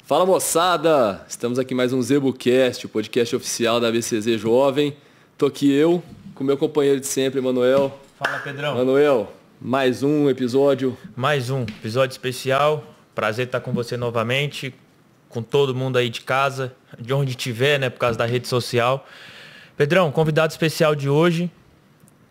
Fala, moçada! Estamos aqui mais um ZebuCast, o podcast oficial da ABCZ Jovem. Tô aqui eu, com meu companheiro de sempre, Manuel. Fala, Pedrão. Manuel, mais um episódio. Mais um episódio especial. Prazer estar com você novamente, com todo mundo aí de casa, de onde estiver, né, por causa da rede social. Pedrão, convidado especial de hoje,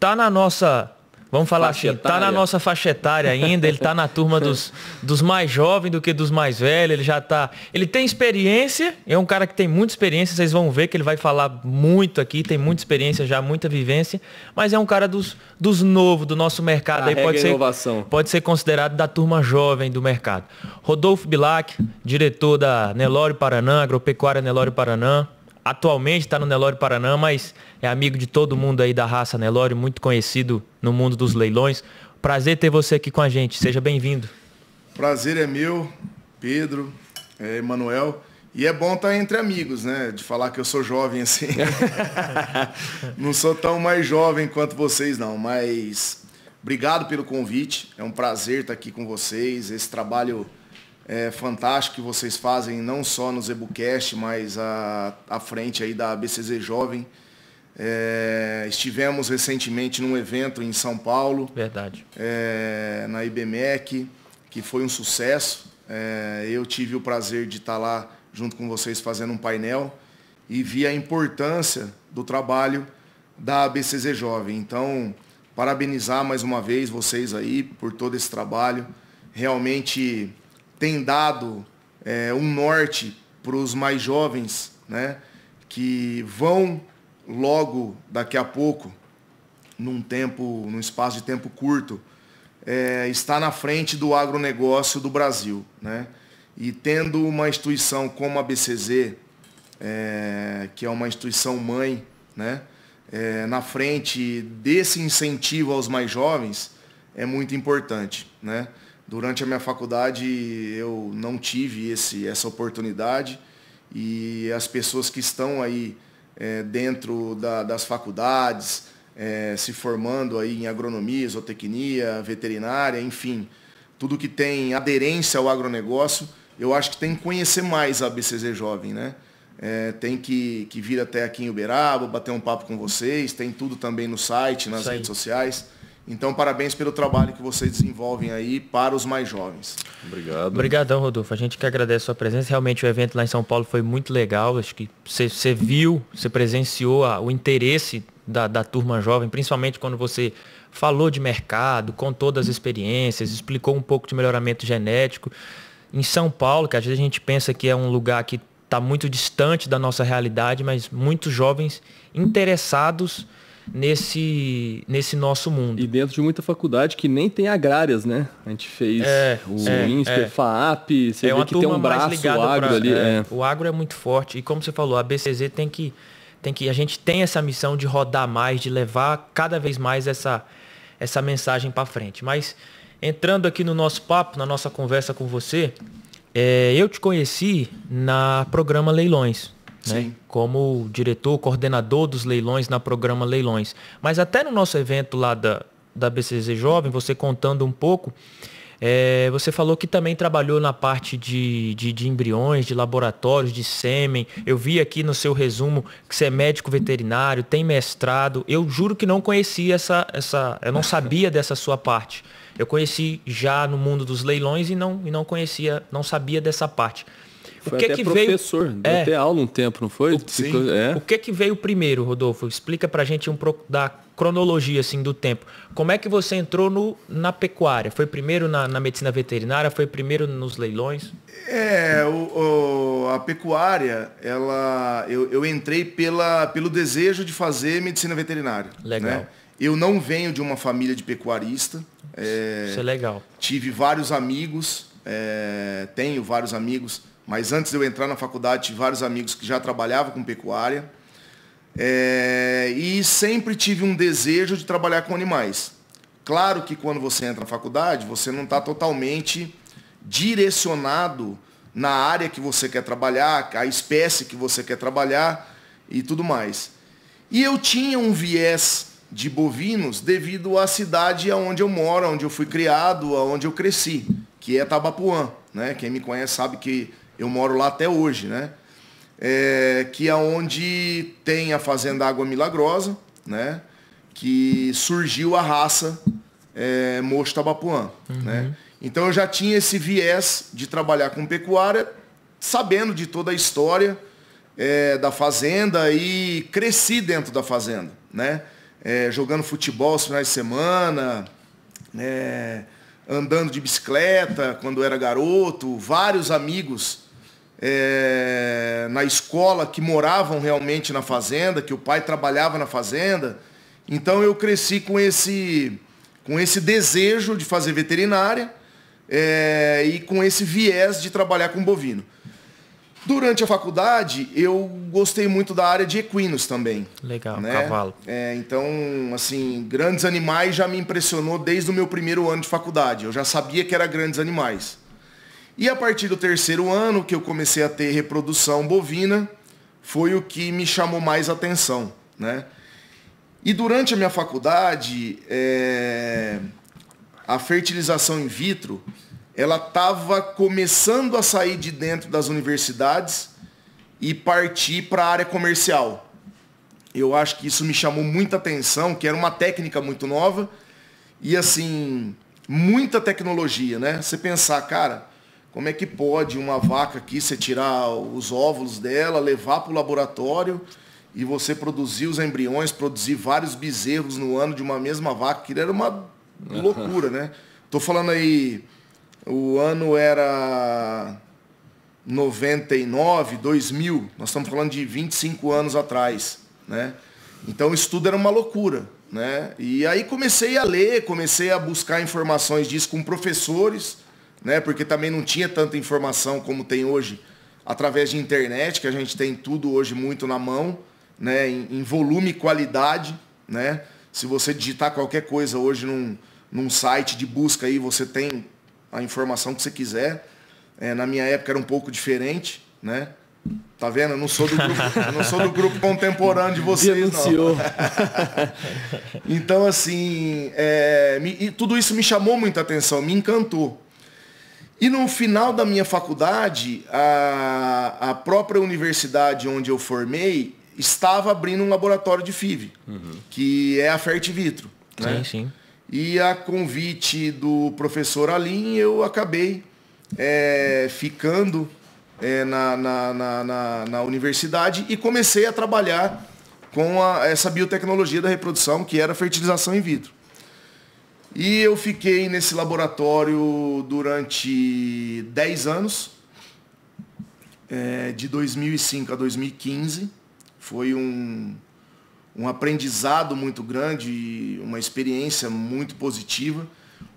tá na nossa... Vamos falar assim, tá na nossa faixa etária ainda, ele tá na turma dos mais jovens do que dos mais velhos, ele já tá... Ele tem experiência, é um cara que tem muita experiência, vocês vão ver que ele vai falar muito aqui, tem muita experiência já, muita vivência, mas é um cara dos novos, do nosso mercado. Aí pode ser considerado da turma jovem do mercado. Rodolfo Bilac, diretor da Nelore Paraná, Agropecuária Nelore Paraná. Atualmente está no Nelore Paraná, mas é amigo de todo mundo aí da raça Nelore, muito conhecido no mundo dos leilões. Prazer ter você aqui com a gente, seja bem-vindo. Prazer é meu, Pedro, Emanuel. E é bom estar entre amigos, né? De falar que eu sou jovem assim. Não sou tão mais jovem quanto vocês, não. Mas obrigado pelo convite. É um prazer estar aqui com vocês. Esse trabalho... fantástico que vocês fazem, não só no ZebuCast, mas à frente aí da ABCZ Jovem. Estivemos recentemente num evento em São Paulo. Verdade. Na IBMEC, que foi um sucesso. Eu tive o prazer de estar lá junto com vocês fazendo um painel e vi a importância do trabalho da ABCZ Jovem. Então, parabenizar mais uma vez vocês aí por todo esse trabalho. Realmente... tem dado um norte para os mais jovens, né, que vão logo daqui a pouco, num espaço de tempo curto, estar na frente do agronegócio do Brasil, né? E tendo uma instituição como a ABCZ, que é uma instituição mãe, né, na frente desse incentivo aos mais jovens, é muito importante, né? Durante a minha faculdade eu não tive essa oportunidade e as pessoas que estão aí dentro das faculdades, se formando aí em agronomia, zootecnia, veterinária, enfim, tudo que tem aderência ao agronegócio, eu acho que tem que conhecer mais a ABCZ Jovem, né? Tem que vir até aqui em Uberaba, bater um papo com vocês, tem tudo também no site, nas redes sociais. Então, parabéns pelo trabalho que vocês desenvolvem aí para os mais jovens. Obrigado. Obrigadão, Rodolfo. A gente que agradece a sua presença. Realmente o evento lá em São Paulo foi muito legal. Acho que você viu, você presenciou o interesse da turma jovem, principalmente quando você falou de mercado, contou das experiências, explicou um pouco de melhoramento genético. Em São Paulo, que às vezes a gente pensa que é um lugar que está muito distante da nossa realidade, mas muitos jovens interessados nesse nosso mundo. E dentro de muita faculdade que nem tem agrárias, né? A gente fez o INSPER, FAAP, você vê que tem um braço agro ali. O agro é muito forte. E como você falou, a ABCZ tem que... A gente tem essa missão de rodar mais, de levar cada vez mais essa mensagem para frente. Mas entrando aqui no nosso papo, na nossa conversa com você, eu te conheci na programa Leilões. Né? Como diretor, coordenador dos leilões na programa Leilões. Mas até no nosso evento lá da ABCZ Jovem, você contando um pouco, você falou que também trabalhou na parte de embriões, de laboratórios, de sêmen. Eu vi aqui no seu resumo que você é médico veterinário, tem mestrado. Eu juro que não conhecia eu não sabia dessa sua parte. Eu conheci já no mundo dos leilões e não conhecia, não sabia dessa parte. Foi até professor, deu até aula um tempo, não foi? Sim. O que veio primeiro, Rodolfo? Explica pra gente um pouco da cronologia assim, do tempo. Como é que você entrou na pecuária? Foi primeiro na medicina veterinária? Foi primeiro nos leilões? A pecuária, eu entrei pelo desejo de fazer medicina veterinária. Legal. Né? Eu não venho de uma família de pecuarista. Isso é legal. Tive vários amigos, tenho vários amigos, mas antes de eu entrar na faculdade, tive vários amigos que já trabalhavam com pecuária. E sempre tive um desejo de trabalhar com animais. Claro que quando você entra na faculdade, você não está totalmente direcionado na área que você quer trabalhar, a espécie que você quer trabalhar e tudo mais. E eu tinha um viés de bovinos devido à cidade onde eu moro, onde eu fui criado, onde eu cresci, que é Tabapuã, né? Quem me conhece sabe que eu moro lá até hoje, né? Que é onde tem a Fazenda Água Milagrosa, né? Que surgiu a raça Mocho Tabapuã, né? Então eu já tinha esse viés de trabalhar com pecuária, sabendo de toda a história da fazenda e cresci dentro da fazenda, né? Jogando futebol aos finais de semana, andando de bicicleta quando era garoto, vários amigos na escola que moravam realmente na fazenda, que o pai trabalhava na fazenda. Então eu cresci com esse desejo de fazer veterinária e com esse viés de trabalhar com bovino. Durante a faculdade, eu gostei muito da área de equinos também. Legal, né? Cavalo. Então, assim, grandes animais já me impressionou desde o meu primeiro ano de faculdade. Eu já sabia que era grandes animais. E a partir do terceiro ano, que eu comecei a ter reprodução bovina, foi o que me chamou mais atenção, né? E durante a minha faculdade, a fertilização in vitro, ela estava começando a sair de dentro das universidades e partir para a área comercial. Eu acho que isso me chamou muita atenção, que era uma técnica muito nova e, assim, muita tecnologia, né? Você pensar, cara, como é que pode uma vaca aqui, você tirar os óvulos dela, levar para o laboratório e você produzir os embriões, produzir vários bezerros no ano de uma mesma vaca, que era uma loucura, né? Tô falando aí... O ano era 99, 2000, nós estamos falando de 25 anos atrás, né? Então isso tudo era uma loucura, né? E aí comecei a ler, comecei a buscar informações disso com professores, né? Porque também não tinha tanta informação como tem hoje através de internet, que a gente tem tudo hoje muito na mão, né? Em volume e qualidade, né? Se você digitar qualquer coisa hoje num site de busca aí, você tem a informação que você quiser. Na minha época era um pouco diferente, né? Tá vendo? Eu não sou do grupo contemporâneo de vocês, denunciou. não. Então, assim, tudo isso me chamou muita atenção, me encantou. E no final da minha faculdade, a própria universidade onde eu formei estava abrindo um laboratório de FIV, que é a Fertivitro, né? Sim, sim. E a convite do professor Alim, eu acabei ficando na universidade e comecei a trabalhar com essa biotecnologia da reprodução, que era a fertilização in vitro. E eu fiquei nesse laboratório durante 10 anos, de 2005 a 2015. Foi um aprendizado muito grande, uma experiência muito positiva,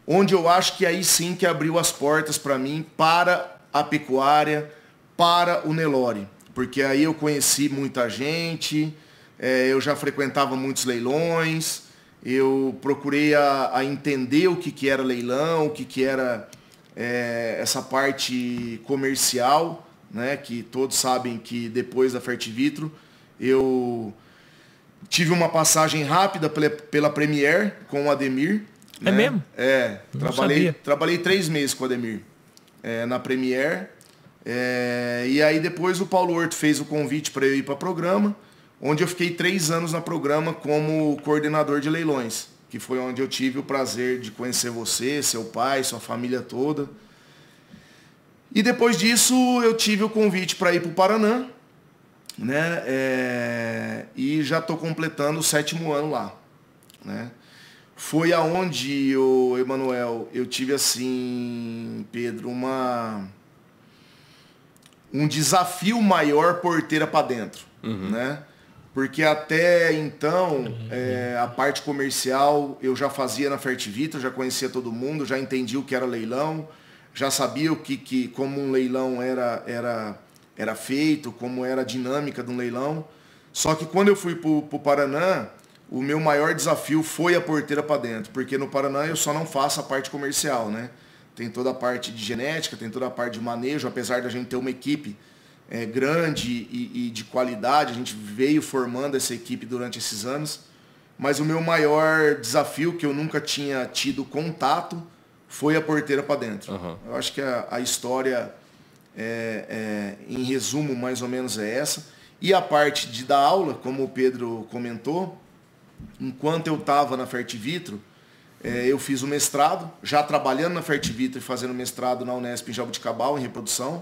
onde eu acho que aí sim que abriu as portas para mim, para a pecuária, para o Nelore. Porque aí eu conheci muita gente, eu já frequentava muitos leilões, eu procurei a entender o que era leilão, o que era essa parte comercial, né? Que todos sabem que depois da Fertivitro, eu tive uma passagem rápida pela Premier com o Ademir. É né? mesmo? Trabalhei 3 meses com o Ademir na Premier. E aí depois o Paulo Horto fez o convite para eu ir para o programa, onde eu fiquei 3 anos na programa como coordenador de leilões, que foi onde eu tive o prazer de conhecer você, seu pai, sua família toda. E depois disso eu tive o convite para ir para o Paraná, né? E já estou completando o 7º ano lá, né? Foi aonde, Emanuel, eu tive assim, Pedro, um desafio maior porteira para dentro, né? Porque até então, a parte comercial eu já fazia na Fertivitro, já conhecia todo mundo, já entendia o que era leilão, já sabia como um leilão era feito, como era a dinâmica de um leilão. Só que quando eu fui para o Paraná, o meu maior desafio foi a porteira para dentro, porque no Paraná eu só não faço a parte comercial, né? Tem toda a parte de genética, tem toda a parte de manejo, apesar da gente ter uma equipe grande e de qualidade, a gente veio formando essa equipe durante esses anos, mas o meu maior desafio, que eu nunca tinha tido contato, foi a porteira para dentro. Uhum. Eu acho que a história, em resumo, mais ou menos é essa. E a parte de dar aula, como o Pedro comentou, enquanto eu estava na Fertivitro, eu fiz o mestrado, já trabalhando na Fertivitro e fazendo mestrado na Unesp em Jaboticabal, em reprodução.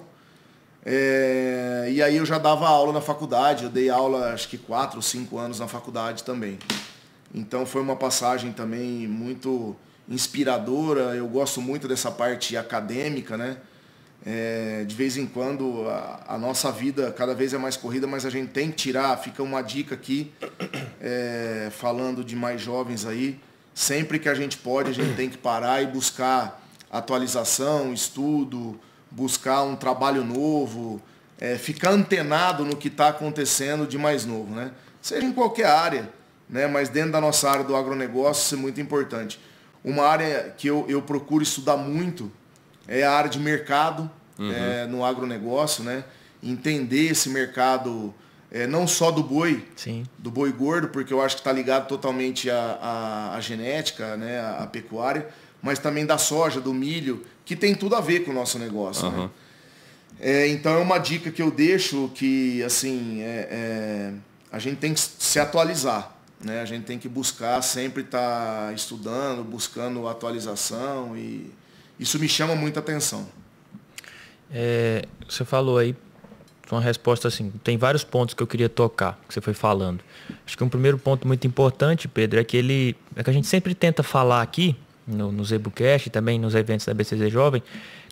E aí eu já dava aula na faculdade, eu dei aula acho que 4 ou 5 anos na faculdade também. Então foi uma passagem também muito inspiradora, eu gosto muito dessa parte acadêmica, né? De vez em quando a nossa vida cada vez é mais corrida, mas a gente tem que tirar, fica uma dica aqui, falando de mais jovens aí, sempre que a gente pode, a gente tem que parar e buscar atualização, estudo, buscar um trabalho novo, ficar antenado no que está acontecendo de mais novo, né? Seja em qualquer área, né? Mas dentro da nossa área do agronegócio, isso é muito importante. Uma área que eu procuro estudar muito é a área de mercado, no agronegócio, né? Entender esse mercado, não só do boi, Sim. do boi gordo, porque eu acho que está ligado totalmente à genética, né? À pecuária, mas também da soja, do milho, que tem tudo a ver com o nosso negócio. Né? Então é uma dica que eu deixo que, assim, a gente tem que se atualizar. Né? A gente tem que buscar sempre estar estudando, buscando atualização, e isso me chama muita atenção. Você falou aí uma resposta assim, tem vários pontos que eu queria tocar, que você foi falando. Acho que um primeiro ponto muito importante, Pedro, é que a gente sempre tenta falar aqui, no ZebuCast e também nos eventos da BCZ Jovem,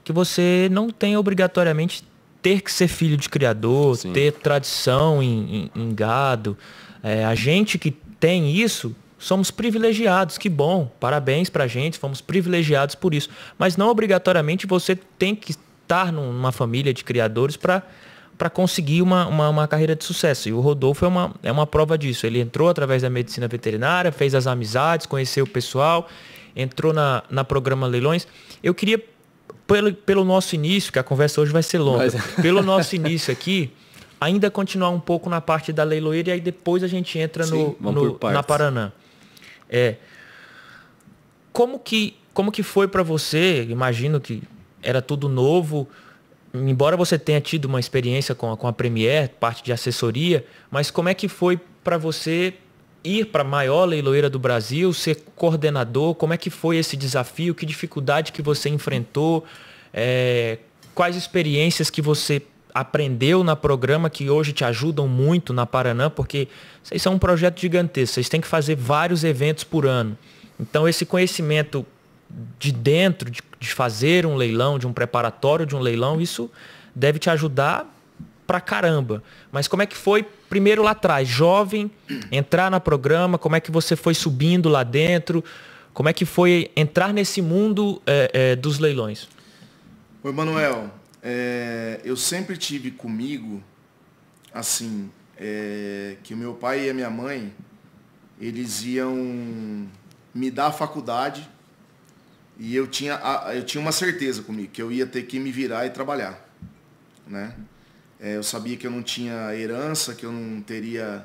que você não tem obrigatoriamente ter que ser filho de criador, Sim. ter tradição em gado. A gente que tem isso, somos privilegiados, que bom, parabéns pra gente, fomos privilegiados por isso. Mas não obrigatoriamente você tem que estar numa família de criadores para conseguir uma carreira de sucesso. E o Rodolfo é uma prova disso. Ele entrou através da medicina veterinária, fez as amizades, conheceu o pessoal, entrou na programa Leilões. Eu queria, pelo nosso início, que a conversa hoje vai ser longa, pelo nosso início aqui, ainda continuar um pouco na parte da leiloeira e aí depois a gente entra na Paraná. Como que foi para você? Imagino que era tudo novo, embora você tenha tido uma experiência com a Premier, parte de assessoria, mas como é que foi para você ir para a maior leiloeira do Brasil, ser coordenador? Como é que foi esse desafio? Que dificuldade que você enfrentou? Quais experiências que você aprendeu na programa que hoje te ajudam muito na Paraná? Porque vocês são um projeto gigantesco, vocês têm que fazer vários eventos por ano. Então esse conhecimento de dentro, de fazer um leilão, de um preparatório de um leilão, isso deve te ajudar pra caramba. Mas como é que foi, primeiro lá atrás, jovem, entrar na programa, como é que você foi subindo lá dentro, como é que foi entrar nesse mundo dos leilões? Oi, Manuel, eu sempre tive comigo, assim, que o meu pai e a minha mãe, eles iam me dar a faculdade e eu tinha uma certeza comigo, que eu ia ter que me virar e trabalhar, né? Eu sabia que eu não tinha herança, que eu não teria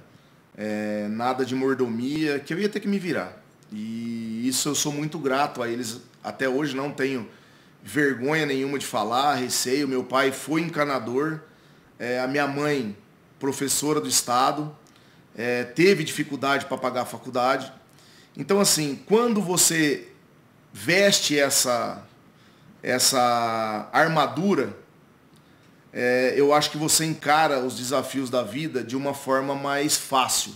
nada de mordomia, que eu ia ter que me virar. E isso eu sou muito grato a eles. Até hoje não tenho vergonha nenhuma de falar, receio. Meu pai foi encanador, a minha mãe, professora do estado, teve dificuldade para pagar a faculdade. Então, assim, quando você veste essa armadura, eu acho que você encara os desafios da vida de uma forma mais fácil.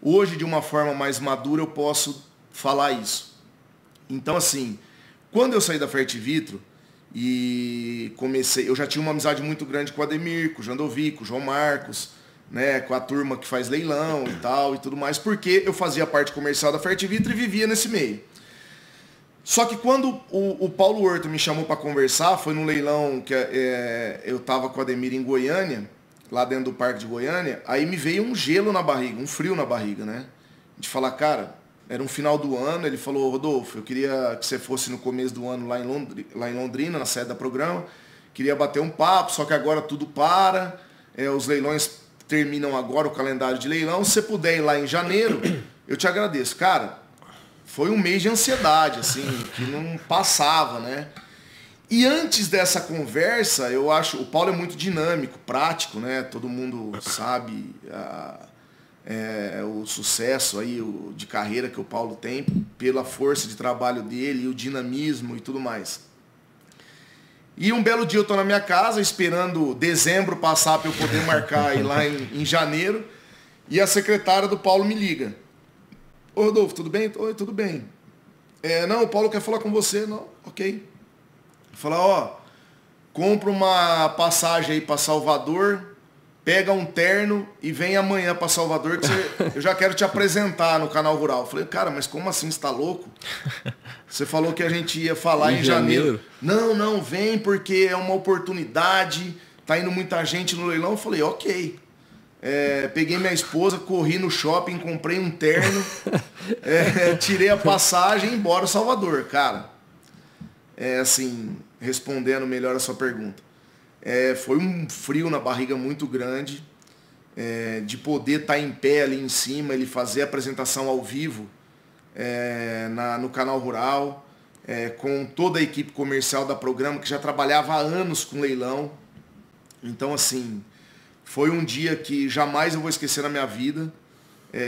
Hoje, de uma forma mais madura, eu posso falar isso. Então, assim, quando eu saí da Fertivitro e comecei, eu já tinha uma amizade muito grande com o Ademir, com o Jandovico, com o João Marcos, né, com a turma que faz leilão e tal e tudo mais, porque eu fazia a parte comercial da Fertivitro e vivia nesse meio. Só que quando o Paulo Horto me chamou para conversar, foi num leilão que eu estava com a Ademir em Goiânia, lá dentro do Parque de Goiânia, aí me veio um gelo na barriga, um frio na barriga, né? De falar, cara, era um final do ano, ele falou, Rodolfo, eu queria que você fosse no começo do ano lá em Londrina, na sede da programa, queria bater um papo, só que agora tudo para, os leilões terminam agora, o calendário de leilão, se você puder ir lá em janeiro, eu te agradeço. Cara, foi um mês de ansiedade, assim, que não passava, né? E antes dessa conversa, eu acho, o Paulo é muito dinâmico, prático, né? Todo mundo sabe o sucesso aí de carreira que o Paulo tem pela força de trabalho dele, e o dinamismo e tudo mais. E um belo dia eu tô na minha casa esperando dezembro passar para eu poder marcar aí lá em janeiro, e a secretária do Paulo me liga. Ô Rodolfo, tudo bem? Oi, tudo bem. Não, o Paulo quer falar com você. Não, ok. Falar, ó, compra uma passagem aí para Salvador, pega um terno e vem amanhã para Salvador que eu já quero te apresentar no Canal Rural. Eu falei, cara, mas como assim, você tá louco? Você falou que a gente ia falar em janeiro. Não, vem porque é uma oportunidade, tá indo muita gente no leilão. Eu falei, ok. Peguei minha esposa, corri no shopping, comprei um terno, tirei a passagem e embora Salvador, cara. Assim, respondendo melhor a sua pergunta. Foi um frio na barriga muito grande, de poder estar em pé ali em cima, ele fazer a apresentação ao vivo no Canal Rural, com toda a equipe comercial da Programa, que já trabalhava há anos com leilão. Então, assim, foi um dia que jamais eu vou esquecer na minha vida.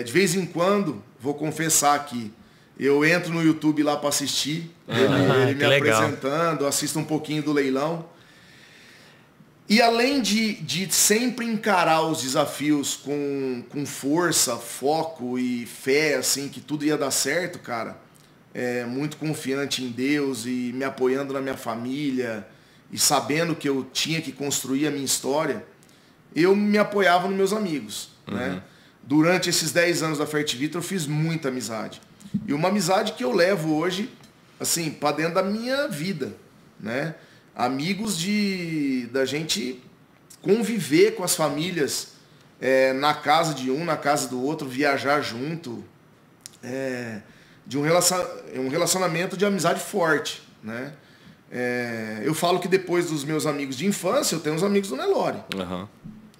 De vez em quando, vou confessar aqui, eu entro no YouTube lá para assistir, ele me apresentando, assisto um pouquinho do leilão. E além de sempre encarar os desafios com força, foco e fé, assim, que tudo ia dar certo, cara, muito confiante em Deus e me apoiando na minha família e sabendo que eu tinha que construir a minha história, eu me apoiava nos meus amigos, né? Durante esses 10 anos da Fertivitro eu fiz muita amizade. E uma amizade que eu levo hoje, assim, para dentro da minha vida, né? Amigos da gente conviver com as famílias na casa de um, na casa do outro, viajar junto, de um relacionamento de amizade forte, né? Eu falo que depois dos meus amigos de infância, eu tenho os amigos do Nelore.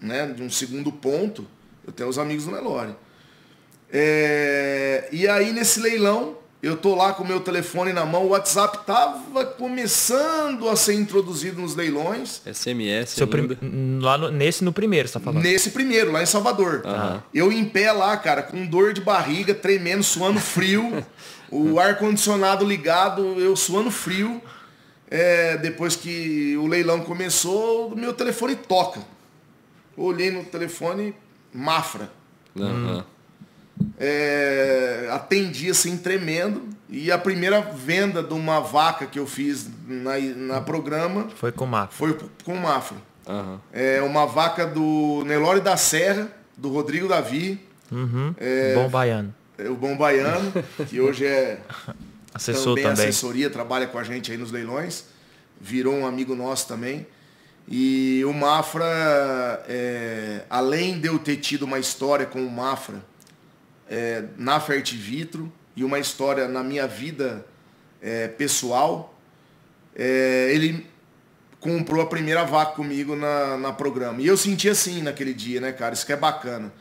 Né? De um segundo ponto, eu tenho os amigos do Nelore. E aí nesse leilão, eu tô lá com o meu telefone na mão, o WhatsApp tava começando a ser introduzido nos leilões. SMS no primeiro, você tá falando? Nesse primeiro, lá em Salvador. Eu em pé lá, cara, com dor de barriga, tremendo, suando frio, o ar-condicionado ligado, eu suando frio. Depois que o leilão começou, o meu telefone toca. Eu olhei no telefone, Mafra. Atendi assim tremendo, e a primeira venda de uma vaca que eu fiz na Programa foi com Mafra. Uma vaca do Nelore da Serra, do Rodrigo Davi, Bom Baiano. O Bom Baiano, que hoje assessor também assessoria, trabalha com a gente aí nos leilões, virou um amigo nosso também. E o Mafra, além de eu ter tido uma história com o Mafra na Fertivitro e uma história na minha vida pessoal, ele comprou a primeira vaca comigo na Programa. E eu senti assim naquele dia, né, cara? Isso que é bacana.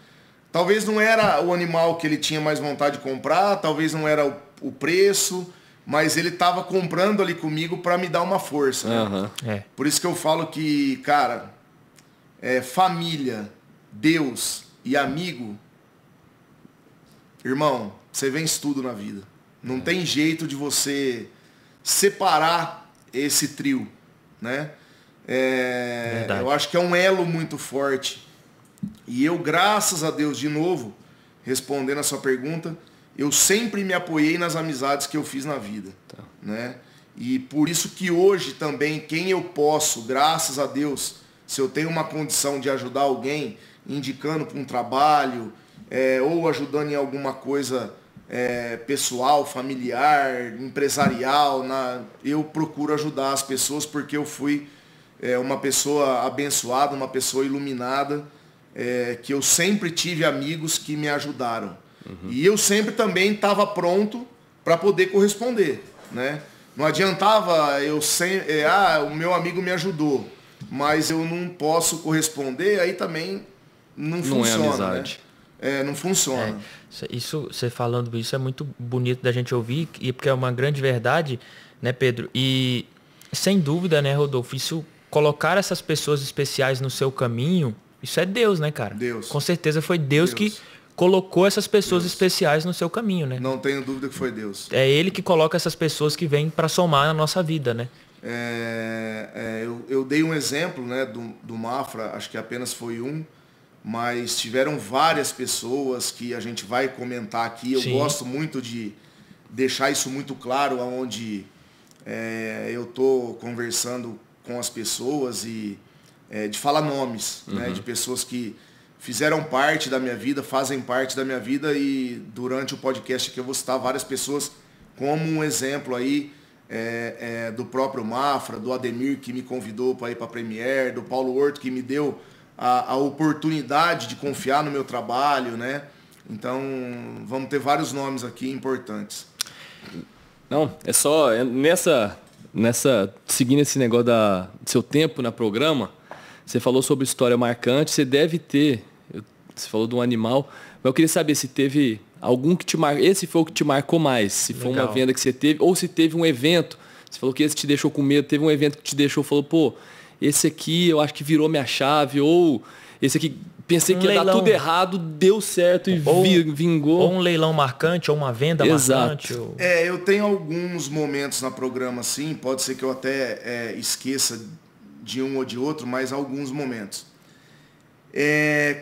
Talvez não era o animal que ele tinha mais vontade de comprar, talvez não era o preço, mas ele estava comprando ali comigo para me dar uma força. Né? Por isso que eu falo que, cara, família, Deus e amigo, irmão, você vence tudo na vida. Não tem jeito de você separar esse trio, né? Eu acho que é um elo muito forte. E eu, graças a Deus, de novo, respondendo a sua pergunta, eu sempre me apoiei nas amizades que eu fiz na vida. Né? E por isso que hoje também, quem eu posso, graças a Deus, se eu tenho uma condição de ajudar alguém, indicando para um trabalho, ou ajudando em alguma coisa pessoal, familiar, empresarial, eu procuro ajudar as pessoas porque eu fui uma pessoa abençoada, uma pessoa iluminada, que eu sempre tive amigos que me ajudaram. E eu sempre também estava pronto para poder corresponder, né? Não adiantava o meu amigo me ajudou, mas eu não posso corresponder, aí também não funciona, é amizade. Né? não funciona. Isso, você falando isso é muito bonito da gente ouvir, e porque é uma grande verdade, né, Pedro? E sem dúvida, né, Rodolfo, isso, colocar essas pessoas especiais no seu caminho, isso é Deus, né, cara? Deus. Com certeza foi Deus que colocou essas pessoas especiais no seu caminho, né? Não tenho dúvida que foi Deus. É Ele que coloca essas pessoas que vêm para somar na nossa vida, né? Eu dei um exemplo, né, do Mafra, acho que apenas foi um, mas tiveram várias pessoas que a gente vai comentar aqui. Eu gosto muito de deixar isso muito claro, onde eu estou conversando com as pessoas e de falar nomes, né, de pessoas que fizeram parte da minha vida, fazem parte da minha vida, e durante o podcast aqui eu vou citar várias pessoas como um exemplo aí, do próprio Mafra, do Ademir, que me convidou para ir para a Premier, do Paulo Horto, que me deu a oportunidade de confiar no meu trabalho, né? Então, vamos ter vários nomes aqui importantes. Não, é só seguindo esse negócio do seu tempo na programa, você falou sobre história marcante, você deve ter, você falou de um animal, mas eu queria saber se teve algum que te marcou, esse foi o que te marcou mais, se foi uma venda que você teve, ou se teve um evento, você falou que esse te deixou com medo, teve um evento que te deixou, falou, pô, esse aqui eu acho que virou minha chave, ou esse aqui pensei que ia dar tudo errado, deu certo e vingou. Ou um leilão marcante, ou uma venda marcante. Ou... eu tenho alguns momentos na programa, assim, pode ser que eu até esqueça de um ou de outro, mas alguns momentos.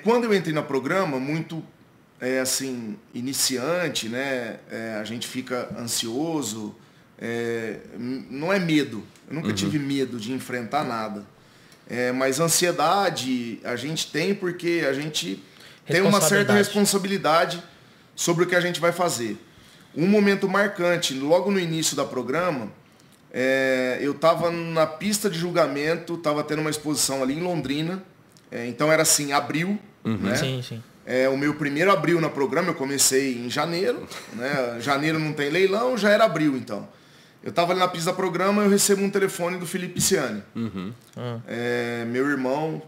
Quando eu entrei no programa, muito assim, iniciante, né? A gente fica ansioso, não é medo, eu nunca tive medo de enfrentar nada, mas ansiedade a gente tem, porque a gente tem uma certa responsabilidade sobre o que a gente vai fazer. Um momento marcante, logo no início da programa, eu estava na pista de julgamento, estava tendo uma exposição ali em Londrina, então era assim, abril, né? Sim, sim. O meu primeiro abril no programa, eu comecei em janeiro, né? Janeiro não tem leilão, já era abril, então. Eu estava ali na pista do programa, eu recebo um telefone do Felipe Pisciani. Meu irmão,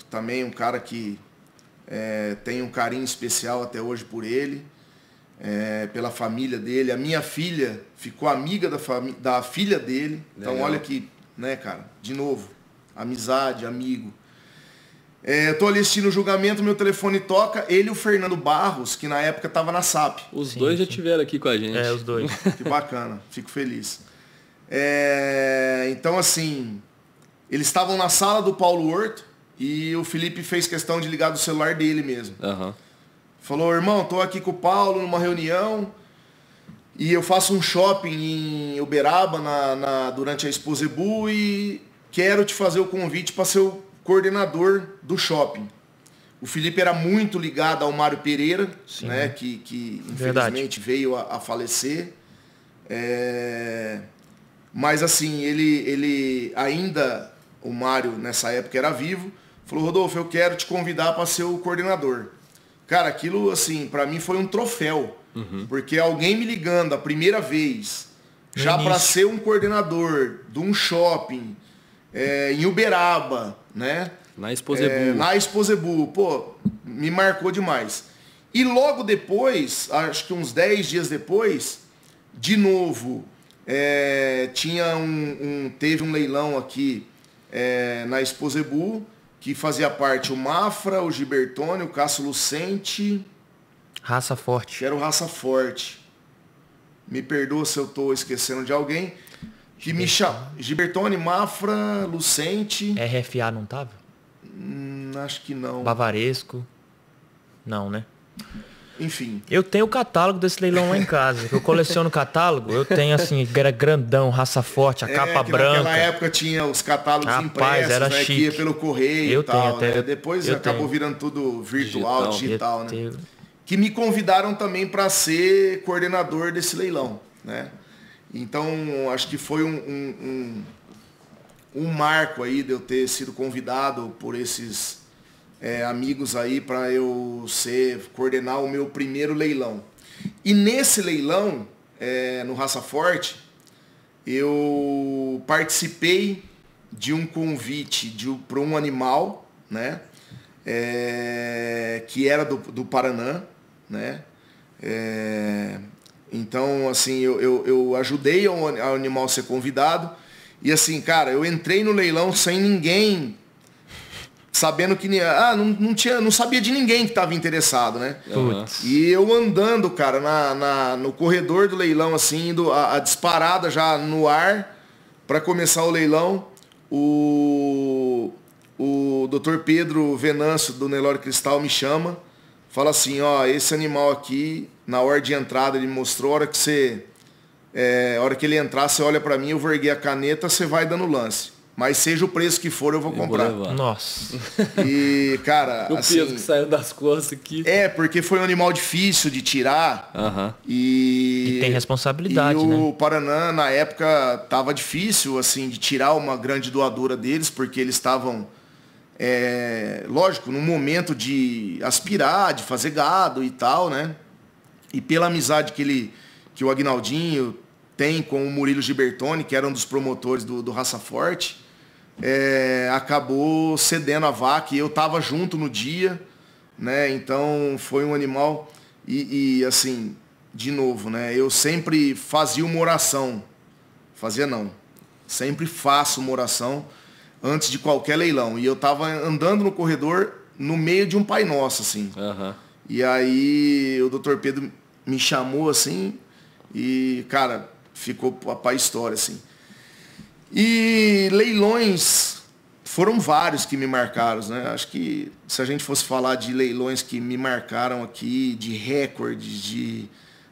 também um cara que tem um carinho especial até hoje por ele, pela família dele. A minha filha ficou amiga da filha dele. Então, olha aqui, né, cara, de novo, amizade, amigo. Eu tô ali assistindo o julgamento, meu telefone toca, ele e o Fernando Barros, que na época estava na SAP. Os dois já estiveram aqui com a gente. Os dois. Que bacana, fico feliz. Então, assim, eles estavam na sala do Paulo Horto e o Felipe fez questão de ligar do celular dele mesmo. Falou, irmão, tô aqui com o Paulo numa reunião e eu faço um shopping em Uberaba durante a Exposebu e quero te fazer o convite para ser o coordenador do shopping. O Felipe era muito ligado ao Mário Pereira, né, que infelizmente veio a falecer. Mas assim, ele ainda, o Mário nessa época era vivo, falou, Rodolfo, eu quero te convidar para ser o coordenador. Cara, aquilo assim, para mim foi um troféu, porque alguém me ligando a primeira vez, já para ser um coordenador de um shopping em Uberaba, né? Na Exposebu. Na Exposebu, pô, me marcou demais. E logo depois, acho que uns 10 dias depois, de novo, teve um leilão aqui na Exposebu, que fazia parte o Mafra, o Gibertone, o Cássio Lucente. Raça Forte. Que era o Raça Forte. Me perdoa se eu estou esquecendo de alguém. Que me chama. Gibertone, Mafra, Lucente. RFA não tava? Acho que não. Bavaresco. Não, né? Enfim. Eu tenho o catálogo desse leilão lá em casa. Eu coleciono catálogo. Eu tenho assim, era grandão, Raça Forte, a capa branca. Naquela época tinha os catálogos impressos, era né, chique. que ia pelo correio e tal. Tenho, né? Depois acabou virando tudo virtual, digital, né? Que me convidaram também para ser coordenador desse leilão, né? Então, acho que foi um marco aí de eu ter sido convidado por esses amigos aí para eu coordenar o meu primeiro leilão. E nesse leilão, no Raça Forte, eu participei de um convite para um animal, né? que era do Paraná, né? Então, assim, eu ajudei ao animal ser convidado. E assim, cara, eu entrei no leilão sem ninguém, sabendo que não sabia de ninguém que estava interessado, né? Putz. E eu andando, cara, no corredor do leilão, assim, indo a disparada já no ar para começar o leilão, o Dr. Pedro Venâncio do Nelore Cristal me chama, fala assim, ó, esse animal aqui, na hora de entrada, ele me mostrou, a hora que ele entrar, você olha para mim, eu vou erguer a caneta, você vai dando lance. Mas seja o preço que for, eu vou comprar. Nossa. E, cara, o assim... peso que saiu das costas aqui. Porque foi um animal difícil de tirar. E tem responsabilidade, né? O Paraná, na época, tava difícil, assim, de tirar uma grande doadora deles, porque eles estavam, lógico, num momento de aspirar, de fazer gado e tal, né? E pela amizade que o Aguinaldinho tem com o Murilo Gibertoni, que era um dos promotores do Raça Forte, acabou cedendo a vaca e eu estava junto no dia, né? Então foi um animal e assim, de novo, né? Eu sempre fazia uma oração, sempre faço uma oração antes de qualquer leilão. E eu estava andando no corredor no meio de um Pai Nosso, assim. E aí o Dr. Pedro me chamou assim e, cara, ficou para a história, assim. E leilões foram vários que me marcaram, né? Acho que se a gente fosse falar de leilões que me marcaram aqui, de recordes, de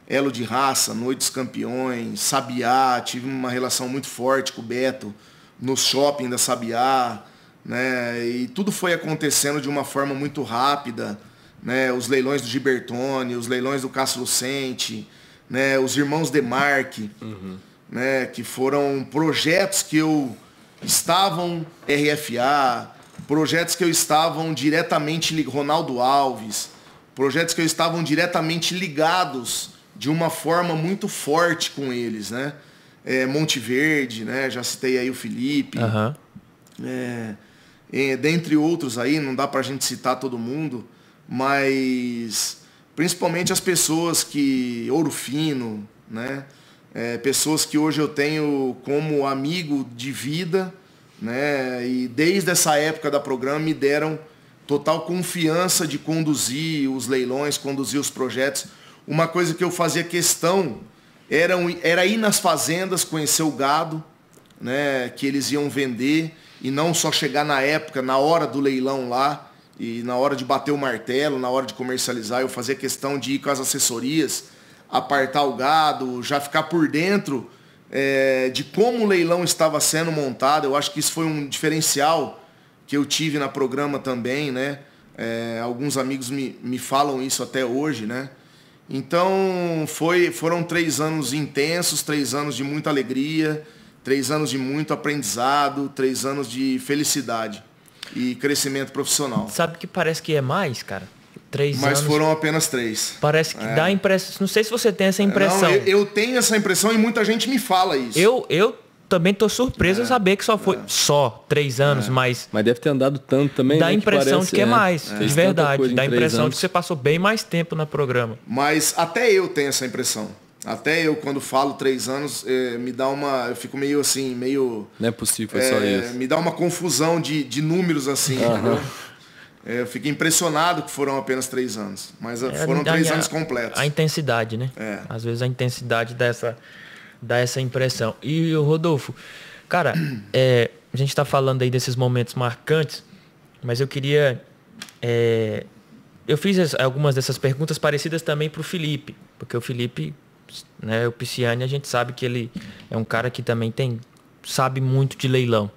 elo de raça, Noite dos Campeões, Sabiá, tive uma relação muito forte com o Beto no shopping da Sabiá, né? E tudo foi acontecendo de uma forma muito rápida, né? Os leilões do Gibertoni, os leilões do Cássio Lucente, né? Os irmãos Demarque, né? Que foram projetos que eu estavam RFA, projetos que eu estavam diretamente Ronaldo Alves, projetos que eu estavam diretamente ligados de uma forma muito forte com eles, né? Monte Verde, né? Já citei aí o Felipe, dentre outros aí, não dá pra gente citar todo mundo, mas principalmente as pessoas Ouro Fino, né? Pessoas que hoje eu tenho como amigo de vida, né? E desde essa época da programa me deram total confiança de conduzir os leilões, conduzir os projetos. Uma coisa que eu fazia questão era ir nas fazendas, conhecer o gado, né? Que eles iam vender, e não só chegar na hora do leilão lá, e na hora de bater o martelo, na hora de comercializar. Eu fazia questão de ir com as assessorias, apartar o gado, já ficar por dentro de como o leilão estava sendo montado. Eu acho que isso foi um diferencial que eu tive na programa também, né? Alguns amigos me falam isso até hoje, né? Então foram 3 anos intensos, 3 anos de muita alegria, 3 anos de muito aprendizado, 3 anos de felicidade e crescimento profissional. Sabe que parece que é mais, cara? 3 anos. Mas foram apenas 3. Parece que dá impressão. Não sei se você tem essa impressão. Não, eu tenho essa impressão e muita gente me fala isso. Eu também tô surpreso a saber que só foi 3 anos, mas deve ter andado tanto também. Dá a né, impressão de que é mais, de verdade. Dá a impressão anos. de que você passou bem mais tempo no programa. Mas até eu tenho essa impressão. Até eu, quando falo 3 anos, me dá eu fico meio assim, meio... Não é possível, só isso. Me dá uma confusão de números assim, entendeu? Eu fico impressionado que foram apenas 3 anos. Mas foram 3 anos completos. A intensidade, né? Às vezes a intensidade dá essa impressão. E o Rodolfo, cara, a gente tá falando aí desses momentos marcantes, mas eu queria... eu fiz algumas dessas perguntas parecidas também pro Felipe, porque o Felipe, né, o Pisciani, a gente sabe que ele é um cara que também sabe muito de leilão.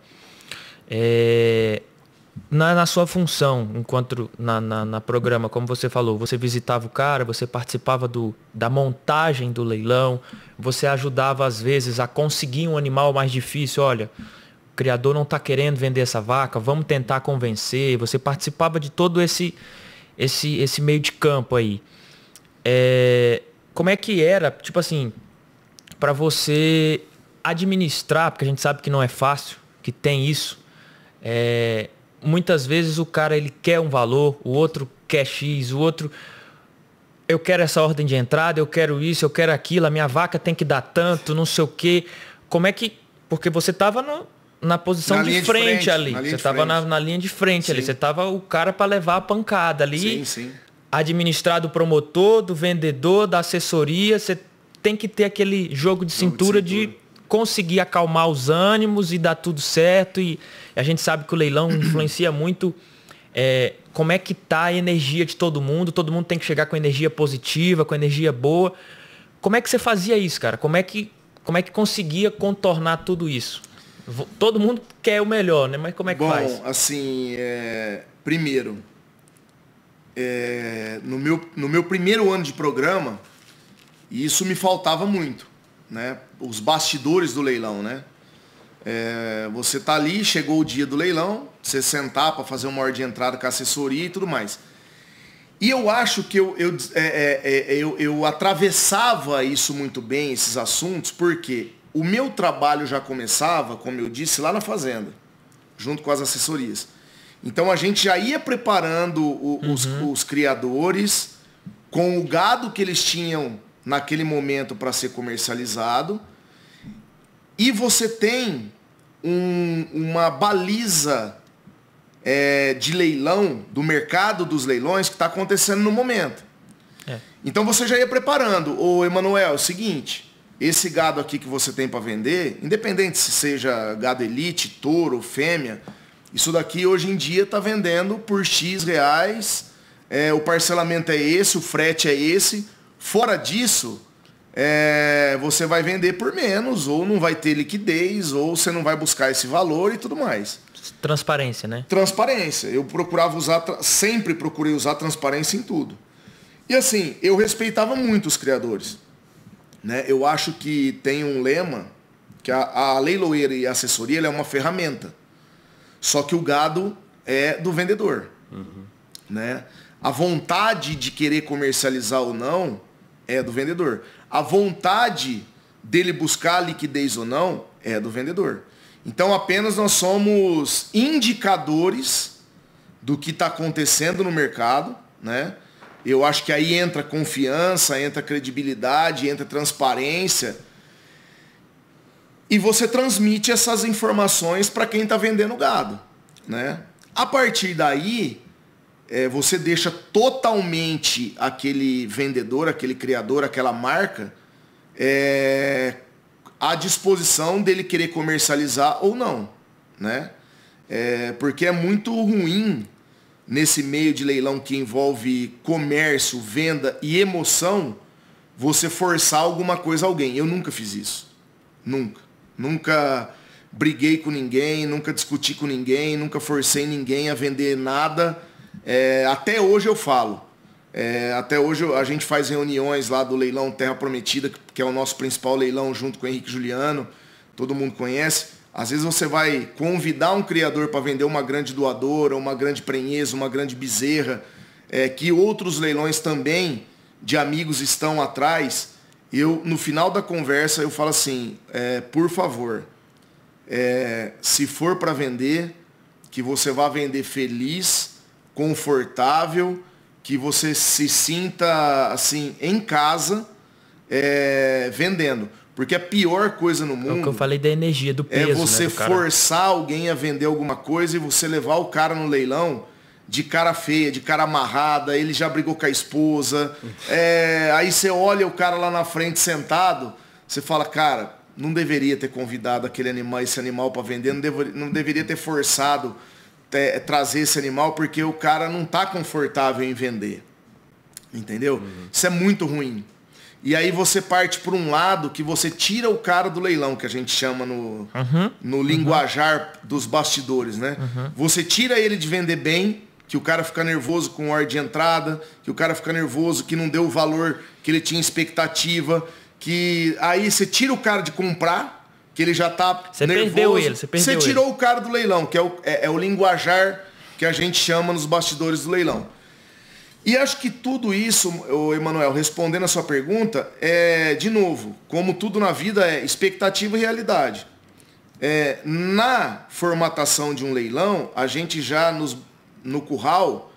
Na sua função, enquanto na programa, como você falou, você visitava o cara, você participava da montagem do leilão, você ajudava às vezes a conseguir um animal mais difícil. Olha, o criador não está querendo vender essa vaca, vamos tentar convencer. Você participava de todo esse meio de campo aí. Como é que era, tipo assim, para você administrar, porque a gente sabe que não é fácil, que tem isso, muitas vezes o cara ele quer um valor, o outro quer X, o outro... Eu quero essa ordem de entrada, eu quero isso, eu quero aquilo, a minha vaca tem que dar tanto, não sei o quê. Como é que... Porque você estava na posição de frente ali. Você estava na linha de frente ali. Você estava o cara para levar a pancada ali. Sim. Administrar do promotor, do vendedor, da assessoria. Você tem que ter aquele jogo de cintura de conseguir acalmar os ânimos e dar tudo certo. E a gente sabe que o leilão influencia muito como é que tá a energia de todo mundo tem que chegar com energia positiva, com energia boa. Como é que você fazia isso, cara? Como é que conseguia contornar tudo isso? Todo mundo quer o melhor, né? Mas como é que faz? Bom, assim, primeiro, no meu primeiro ano de programa, isso me faltava muito, né? Os bastidores do leilão, né? Você tá ali, chegou o dia do leilão, você sentar para fazer uma ordem de entrada com a assessoria e tudo mais. E eu acho que eu atravessava isso muito bem, esses assuntos, porque o meu trabalho já começava, como eu disse, lá na fazenda, junto com as assessorias. Então a gente já ia preparando os criadores com o gado que eles tinham naquele momento para ser comercializado. E você tem uma baliza de leilão, do mercado dos leilões que está acontecendo no momento. Então você já ia preparando. Ô, Emanuel, é o seguinte, esse gado aqui que você tem para vender, independente se seja gado elite, touro, fêmea, isso daqui hoje em dia está vendendo por X reais, o parcelamento é esse, o frete é esse. Fora disso, você vai vender por menos, ou não vai ter liquidez, ou você não vai buscar esse valor e tudo mais. Transparência, né? Transparência. Eu sempre procurei usar transparência em tudo. E assim, eu respeitava muito os criadores, né? Eu acho que tem um lema, que a leiloeira e a assessoria é uma ferramenta. Só que o gado é do vendedor. Né? A vontade de querer comercializar ou não é do vendedor. A vontade dele buscar liquidez ou não é do vendedor. Então apenas nós somos indicadores do que está acontecendo no mercado, né? Eu acho que aí entra confiança, entra credibilidade, entra transparência. E você transmite essas informações para quem está vendendo gado, né? A partir daí, você deixa totalmente aquele vendedor, aquele criador, aquela marca à disposição dele querer comercializar ou não, né? Porque é muito ruim nesse meio de leilão que envolve comércio, venda e emoção, você forçar alguma coisa a alguém. Eu nunca fiz isso. Nunca briguei com ninguém, nunca discuti com ninguém, nunca forcei ninguém a vender nada. Até hoje eu falo. Até hoje a gente faz reuniões lá do leilão Terra Prometida, que é o nosso principal leilão junto com o Henrique Juliano. Todo mundo conhece. Às vezes você vai convidar um criador para vender uma grande doadora, uma grande prenheza, uma grande bezerra, que outros leilões também de amigos estão atrás. No final da conversa, eu falo assim, por favor, se for para vender, que você vá vender feliz, confortável, que você se sinta assim em casa vendendo. Porque a pior coisa no mundo... É o que eu falei da energia, do peso, é você, né, forçar alguém a vender alguma coisa e você levar o cara no leilão de cara feia, de cara amarrada, ele já brigou com a esposa. Aí você olha o cara lá na frente sentado, você fala, cara, não deveria ter convidado esse animal para vender, não deveria ter forçado trazer esse animal, porque o cara não está confortável em vender. Entendeu? Isso é muito ruim. E aí você parte por um lado que você tira o cara do leilão, que a gente chama no linguajar dos bastidores, né? Você tira ele de vender bem, que o cara fica nervoso com ordem de entrada, que o cara fica nervoso que não deu o valor que ele tinha expectativa, que aí você tira o cara de comprar, que ele já tá nervoso. Você tirou o cara do leilão, que é o linguajar que a gente chama nos bastidores do leilão. E acho que tudo isso, Emanuel, respondendo a sua pergunta, de novo, como tudo na vida é expectativa e realidade. Na formatação de um leilão, a gente já no curral,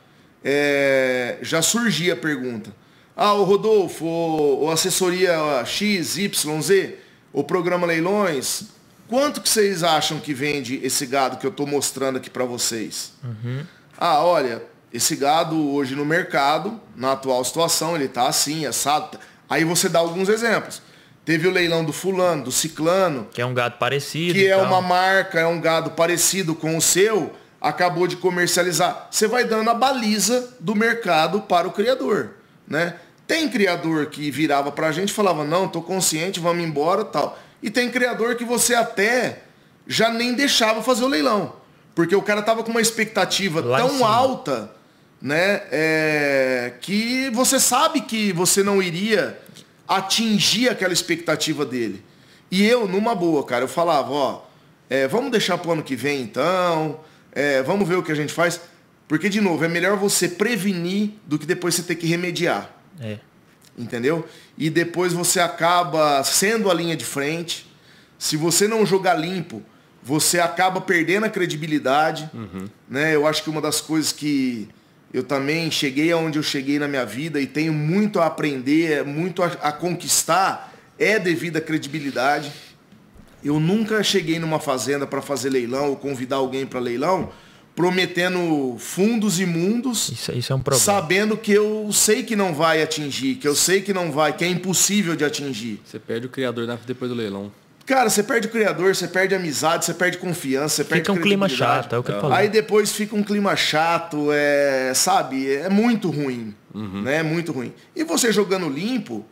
já surgia a pergunta. O Rodolfo, ou assessoria X, Y, Z, o programa Leilões, quanto que vocês acham que vende esse gado que eu estou mostrando aqui para vocês? Olha, esse gado hoje no mercado, na atual situação, ele está assim, assado. Aí você dá alguns exemplos. Teve o leilão do fulano, do ciclano. Que é um gado parecido. Que é uma marca, é um gado parecido com o seu, acabou de comercializar. Você vai dando a baliza do mercado para o criador, né? Tem criador que virava pra gente e falava, não, tô consciente, vamos embora e tal. E tem criador que você até já nem deixava fazer o leilão. Porque o cara tava com uma expectativa tão alta, né? Que você sabe que você não iria atingir aquela expectativa dele. E eu, numa boa, cara, eu falava, vamos deixar pro ano que vem então, vamos ver o que a gente faz. Porque, de novo, é melhor você prevenir do que depois você ter que remediar. Entendeu? E depois você acaba sendo a linha de frente. Se você não jogar limpo, você acaba perdendo a credibilidade. Né? Eu acho que uma das coisas que eu também cheguei aonde eu cheguei na minha vida e tenho muito a aprender, muito a conquistar, é devido à credibilidade. Eu nunca cheguei numa fazenda para fazer leilão ou convidar alguém para leilão prometendo fundos imundos, isso é um problema. Sabendo que eu sei que não vai atingir, que eu sei que não vai, que é impossível de atingir. Você perde o criador depois do leilão. Cara, você perde o criador, você perde amizade, você perde confiança, você perde credibilidade. Fica um clima chato, é o que eu falei. Aí depois fica um clima chato, sabe? É muito ruim, né? É muito ruim. E você jogando limpo,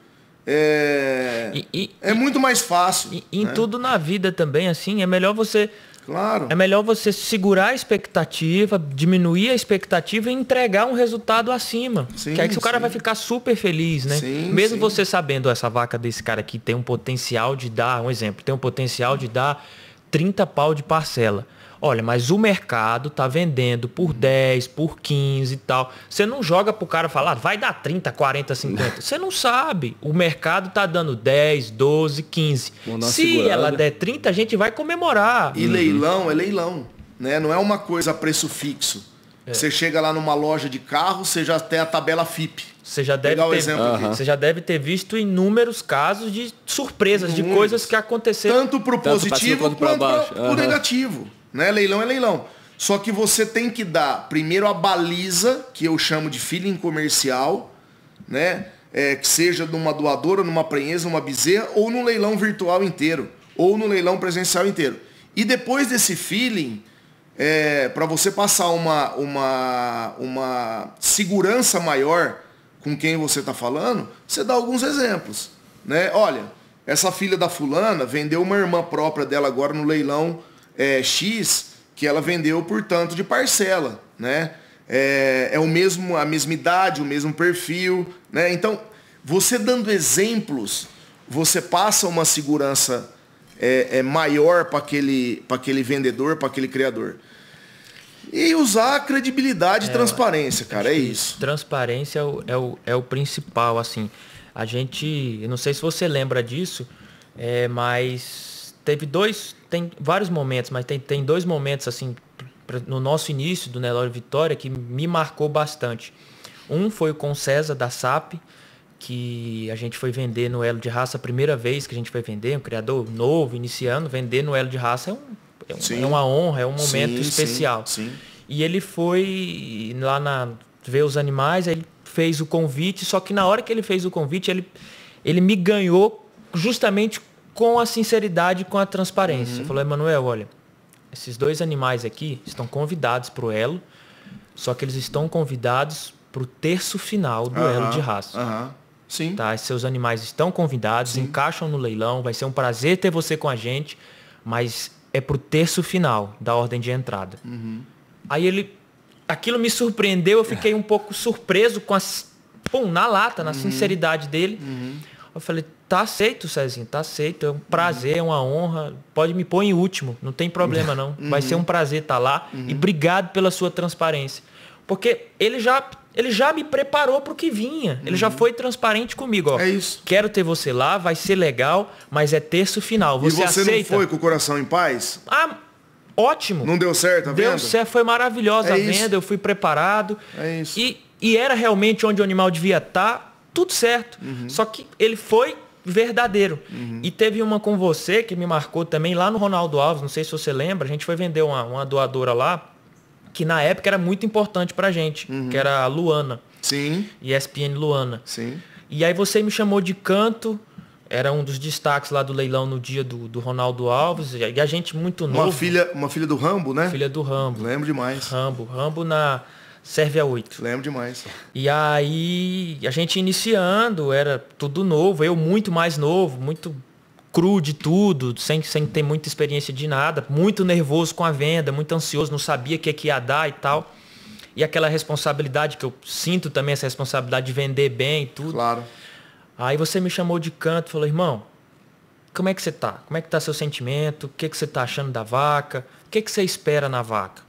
é muito mais fácil. Em tudo na vida também, assim, é melhor você... Claro. É melhor você segurar a expectativa, diminuir a expectativa e entregar um resultado acima. Sim, que aí o cara vai ficar super feliz, né? Mesmo você sabendo, essa vaca desse cara aqui tem um potencial de dar, um exemplo, tem um potencial de dar 30 pau de parcela. Olha, mas o mercado tá vendendo por 10, por 15 e tal. Você não joga pro cara falar, vai dar 30, 40, 50. Você não sabe. O mercado tá dando 10, 12, 15. Se ela der 30, a gente vai comemorar. E leilão é leilão, né? Não é uma coisa a preço fixo. Você chega lá numa loja de carro, você já tem a tabela FIP. Você já deve ter visto inúmeros casos de surpresas, de coisas que aconteceram. Tanto pro positivo quanto pro negativo. Né? Leilão é leilão. Só que você tem que dar primeiro a baliza, que eu chamo de feeling comercial, né? Que seja numa doadora, numa prenheza, numa bezerra, ou no leilão virtual inteiro, ou no leilão presencial inteiro. E depois desse feeling, para você passar uma segurança maior com quem você está falando, você dá alguns exemplos. Né? Olha, essa filha da fulana vendeu uma irmã própria dela agora no leilão X, que ela vendeu por tanto de parcela, né? A mesma idade, o mesmo perfil, né? Então, você dando exemplos, você passa uma segurança maior para aquele vendedor, para aquele criador. E usar a credibilidade e transparência, cara, é isso. Transparência é o principal, assim. A gente, eu não sei se você lembra disso, mas tem vários momentos, mas tem dois momentos assim no nosso início do Nelore Vitória que me marcou bastante. Um foi com o César da SAP, que a gente foi vender no elo de raça a primeira vez que a gente foi vender, um criador novo, iniciando, vender no elo de raça é uma honra, é um momento especial. Sim. E ele foi lá ver os animais, aí ele fez o convite, só que na hora que ele fez o convite, ele me ganhou justamente com a sinceridade, com a transparência. Ele falou, Emanuel, olha, esses 2 animais aqui estão convidados para o elo, só que eles estão convidados para o terço final do elo de raça. Sim. Tá? Seus animais estão convidados, encaixam no leilão, vai ser um prazer ter você com a gente, mas é para o terço final da ordem de entrada. Aí aquilo me surpreendeu, eu fiquei um pouco surpreso com na lata, na sinceridade dele. Eu falei, tá aceito, Cezinho, tá aceito, é um prazer, é uma honra, pode me pôr em último, não tem problema não, vai ser um prazer estar lá e obrigado pela sua transparência. Porque ele já ele já me preparou para o que vinha. Ele já foi transparente comigo. Ó, É isso. Quero ter você lá, vai ser legal, mas é terço final. Você e você aceita? não foi com o coração em paz? Ah, ótimo. Não deu certo a venda? Deu certo, foi maravilhosa a isso. venda, eu fui preparado. É isso. E era realmente onde o animal devia estar, tudo certo. Só que ele foi verdadeiro. E teve uma com você que me marcou também lá no Ronaldo Alves, não sei se você lembra, a gente foi vender uma doadora lá, que na época era muito importante pra gente, que era a Luana. Sim. ESPN Luana. Sim. E aí você me chamou de canto, era um dos destaques lá do leilão no dia do Ronaldo Alves, e a gente muito novo. Uma filha do Rambo, né? Filha do Rambo. Lembro demais. Rambo na Sérvia 8. Lembro demais. E aí a gente iniciando, era tudo novo, eu muito mais novo, muito cru de tudo, sem ter muita experiência de nada, muito nervoso com a venda, muito ansioso, não sabia o que ia dar e tal. E aquela responsabilidade, que eu sinto também essa responsabilidade de vender bem e tudo. Claro. Aí você me chamou de canto e falou, irmão, como é que você tá? Como é que tá seu sentimento? O que você tá achando da vaca? O que você espera na vaca?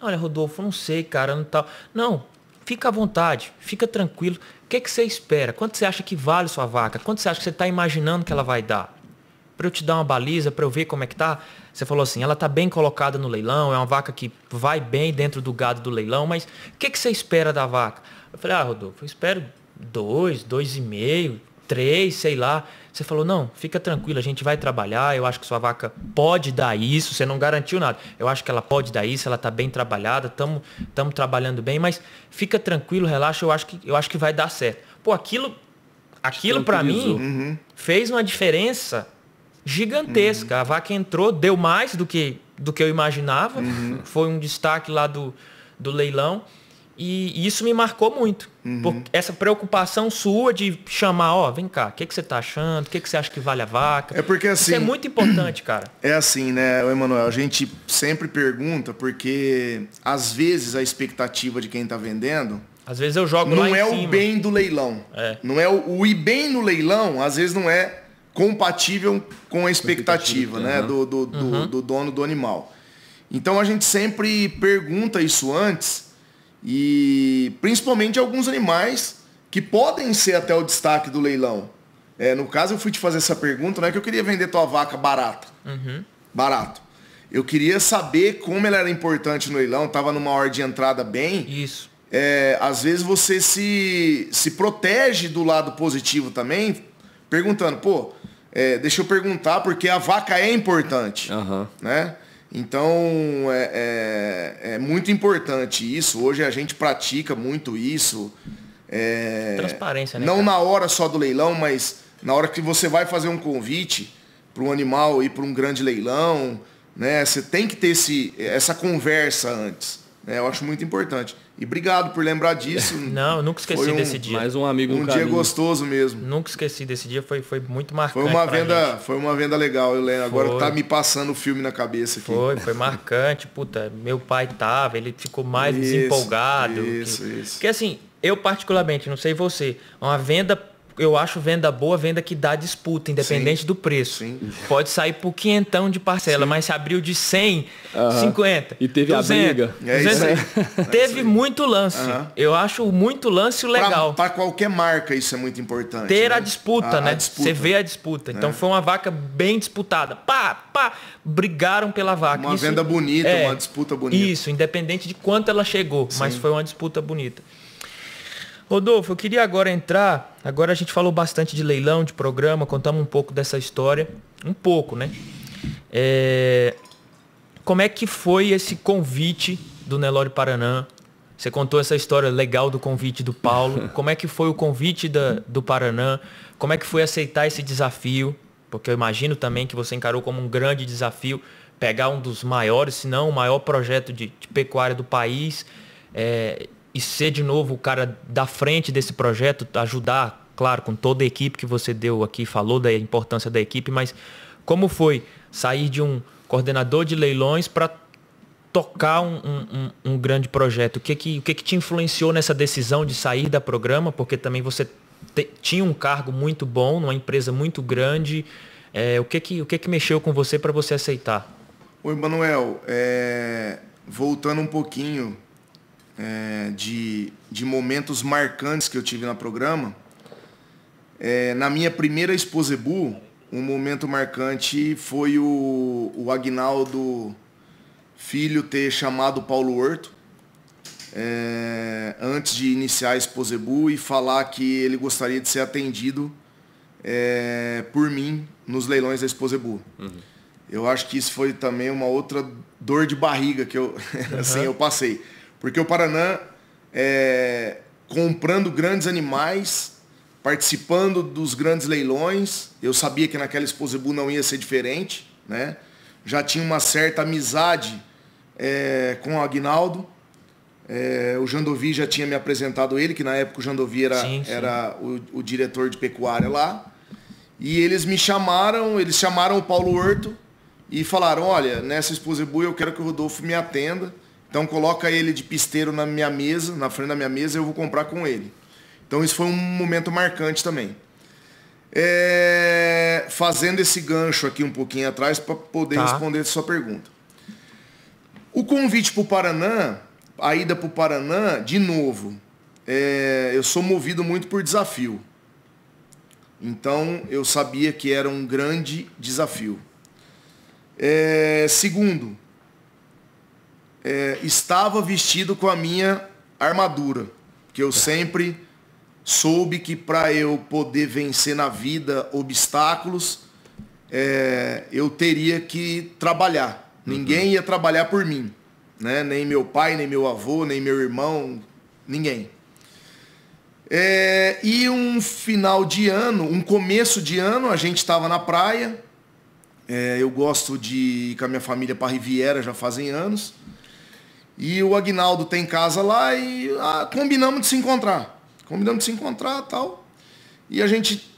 Olha, Rodolfo, não sei, cara, não tá... Não, fica à vontade, fica tranquilo. O que você espera? Quanto você acha que vale sua vaca? Quanto você acha que você está imaginando que ela vai dar? Para eu te dar uma baliza, para eu ver como é que tá. Você falou assim, ela tá bem colocada no leilão, é uma vaca que vai bem dentro do gado do leilão, mas o que você espera da vaca? Eu falei, Rodolfo, eu espero 2, 2,5, 3, sei lá. Você falou, não, fica tranquilo, a gente vai trabalhar, eu acho que sua vaca pode dar isso, você não garantiu nada. Eu acho que ela pode dar isso, ela está bem trabalhada, estamos trabalhando bem, mas fica tranquilo, relaxa, eu acho que vai dar certo. Pô, aquilo para mim fez uma diferença gigantesca. A vaca entrou, deu mais do que eu imaginava, foi um destaque lá do leilão. E isso me marcou muito. Essa preocupação sua de chamar, vem cá, o que você tá achando? O que você acha que vale a vaca? É porque assim... Isso é muito importante, cara. É assim, né, Emanuel? A gente sempre pergunta porque, às vezes, a expectativa de quem tá vendendo... Às vezes eu jogo não lá em é cima. O bem do leilão. Não é o ir bem no leilão, às vezes não é compatível com a expectativa, né, do dono do animal. Então a gente sempre pergunta isso antes... E principalmente alguns animais que podem ser até o destaque do leilão. No caso, eu fui te fazer essa pergunta, não é que eu queria vender tua vaca barata. Barato. Eu queria saber como ela era importante no leilão, estava numa hora de entrada bem. Isso. Às vezes você se protege do lado positivo também, perguntando, deixa eu perguntar porque a vaca é importante. Né? Então, é muito importante isso. Hoje a gente pratica muito isso. Transparência, né? Não cara? na hora só do leilão, mas na hora que você vai fazer um convite para um animal ir para um grande leilão, né? Você tem que ter essa conversa antes. Né? Eu acho muito importante. E obrigado por lembrar disso. Não, eu nunca esqueci desse dia. Mais um amigo no dia caminho. Gostoso mesmo. Nunca esqueci desse dia, foi muito marcante. Foi uma venda legal, eu lembro. Agora tá me passando o filme na cabeça aqui. Foi marcante, puta. Meu pai tava, ele ficou mais desempolgado. Isso. Porque assim, eu particularmente, não sei você, uma venda, eu acho venda boa, venda que dá disputa, independente do preço. Sim. Pode sair por 500 de parcela, mas se abriu de 100, 50. E teve 200, a briga. Isso aí. Teve muito lance. Eu acho muito lance legal. Para qualquer marca isso é muito importante. Ter né? a disputa, né? Você vê a disputa. Então foi uma vaca bem disputada. Brigaram pela vaca. Uma venda bonita, uma disputa bonita. Isso, independente de quanto ela chegou, mas foi uma disputa bonita. Rodolfo, eu queria agora entrar... Agora a gente falou bastante de leilão, de programa, contamos um pouco dessa história. Um pouco, né? Como é que foi esse convite do Nelore Paraná? Você contou essa história legal do convite do Paulo. Como é que foi o convite do Paraná? Como é que foi aceitar esse desafio? Porque eu imagino também que você encarou como um grande desafio pegar um dos maiores, se não o maior projeto de pecuária do país... E ser de novo o cara da frente desse projeto, ajudar, claro, com toda a equipe que você deu aqui, falou da importância da equipe, mas como foi sair de um coordenador de leilões para tocar um grande projeto? O que te influenciou nessa decisão de sair da programa? Porque também você tinha um cargo muito bom, numa empresa muito grande. O que mexeu com você para você aceitar? Oi, Manuel. Voltando um pouquinho... de momentos marcantes que eu tive no programa, na minha primeira Exposebu, um momento marcante foi o Aguinaldo Filho ter chamado o Paulo Horto, antes de iniciar a Exposebu, e falar que ele gostaria de ser atendido por mim nos leilões da Exposebu. Eu acho que isso foi também uma outra dor de barriga que eu, assim, eu passei. Porque o Paraná, comprando grandes animais, participando dos grandes leilões, eu sabia que naquela Exposebu não ia ser diferente, né? Já tinha uma certa amizade com o Aguinaldo. O Jandovi já tinha me apresentado ele, que na época o Jandovi era o diretor de pecuária lá. E eles chamaram o Paulo Horto e falaram, olha, nessa Exposebu eu quero que o Rodolfo me atenda, então coloca ele de pisteiro na minha mesa, na frente da minha mesa, eu vou comprar com ele. Então isso foi um momento marcante também. Fazendo esse gancho aqui um pouquinho atrás para poder responder a sua pergunta. O convite para o Paraná, a ida para o Paraná, de novo, eu sou movido muito por desafio. Então eu sabia que era um grande desafio. Segundo, estava vestido com a minha armadura, que eu sempre soube que para eu poder vencer na vida obstáculos, eu teria que trabalhar. Ninguém ia trabalhar por mim, né? Nem meu pai, nem meu avô, nem meu irmão, ninguém. E um final de ano, um começo de ano, a gente estava na praia. Eu gosto de ir com a minha família para Riviera, já fazem anos. E o Aguinaldo tem casa lá e combinamos de se encontrar. Combinamos de se encontrar e tal. E a gente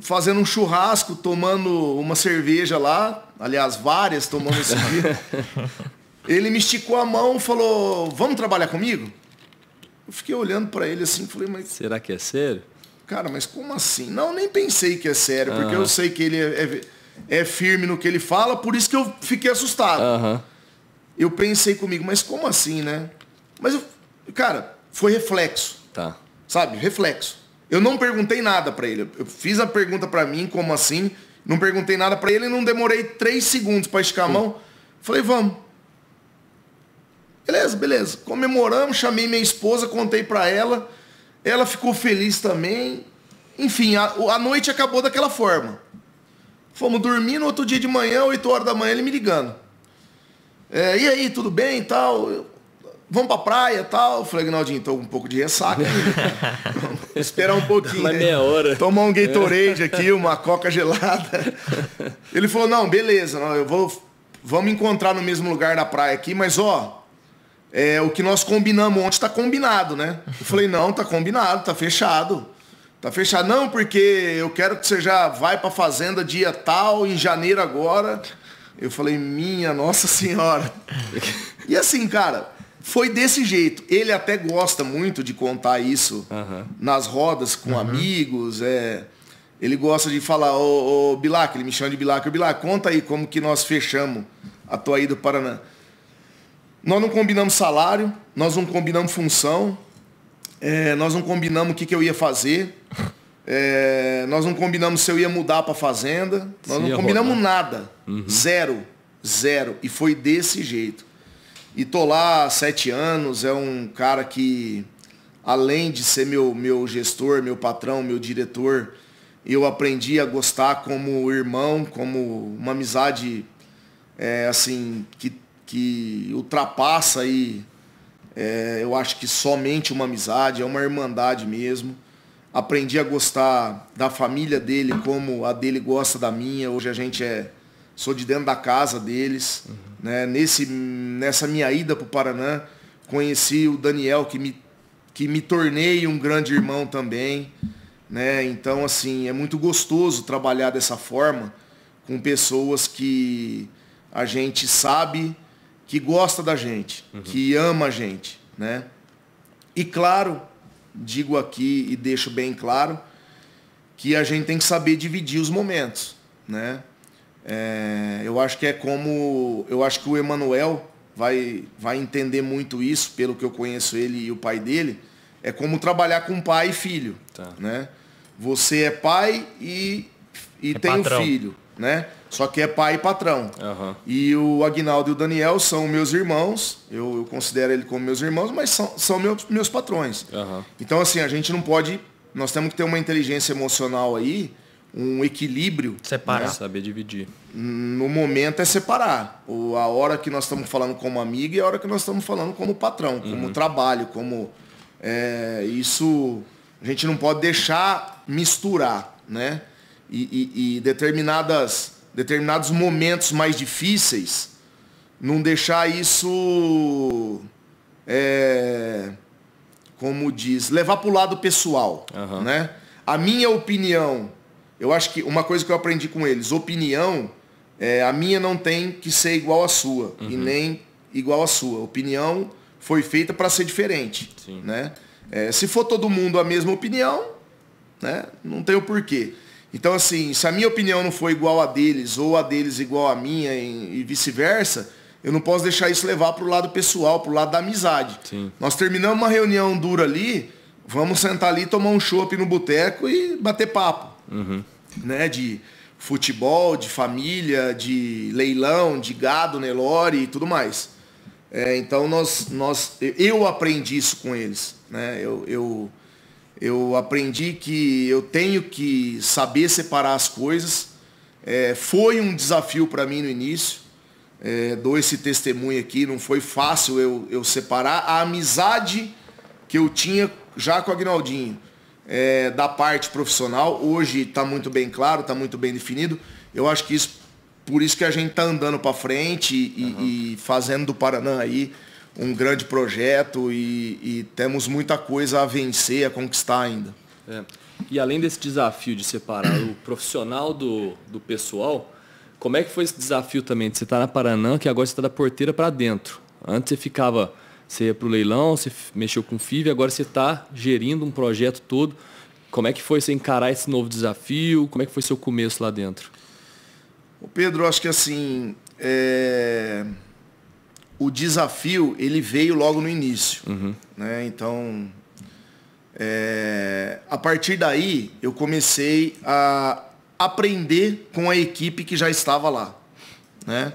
fazendo um churrasco, tomando uma cerveja lá. Aliás, várias tomamos esse dia. Ele me esticou a mão e falou, vamos trabalhar comigo? Eu fiquei olhando para ele assim, falei, mas... Será que é sério? Cara, mas como assim? Não, nem pensei que é sério, porque eu sei que ele é firme no que ele fala, por isso que eu fiquei assustado. Eu pensei comigo, mas como assim, né? Mas, cara, foi reflexo. Tá. Sabe? Reflexo. Eu não perguntei nada para ele. Eu fiz a pergunta para mim, como assim? Não perguntei nada para ele e não demorei 3 segundos para esticar a mão. Falei, vamos. Beleza. Comemoramos, chamei minha esposa, contei para ela. Ela ficou feliz também. Enfim, a noite acabou daquela forma. Fomos dormir, no outro dia de manhã, 8 horas da manhã, ele me ligando. E aí, tudo bem e tal? Vamos pra praia e tal? Eu falei, Aguinaldinho, tô com um pouco de ressaca ainda. Esperar um pouquinho. Mais meia hora. Tomar um Gatorade aqui, uma Coca gelada. Ele falou, não, beleza, vamos encontrar no mesmo lugar da praia aqui, mas o que nós combinamos ontem tá combinado, né? Eu falei, não, tá combinado, tá fechado. Tá fechado. Não, porque eu quero que você já vai pra fazenda dia tal, em janeiro agora. Eu falei, minha Nossa Senhora. E assim, cara, foi desse jeito. Ele até gosta muito de contar isso nas rodas com amigos. Ele gosta de falar, ô Bilac, ele me chama de Bilac. Bilac, conta aí como que nós fechamos a tua ida do Paraná. Nós não combinamos salário, nós não combinamos função, nós não combinamos o que eu ia fazer, nós não combinamos se eu ia mudar para a fazenda, nós não combinamos nada. Zero. E foi desse jeito. E tô lá há 7 anos, é um cara que, além de ser meu gestor, meu patrão, meu diretor, eu aprendi a gostar como irmão, como uma amizade assim, que ultrapassa aí, eu acho que somente uma amizade, é uma irmandade mesmo. Aprendi a gostar da família dele como a dele gosta da minha. Hoje a gente sou de dentro da casa deles. Né? Nessa minha ida para o Paraná, conheci o Daniel, que me tornei um grande irmão também. Né? Então, assim, é muito gostoso trabalhar dessa forma com pessoas que a gente sabe que gosta da gente, que ama a gente. Né? E claro, digo aqui e deixo bem claro, que a gente tem que saber dividir os momentos. Né? Eu acho que o Emanuel, vai entender muito isso, pelo que eu conheço ele e o pai dele, é como trabalhar com pai e filho. Tá. Né? Você é pai e tem patrão. um filho, né? Só que é pai e patrão. Uhum. E o Aguinaldo e o Daniel são meus irmãos, eu considero ele como meus irmãos, mas são meus patrões. Uhum. Então, assim, a gente não pode... Nós temos que ter uma inteligência emocional aí, um equilíbrio. Separar. Né? Saber dividir. No momento é separar. A hora que nós estamos falando como amigo e a hora que nós estamos falando como patrão, como trabalho, como... isso a gente não pode deixar misturar, né? E determinados momentos mais difíceis, não deixar isso, como diz, levar para o lado pessoal. Uhum. Né? A minha opinião, eu acho que uma coisa que eu aprendi com eles, opinião, a minha não tem que ser igual à sua, e nem igual à sua. Opinião foi feita para ser diferente. Sim. Né? Se for todo mundo a mesma opinião, né? Não tem o porquê. Então, assim, se a minha opinião não for igual a deles, ou a deles igual a minha, e vice-versa, eu não posso deixar isso levar para o lado pessoal, para o lado da amizade. Sim. Nós terminamos uma reunião dura ali, vamos sentar ali, tomar um chopp no boteco e bater papo. Né? De futebol, de família, de leilão, de gado, Nelore e tudo mais. Então, eu aprendi isso com eles. Né? Eu aprendi que eu tenho que saber separar as coisas. Foi um desafio para mim no início. Dou esse testemunho aqui, não foi fácil eu separar a amizade que eu tinha já com o Aguinaldinho da parte profissional. Hoje está muito bem claro, está muito bem definido. Eu acho que por isso que a gente está andando para frente e fazendo do Paraná aí um grande projeto e temos muita coisa a vencer, a conquistar ainda. E além desse desafio de separar o profissional do pessoal, como é que foi esse desafio também de você estar na Paraná, que agora você está da porteira para dentro? Antes você ia para o leilão, você mexeu com o FIV, agora você está gerindo um projeto todo. Como é que foi você encarar esse novo desafio? Como é que foi seu começo lá dentro? O Pedro, acho que assim... O desafio, ele veio logo no início. Né? Então, a partir daí, eu comecei a aprender com a equipe que já estava lá. Né?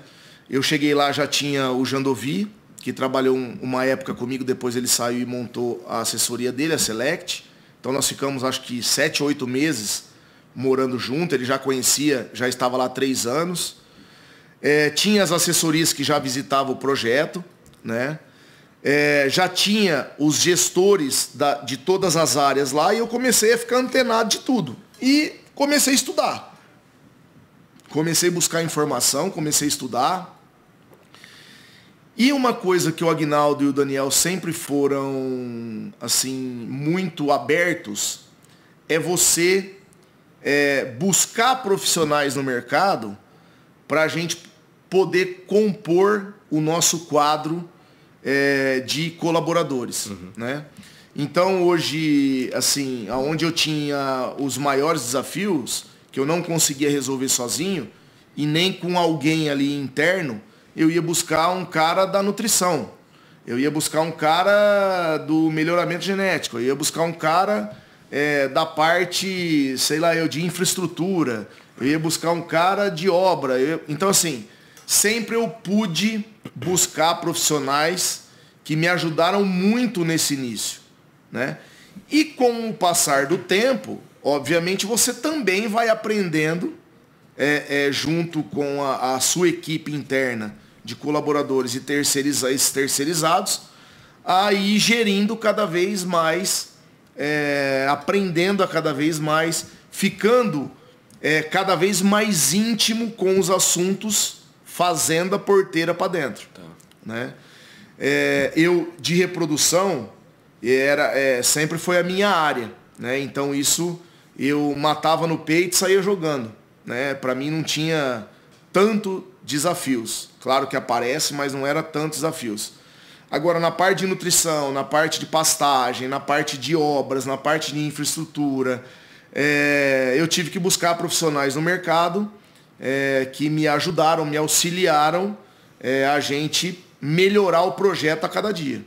Eu cheguei lá, já tinha o Jandovi, que trabalhou uma época comigo, depois ele saiu e montou a assessoria dele, a Select. Então, nós ficamos, acho que 7, 8 meses morando junto. Ele já conhecia, já estava lá há 3 anos. Tinha as assessorias que já visitavam o projeto, né? Já tinha os gestores de todas as áreas lá e eu comecei a ficar antenado de tudo. E comecei a estudar. Comecei a buscar informação, comecei a estudar. E uma coisa que o Aguinaldo e o Daniel sempre foram assim, muito abertos é você buscar profissionais no mercado para a gente poder compor o nosso quadro de colaboradores. Né? Então, hoje, assim, onde eu tinha os maiores desafios, que eu não conseguia resolver sozinho, e nem com alguém ali interno, eu ia buscar um cara da nutrição, eu ia buscar um cara do melhoramento genético, eu ia buscar um cara da parte, sei lá, de infraestrutura, eu ia buscar um cara de obra. Então, assim, sempre eu pude buscar profissionais que me ajudaram muito nesse início. Né? E com o passar do tempo, obviamente, você também vai aprendendo, junto com a sua equipe interna de colaboradores e terceirizados, a ir gerindo cada vez mais, aprendendo a cada vez mais, ficando cada vez mais íntimo com os assuntos fazenda porteira para dentro. Tá. Né? Eu, de reprodução, sempre foi a minha área. Né? Então, isso eu matava no peito e saía jogando. Né? Para mim, não tinha tanto desafios. Claro que aparece, mas não era tantos desafios. Agora, na parte de nutrição, na parte de pastagem, na parte de obras, na parte de infraestrutura, eu tive que buscar profissionais no mercado que me ajudaram, me auxiliaram a gente melhorar o projeto a cada dia.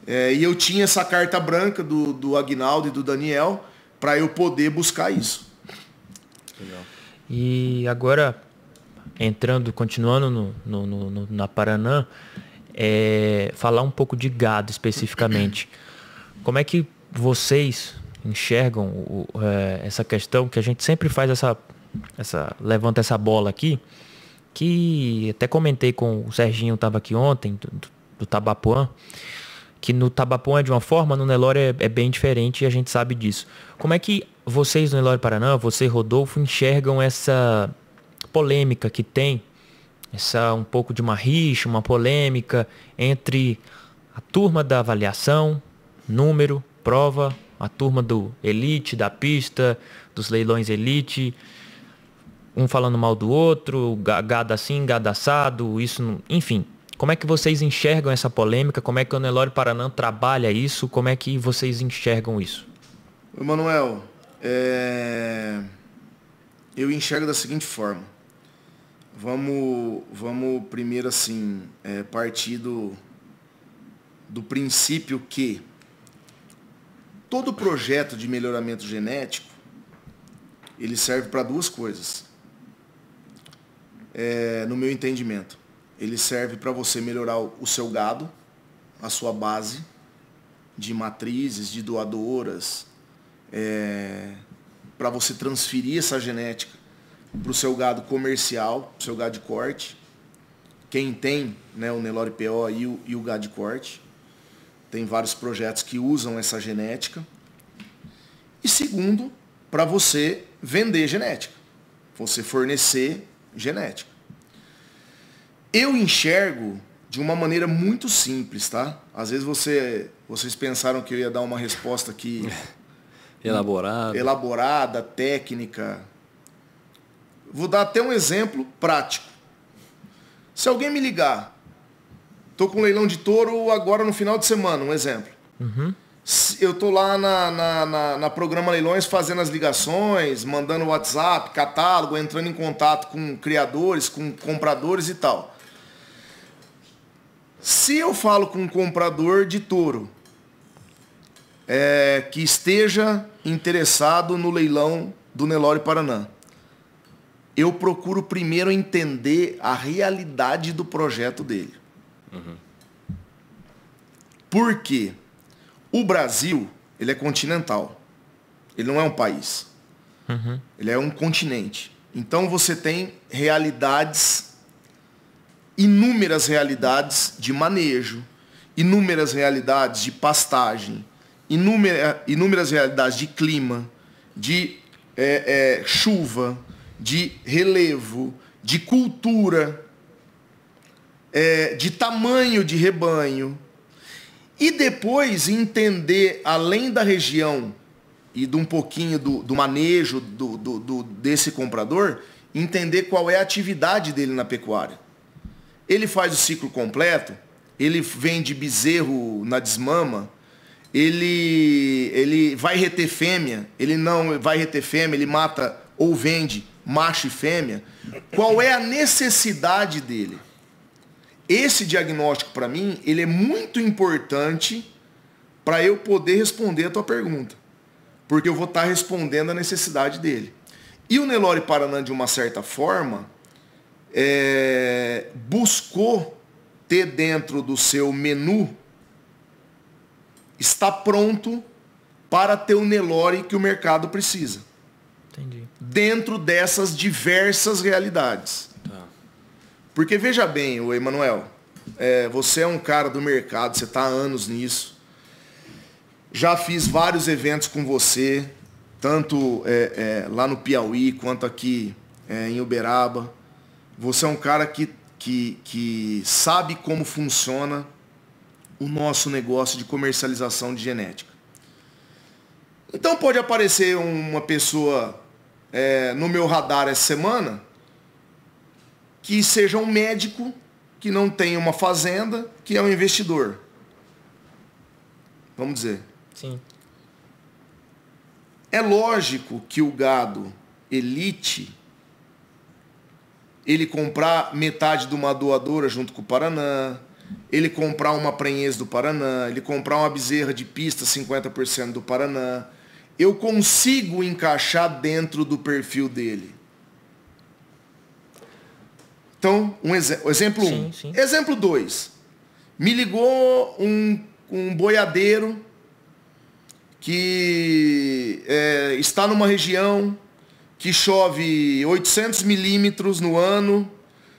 E eu tinha essa carta branca do Aguinaldo e do Daniel para eu poder buscar isso. Legal. E agora, continuando na Paraná, falar um pouco de gado especificamente. Como é que vocês enxergam essa questão que a gente sempre faz levanta essa bola aqui, que até comentei com o Serginho, estava aqui ontem, do Tabapuã, que no Tabapuã é de uma forma, no Nelore é bem diferente e a gente sabe disso. Como é que vocês no Nelore Paraná, você e Rodolfo, enxergam essa polêmica que tem, um pouco de uma rixa, uma polêmica entre a turma da avaliação, número, prova, a turma do elite, da pista, dos leilões elite, um falando mal do outro, gado assim, gado assado, isso, enfim. Como é que vocês enxergam essa polêmica? Como é que o Nelore Paraná trabalha isso? Como é que vocês enxergam isso? Emanuel, eu enxergo da seguinte forma. Vamos primeiro assim, partir do princípio que todo projeto de melhoramento genético, ele serve para duas coisas. No meu entendimento. Ele serve para você melhorar o seu gado, a sua base de matrizes, de doadoras, para você transferir essa genética para o seu gado comercial, para o seu gado de corte. Quem tem, né, o Nelore PO e o gado de corte, tem vários projetos que usam essa genética. E segundo, para você vender genética, você fornecer genética. Eu enxergo de uma maneira muito simples, tá? Às vezes vocês pensaram que eu ia dar uma resposta aqui elaborada, técnica. Vou dar até um exemplo prático. Se alguém me ligar, tô com um leilão de touro agora no final de semana, um exemplo. Uhum. Eu tô lá na Programa Leilões fazendo as ligações, mandando WhatsApp, catálogo, entrando em contato com criadores, com compradores e tal. Se eu falo com um comprador de touro que esteja interessado no leilão do Nelore Paraná, eu procuro primeiro entender a realidade do projeto dele. Uhum. Por quê? O Brasil, ele é continental. Ele não é um país. Uhum. Ele é um continente. Então você tem realidades, inúmeras realidades de manejo, inúmeras realidades de pastagem, inúmeras realidades de clima, de chuva, de relevo, de cultura, de tamanho de rebanho. E depois entender, além da região e de um pouquinho do manejo desse comprador, entender qual é a atividade dele na pecuária. Ele faz o ciclo completo, ele vende bezerro na desmama, ele vai reter fêmea, ele não vai reter fêmea, ele mata ou vende macho e fêmea. Qual é a necessidade dele? Esse diagnóstico, para mim, ele é muito importante para eu poder responder a tua pergunta. Porque eu vou estar respondendo a necessidade dele. E o Nelore Paraná, de uma certa forma, buscou ter dentro do seu menu, está pronto para ter o Nelore que o mercado precisa. Entendi. Dentro dessas diversas realidades. Porque veja bem, o Emanuel, você é um cara do mercado, você está há anos nisso. Já fiz vários eventos com você, tanto lá no Piauí quanto aqui em Uberaba. Você é um cara que sabe como funciona o nosso negócio de comercialização de genética. Então pode aparecer uma pessoa no meu radar essa semana que seja um médico, que não tenha uma fazenda, que é um investidor. Vamos dizer. Sim. É lógico que o gado elite, ele comprar metade de uma doadora junto com o Paraná, ele comprar uma prenhez do Paraná, ele comprar uma bezerra de pista 50% do Paraná. Eu consigo encaixar dentro do perfil dele. Então, exemplo 1. Exemplo 2. Me ligou um boiadeiro que está numa região que chove 800 milímetros no ano,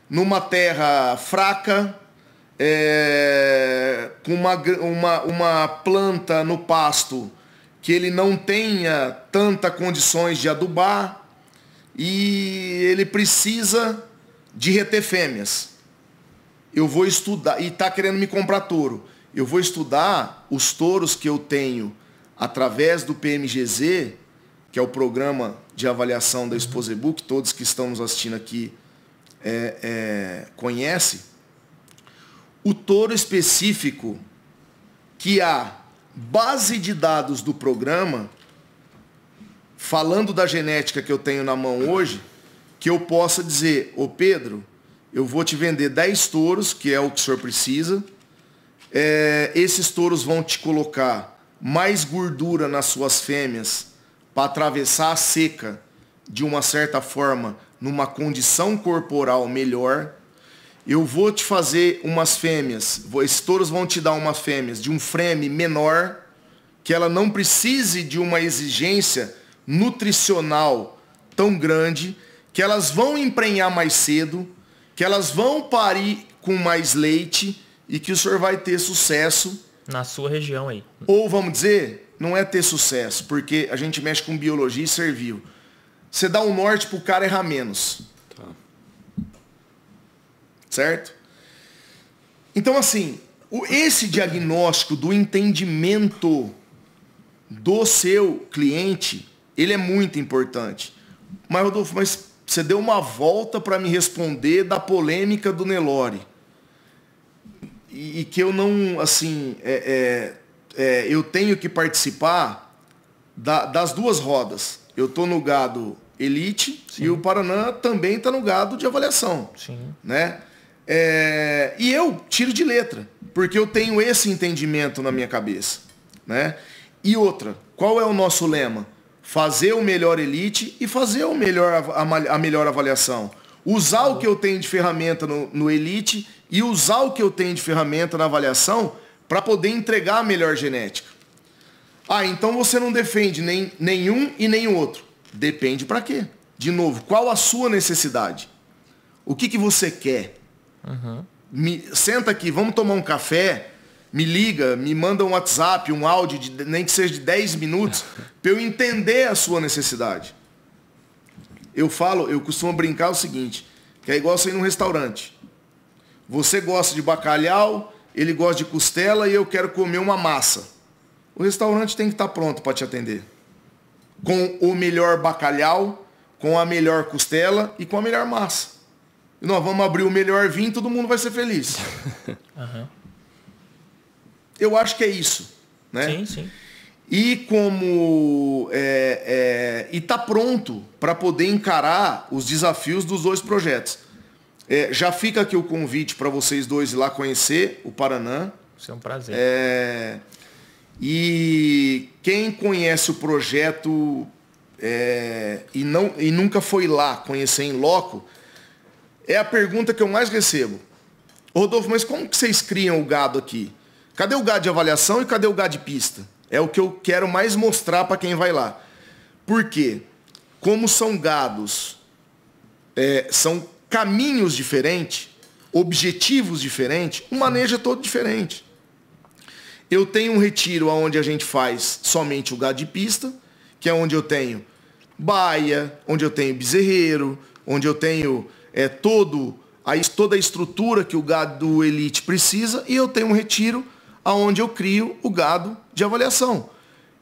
numa terra fraca, com uma planta no pasto que ele não tenha tanta condições de adubar e ele precisa de reter fêmeas. Eu vou estudar, e está querendo me comprar touro. Eu vou estudar os touros que eu tenho através do PMGZ, que é o programa de avaliação da Exposebu, que todos que estão nos assistindo aqui conhecem. O touro específico que a base de dados do programa, falando da genética que eu tenho na mão hoje, que eu possa dizer, ô Pedro, eu vou te vender 10 touros, que é o que o senhor precisa. Esses touros vão te colocar mais gordura nas suas fêmeas para atravessar a seca de uma certa forma, numa condição corporal melhor. Eu vou te fazer umas fêmeas, esses touros vão te dar umas fêmeas de um frame menor, que ela não precise de uma exigência nutricional tão grande, que elas vão emprenhar mais cedo, que elas vão parir com mais leite e que o senhor vai ter sucesso. Na sua região aí. Ou vamos dizer, não é ter sucesso, porque a gente mexe com biologia e servil. Você dá um norte pro cara errar menos. Tá. Certo? Então assim, esse diagnóstico do entendimento do seu cliente, ele é muito importante. Mas Rodolfo, você deu uma volta para me responder da polêmica do Nelore. E que eu não, assim, eu tenho que participar das duas rodas. Eu estou no gado elite. Sim. E o Paraná também está no gado de avaliação. Sim. Né? E eu tiro de letra, porque eu tenho esse entendimento na minha cabeça. Né? E outra, qual é o nosso lema? Fazer o melhor elite e fazer a melhor avaliação. Usar o que eu tenho de ferramenta no elite e usar o que eu tenho de ferramenta na avaliação para poder entregar a melhor genética. Então você não defende nenhum e nem o outro. Depende para quê? De novo, qual a sua necessidade? O que você quer? Uhum. Senta aqui, vamos tomar um café, me liga, me manda um WhatsApp, um áudio, nem que seja de 10 minutos, para eu entender a sua necessidade. Eu costumo brincar o seguinte, que é igual você ir num restaurante. Você gosta de bacalhau, ele gosta de costela e eu quero comer uma massa. O restaurante tem que estar pronto para te atender. Com o melhor bacalhau, com a melhor costela e com a melhor massa. E nós vamos abrir o melhor vinho e todo mundo vai ser feliz. Uhum. Eu acho que é isso. Né? Sim, sim. E como está pronto para poder encarar os desafios dos dois projetos. Já fica aqui o convite para vocês dois ir lá conhecer o Paraná. Isso é um prazer. E quem conhece o projeto e nunca foi lá conhecer em loco, é a pergunta que eu mais recebo. Rodolfo, mas como que vocês criam o gado aqui? Cadê o gado de avaliação e cadê o gado de pista? É o que eu quero mais mostrar para quem vai lá. Por quê? Como são gados, são caminhos diferentes, objetivos diferentes, o manejo é todo diferente. Eu tenho um retiro onde a gente faz somente o gado de pista, que é onde eu tenho baia, onde eu tenho bezerreiro, onde eu tenho toda a estrutura que o gado do elite precisa, e eu tenho um retiro onde eu crio o gado de avaliação,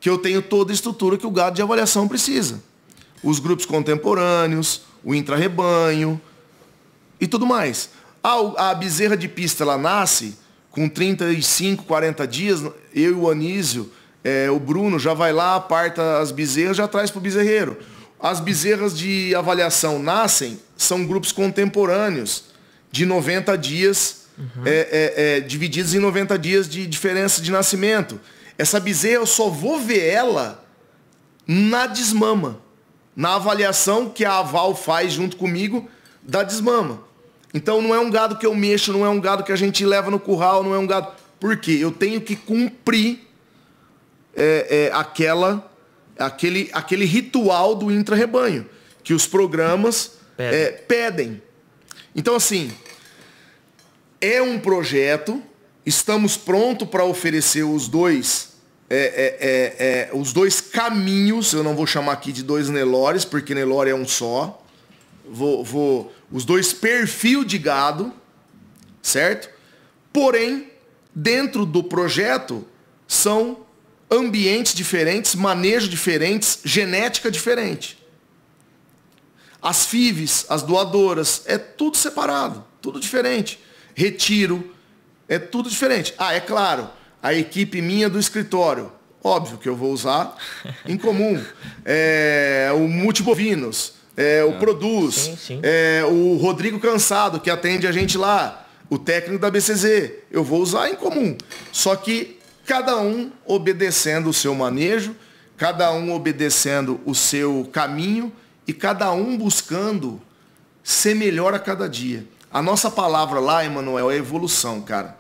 que eu tenho toda a estrutura que o gado de avaliação precisa. Os grupos contemporâneos, o intra-rebanho e tudo mais. A bezerra de pista, ela nasce com 35, 40 dias, eu e o Anísio, o Bruno já vai lá, aparta as bezerras, já traz para o bezerreiro. As bezerras de avaliação nascem, são grupos contemporâneos, de 90 dias, divididos em 90 dias de diferença de nascimento. Essa bezerra eu só vou ver ela na desmama, na avaliação que a Aval faz junto comigo da desmama. Então não é um gado que eu mexo, não é um gado que a gente leva no curral, não é um gado... Por quê? Eu tenho que cumprir aquele ritual do intra-rebanho, que os programas pedem. Então, assim, é um projeto, estamos prontos para oferecer os dois caminhos. Eu não vou chamar aqui de 2 Nelores, porque Nelore é um só. Os 2 perfil de gado, certo? Porém, dentro do projeto, são ambientes diferentes, manejo diferentes, genética diferente. As FIVs, as doadoras, é tudo separado, tudo diferente. Retiro, é tudo diferente. É claro, a equipe minha do escritório, óbvio que eu vou usar em comum. O Multibovinos, o Produz, sim. O Rodrigo Cansado, que atende a gente lá, o técnico da BCZ, eu vou usar em comum. Só que cada um obedecendo o seu manejo, cada um obedecendo o seu caminho e cada um buscando ser melhor a cada dia. A nossa palavra lá, Emanuel, é evolução, cara.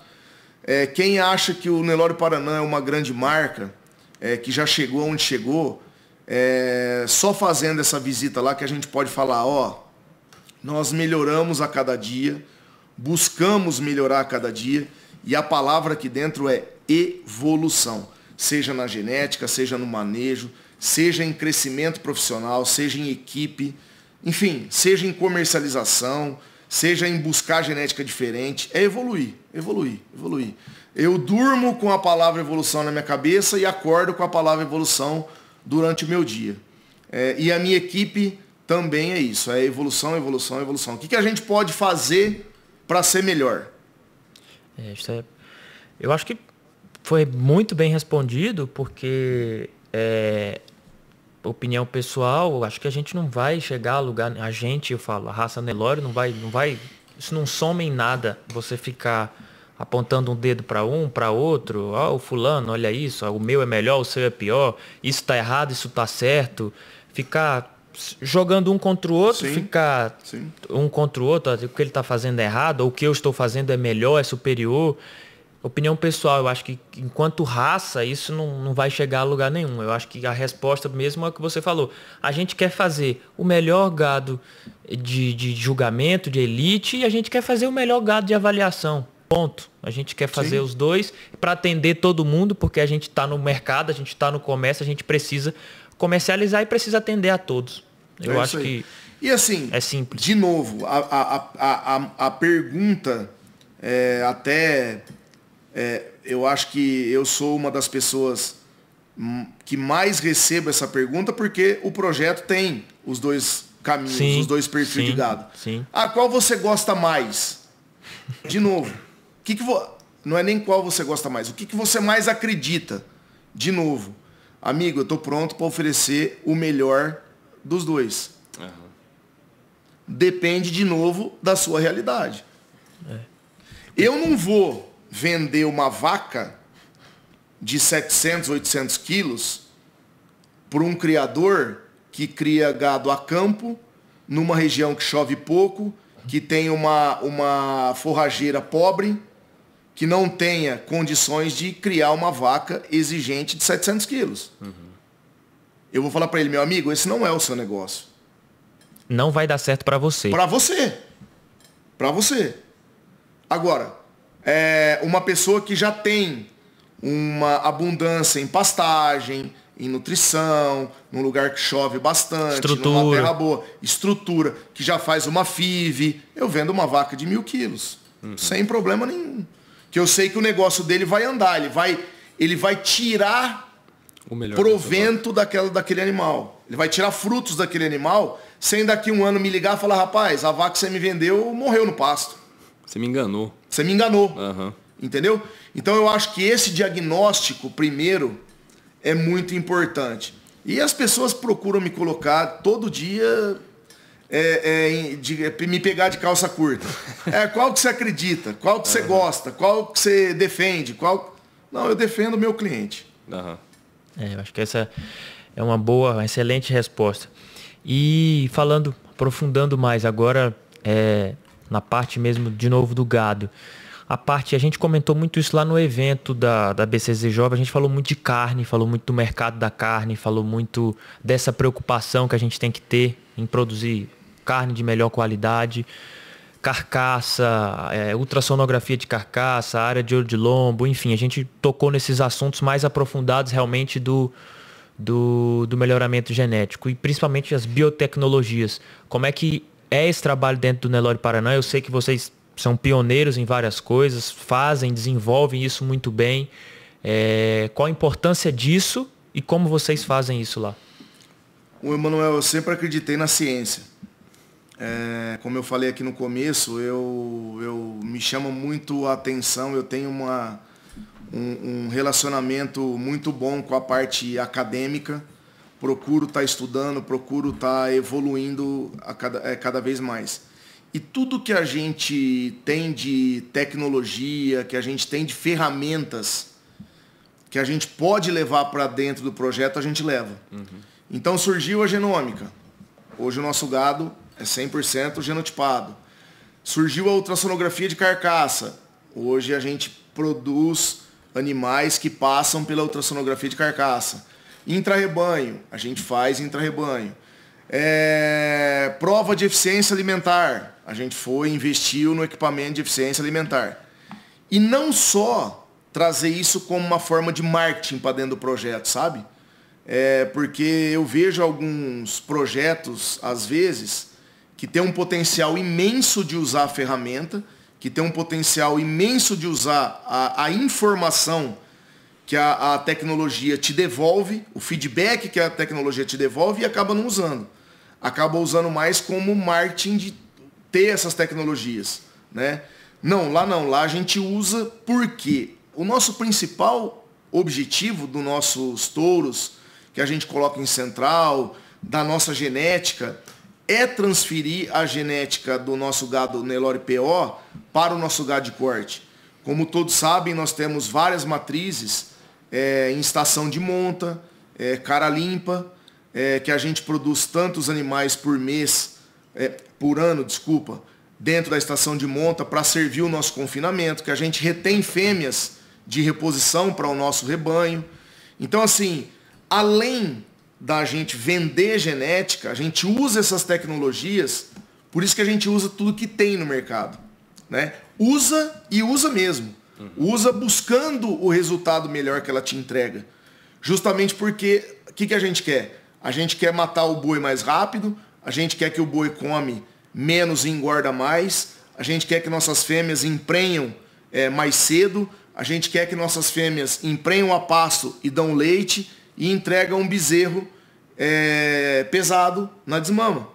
Quem acha que o Nelore Paraná é uma grande marca, que já chegou onde chegou, só fazendo essa visita lá que a gente pode falar, nós melhoramos a cada dia, buscamos melhorar a cada dia, e a palavra aqui dentro é evolução. Seja na genética, seja no manejo, seja em crescimento profissional, seja em equipe, enfim, seja em comercialização, seja em buscar genética diferente. É evoluir. Eu durmo com a palavra evolução na minha cabeça e acordo com a palavra evolução durante o meu dia. E a minha equipe também é isso, é evolução. O que a gente pode fazer para ser melhor? Eu acho que foi muito bem respondido, porque opinião pessoal, acho que a gente não vai chegar a lugar, eu falo, a raça Nelore não vai, isso não soma em nada, você ficar apontando um dedo para um, para outro, o fulano, olha isso, o meu é melhor, o seu é pior, isso está errado, isso está certo, ficar jogando um contra o outro, um contra o outro, o que ele está fazendo é errado, ou o que eu estou fazendo é melhor, é superior. Opinião pessoal, eu acho que enquanto raça isso não vai chegar a lugar nenhum. Eu acho que a resposta mesmo é o que você falou. A gente quer fazer o melhor gado de julgamento, de elite, e a gente quer fazer o melhor gado de avaliação. Ponto. A gente quer fazer os dois para atender todo mundo, porque a gente está no mercado, a gente está no comércio, a gente precisa comercializar e precisa atender a todos. Eu acho que e assim, é simples. De novo, a pergunta eu acho que eu sou uma das pessoas que mais recebo essa pergunta, porque o projeto tem os 2 caminhos, os 2 perfis de gado. Sim. Qual você gosta mais? De novo, não é nem qual você gosta mais, o que você mais acredita? De novo, amigo, eu estou pronto para oferecer o melhor dos 2. Uhum. Depende, de novo, da sua realidade. Eu não vou vender uma vaca de 700, 800 quilos para um criador que cria gado a campo, numa região que chove pouco, que tem uma forrageira pobre, que não tenha condições de criar uma vaca exigente de 700 quilos. Uhum. Eu vou falar para ele, meu amigo, esse não é o seu negócio. Não vai dar certo para você. Para você. Agora, uma pessoa que já tem uma abundância em pastagem, em nutrição, num lugar que chove bastante, numa terra boa, estrutura, que já faz uma FIV, eu vendo uma vaca de 1.000 quilos, sem problema nenhum. Que eu sei que o negócio dele vai andar, ele vai tirar o melhor provento daquele animal. Ele vai tirar frutos daquele animal, sem daqui um ano me ligar e falar, rapaz, a vaca que você me vendeu morreu no pasto. Você me enganou. Uhum. Entendeu? Então eu acho que esse diagnóstico, primeiro, é muito importante. E as pessoas procuram me colocar todo dia. me pegar de calça curta. Qual que você acredita? Qual que você gosta? Qual que você defende? Não, eu defendo o meu cliente. Uhum. Eu acho que essa é uma excelente resposta. E aprofundando mais agora na parte mesmo, de novo, do gado. A gente comentou muito isso lá no evento da BCZ Jovem, a gente falou muito de carne, falou muito do mercado da carne, falou muito dessa preocupação que a gente tem que ter em produzir carne de melhor qualidade, carcaça, ultrassonografia de carcaça, área de ouro de lombo, enfim, a gente tocou nesses assuntos mais aprofundados realmente do melhoramento genético e principalmente as biotecnologias. Como é que é esse trabalho dentro do Nelore Paraná? Eu sei que vocês são pioneiros em várias coisas, desenvolvem isso muito bem. Qual a importância disso e como vocês fazem isso lá? O Emanuel, eu sempre acreditei na ciência. Como eu falei aqui no começo, eu me chama muito a atenção, eu tenho um relacionamento muito bom com a parte acadêmica, procuro estar estudando, procuro estar evoluindo cada vez mais. E tudo que a gente tem de tecnologia, que a gente tem de ferramentas, que a gente pode levar para dentro do projeto, a gente leva. Uhum. Então surgiu a genômica. Hoje o nosso gado é 100% genotipado. Surgiu a ultrassonografia de carcaça. Hoje a gente produz animais que passam pela ultrassonografia de carcaça. Intra-rebanho, a gente faz intra-rebanho. Prova de eficiência alimentar. A gente investiu no equipamento de eficiência alimentar. E não só trazer isso como uma forma de marketing para dentro do projeto, sabe? Porque eu vejo alguns projetos, às vezes, que tem um potencial imenso de usar a ferramenta, que tem um potencial imenso de usar a informação que a tecnologia te devolve, o feedback que a tecnologia te devolve, e acaba não usando. Acaba usando mais como marketing de ter essas tecnologias, né? Lá a gente usa porque o nosso principal objetivo dos nossos touros, que a gente coloca em central, da nossa genética, é transferir a genética do nosso gado Nelore PO para o nosso gado de corte. Como todos sabem, nós temos várias matrizes em estação de monta, cara limpa, que a gente produz tantos animais por ano, dentro da estação de monta para servir o nosso confinamento, que a gente retém fêmeas de reposição para o nosso rebanho. Então, assim, além da gente vender genética, a gente usa essas tecnologias, por isso que a gente usa tudo que tem no mercado, né? Usa e usa mesmo. Usa buscando o resultado melhor que ela te entrega. Justamente porque, o que a gente quer? A gente quer matar o boi mais rápido, a gente quer que o boi come menos e engorda mais, a gente quer que nossas fêmeas emprenham mais cedo, a gente quer que nossas fêmeas emprenham a pasto e dão leite e entregam um bezerro pesado na desmama.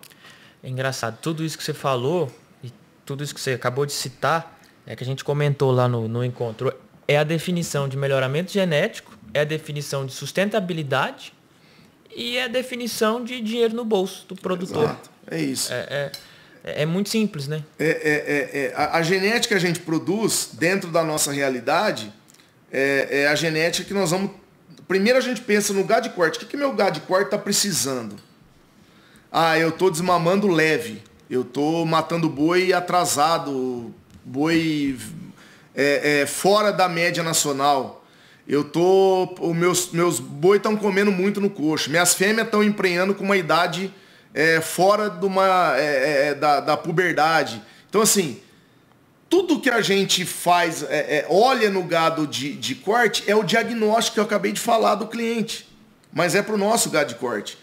É engraçado, tudo isso que você falou e tudo isso que você acabou de citar, que a gente comentou lá no encontro, é a definição de melhoramento genético, é a definição de sustentabilidade e é a definição de dinheiro no bolso do produtor. Exato. É isso. É muito simples, né? A genética que a gente produz dentro da nossa realidade é a genética que nós vamos... Primeiro a gente pensa no gado de corte. O que meu gado de corte está precisando? Eu estou desmamando leve. Eu estou matando boi atrasado. Boi fora da média nacional. Meus boi estão comendo muito no coxo. Minhas fêmeas estão emprenhando com uma idade fora da puberdade. Então, assim, tudo que a gente faz, olha no gado de corte, é o diagnóstico que eu acabei de falar do cliente. Mas é para o nosso gado de corte.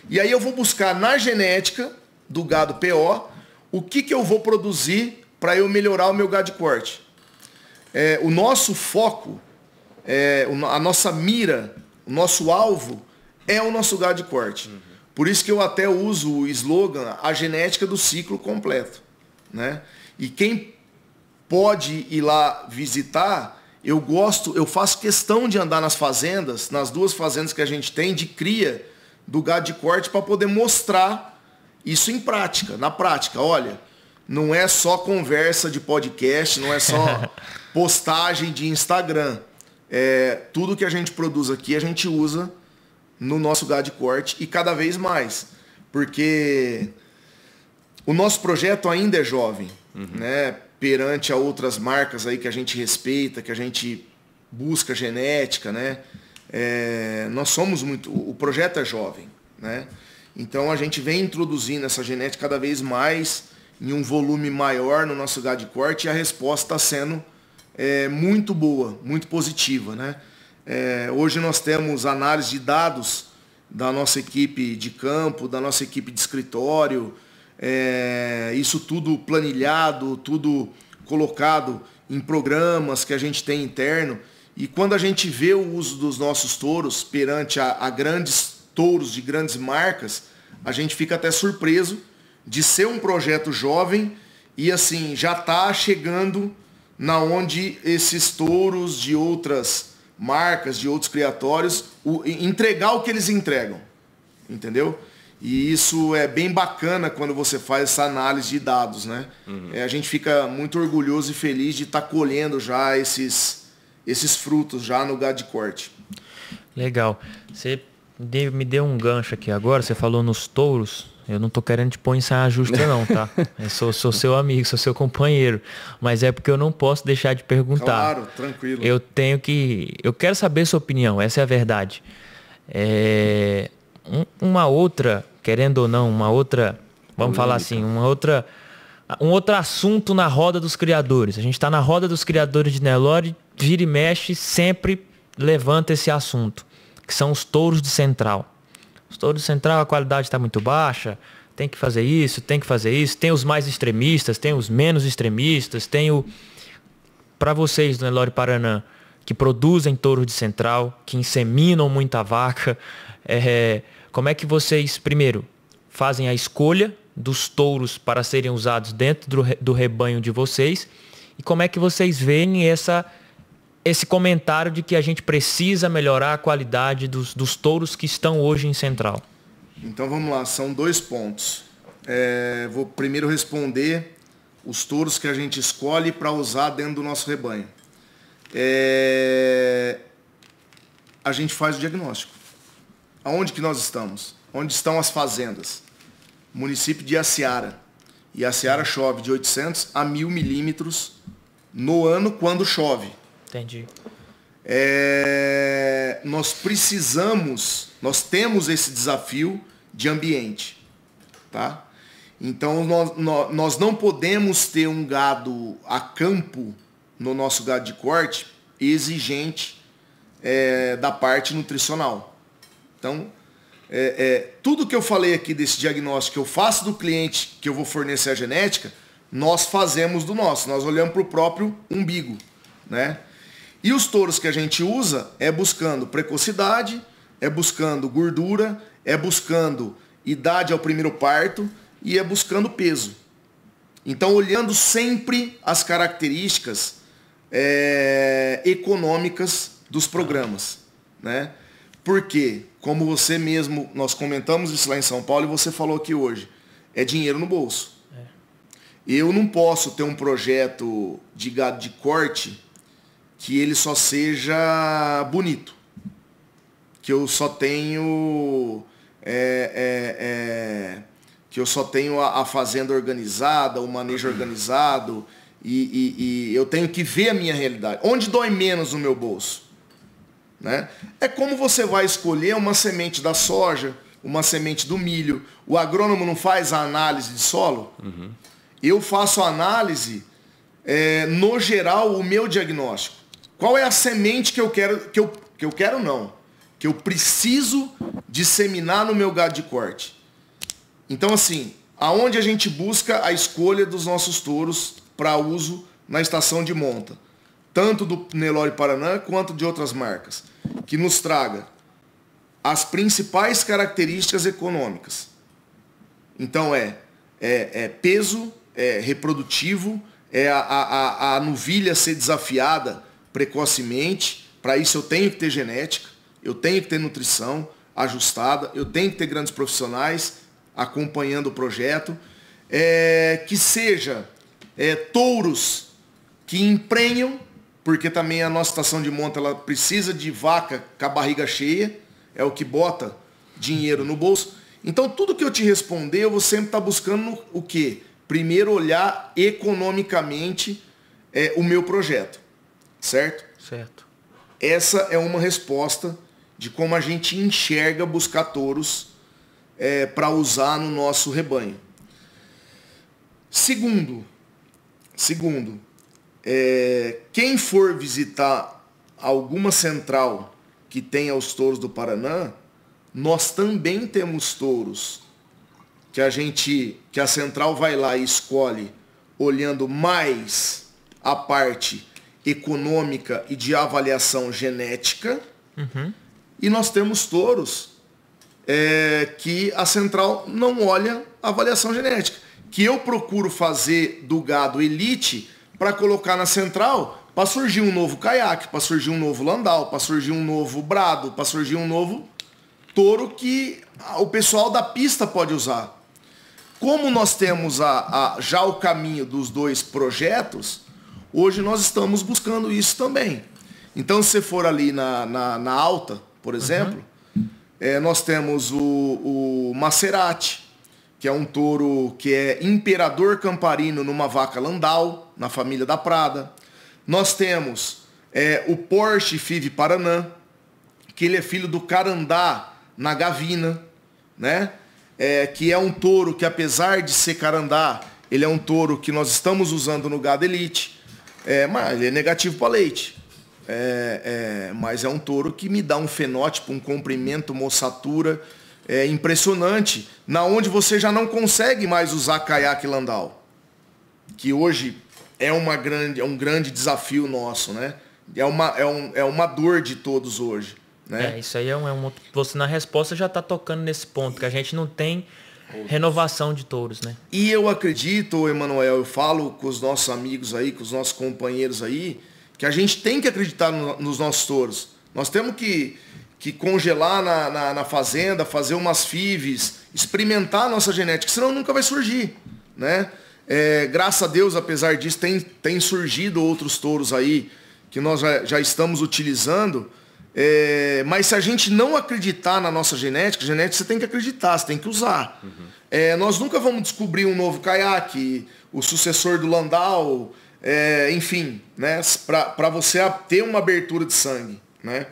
E aí eu vou buscar na genética do gado PO o que eu vou produzir para eu melhorar o meu gado de corte. O nosso foco, a nossa mira, o nosso alvo é o nosso gado de corte. Uhum. Por isso que eu até uso o slogan, a genética do ciclo completo, né? E quem pode ir lá visitar, eu faço questão de andar nas fazendas, nas 2 fazendas que a gente tem de cria do gado de corte, para poder mostrar isso em prática, na prática. Olha, não é só conversa de podcast, não é só postagem de Instagram. Tudo que a gente produz aqui, a gente usa no nosso gado de corte e cada vez mais. Porque o nosso projeto ainda é jovem, né? Perante a outras marcas aí que a gente respeita, que a gente busca genética, né? Nós somos muito... O projeto é jovem, né? Então a gente vem introduzindo essa genética cada vez mais em um volume maior no nosso gado de corte e a resposta está sendo muito boa, muito positiva, né? Hoje nós temos análise de dados da nossa equipe de campo, da nossa equipe de escritório, isso tudo planilhado, tudo colocado em programas que a gente tem interno. E quando a gente vê o uso dos nossos touros perante a grandes touros de grandes marcas, a gente fica até surpreso de ser um projeto jovem e assim já está chegando na onde esses touros de outras marcas, de outros criatórios, entregar o que eles entregam, entendeu? E isso é bem bacana quando você faz essa análise de dados, né? A gente fica muito orgulhoso e feliz de estar colhendo já esses frutos já no gado de corte. Legal. Você me deu um gancho aqui agora, você falou nos touros. Eu não tô querendo te pôr em saia justa não, tá? Eu sou seu amigo, sou seu companheiro. Mas é porque eu não posso deixar de perguntar. Claro, tranquilo. Eu quero saber sua opinião, essa é a verdade. Uma outra, querendo ou não, vamos falar assim, um outro assunto na roda dos criadores. A gente está na roda dos criadores de Nelore, vira e mexe, sempre levanta esse assunto, que são os touros de central. Os touros de central, a qualidade está muito baixa, tem que fazer isso, tem os mais extremistas, tem os menos extremistas, para vocês do Nelore Paraná, que produzem touros de central, que inseminam muita vaca, como é que vocês, primeiro, fazem a escolha dos touros para serem usados dentro do rebanho de vocês e como é que vocês veem esse comentário de que a gente precisa melhorar a qualidade dos touros que estão hoje em central? Então vamos lá, são 2 pontos. Vou primeiro responder os touros que a gente escolhe para usar dentro do nosso rebanho. A gente faz o diagnóstico. Aonde que nós estamos? Onde estão as fazendas? Município de Iaciara. Iaciara chove de 800 a 1000 milímetros no ano quando chove. Entendi. Nós temos esse desafio de ambiente, tá? Então nós não podemos ter um gado a campo no nosso gado de corte exigente da parte nutricional. Então, tudo que eu falei aqui desse diagnóstico que eu faço do cliente que eu vou fornecer a genética, nós fazemos do nosso. Nós olhamos para o próprio umbigo, né? E os touros que a gente usa buscando precocidade, buscando gordura, buscando idade ao primeiro parto e buscando peso. Então, olhando sempre as características econômicas dos programas, né? Porque, como você mesmo, nós comentamos isso lá em São Paulo e você falou aqui hoje, é dinheiro no bolso. Eu não posso ter um projeto de gado de corte que ele só seja bonito. Que eu só tenho a fazenda organizada, o manejo organizado e eu tenho que ver a minha realidade. Onde dói menos no meu bolso? Né? É como você vai escolher uma semente da soja, uma semente do milho. O agrônomo não faz a análise de solo? Eu faço a análise, no geral, o meu diagnóstico. Qual é a semente que eu quero, que eu preciso disseminar no meu gado de corte? Então, assim, aonde a gente busca a escolha dos nossos touros para uso na estação de monta, tanto do Nelore Paraná quanto de outras marcas, que nos traga as principais características econômicas. Então peso, reprodutivo, a novilha ser desafiada precocemente. Para isso eu tenho que ter genética, eu tenho que ter nutrição ajustada, eu tenho que ter grandes profissionais acompanhando o projeto, que seja touros que emprenham, porque também a nossa estação de monta ela precisa de vaca com a barriga cheia, é o que bota dinheiro no bolso. Então tudo que eu te responder, eu vou sempre estar buscando o quê? Primeiro olhar economicamente o meu projeto, certo? Certo. Essa é uma resposta de como a gente enxerga buscar touros para usar no nosso rebanho. Segundo, quem for visitar alguma central que tenha os touros do Paraná, nós também temos touros que a central vai lá e escolhe olhando mais a parte econômica e de avaliação genética. Uhum. E nós temos touros que a central não olha a avaliação genética, que eu procuro fazer do gado elite para colocar na central, para surgir um novo caiaque, para surgir um novo landau, para surgir um novo brado, para surgir um novo touro que o pessoal da pista pode usar. Como nós temos já o caminho dos 2 projetos, hoje nós estamos buscando isso também. Então, se você for ali na alta, por exemplo, nós temos o Maserati, que é um touro que é imperador camparino numa vaca landau, na família da Prada. Nós temos o Porsche FIV Paraná, que ele é filho do Carandá na Gavina, né? Que é um touro que, apesar de ser Carandá, ele é um touro que nós estamos usando no gado elite. Mas ele é negativo para leite. Mas é um touro que me dá um fenótipo, um comprimento, uma ossatura impressionante, na onde você já não consegue mais usar caiaque landau, que hoje é um grande desafio nosso, né? É uma dor de todos hoje, né? Isso aí você na resposta já está tocando nesse ponto, que a gente não tem renovação de touros, né? E eu acredito, Emanuel, eu falo com os nossos amigos aí, com os nossos companheiros aí, que a gente tem que acreditar nos nossos touros. Nós temos que congelar na fazenda, fazer umas FIVs, experimentar a nossa genética, senão nunca vai surgir, né? Graças a Deus, apesar disso, tem surgido outros touros aí que nós já estamos utilizando, mas se a gente não acreditar na nossa genética você tem que acreditar, você tem que usar. Nós nunca vamos descobrir um novo caiaque, o sucessor do landau, enfim, né? Para você ter uma abertura de sangue, né?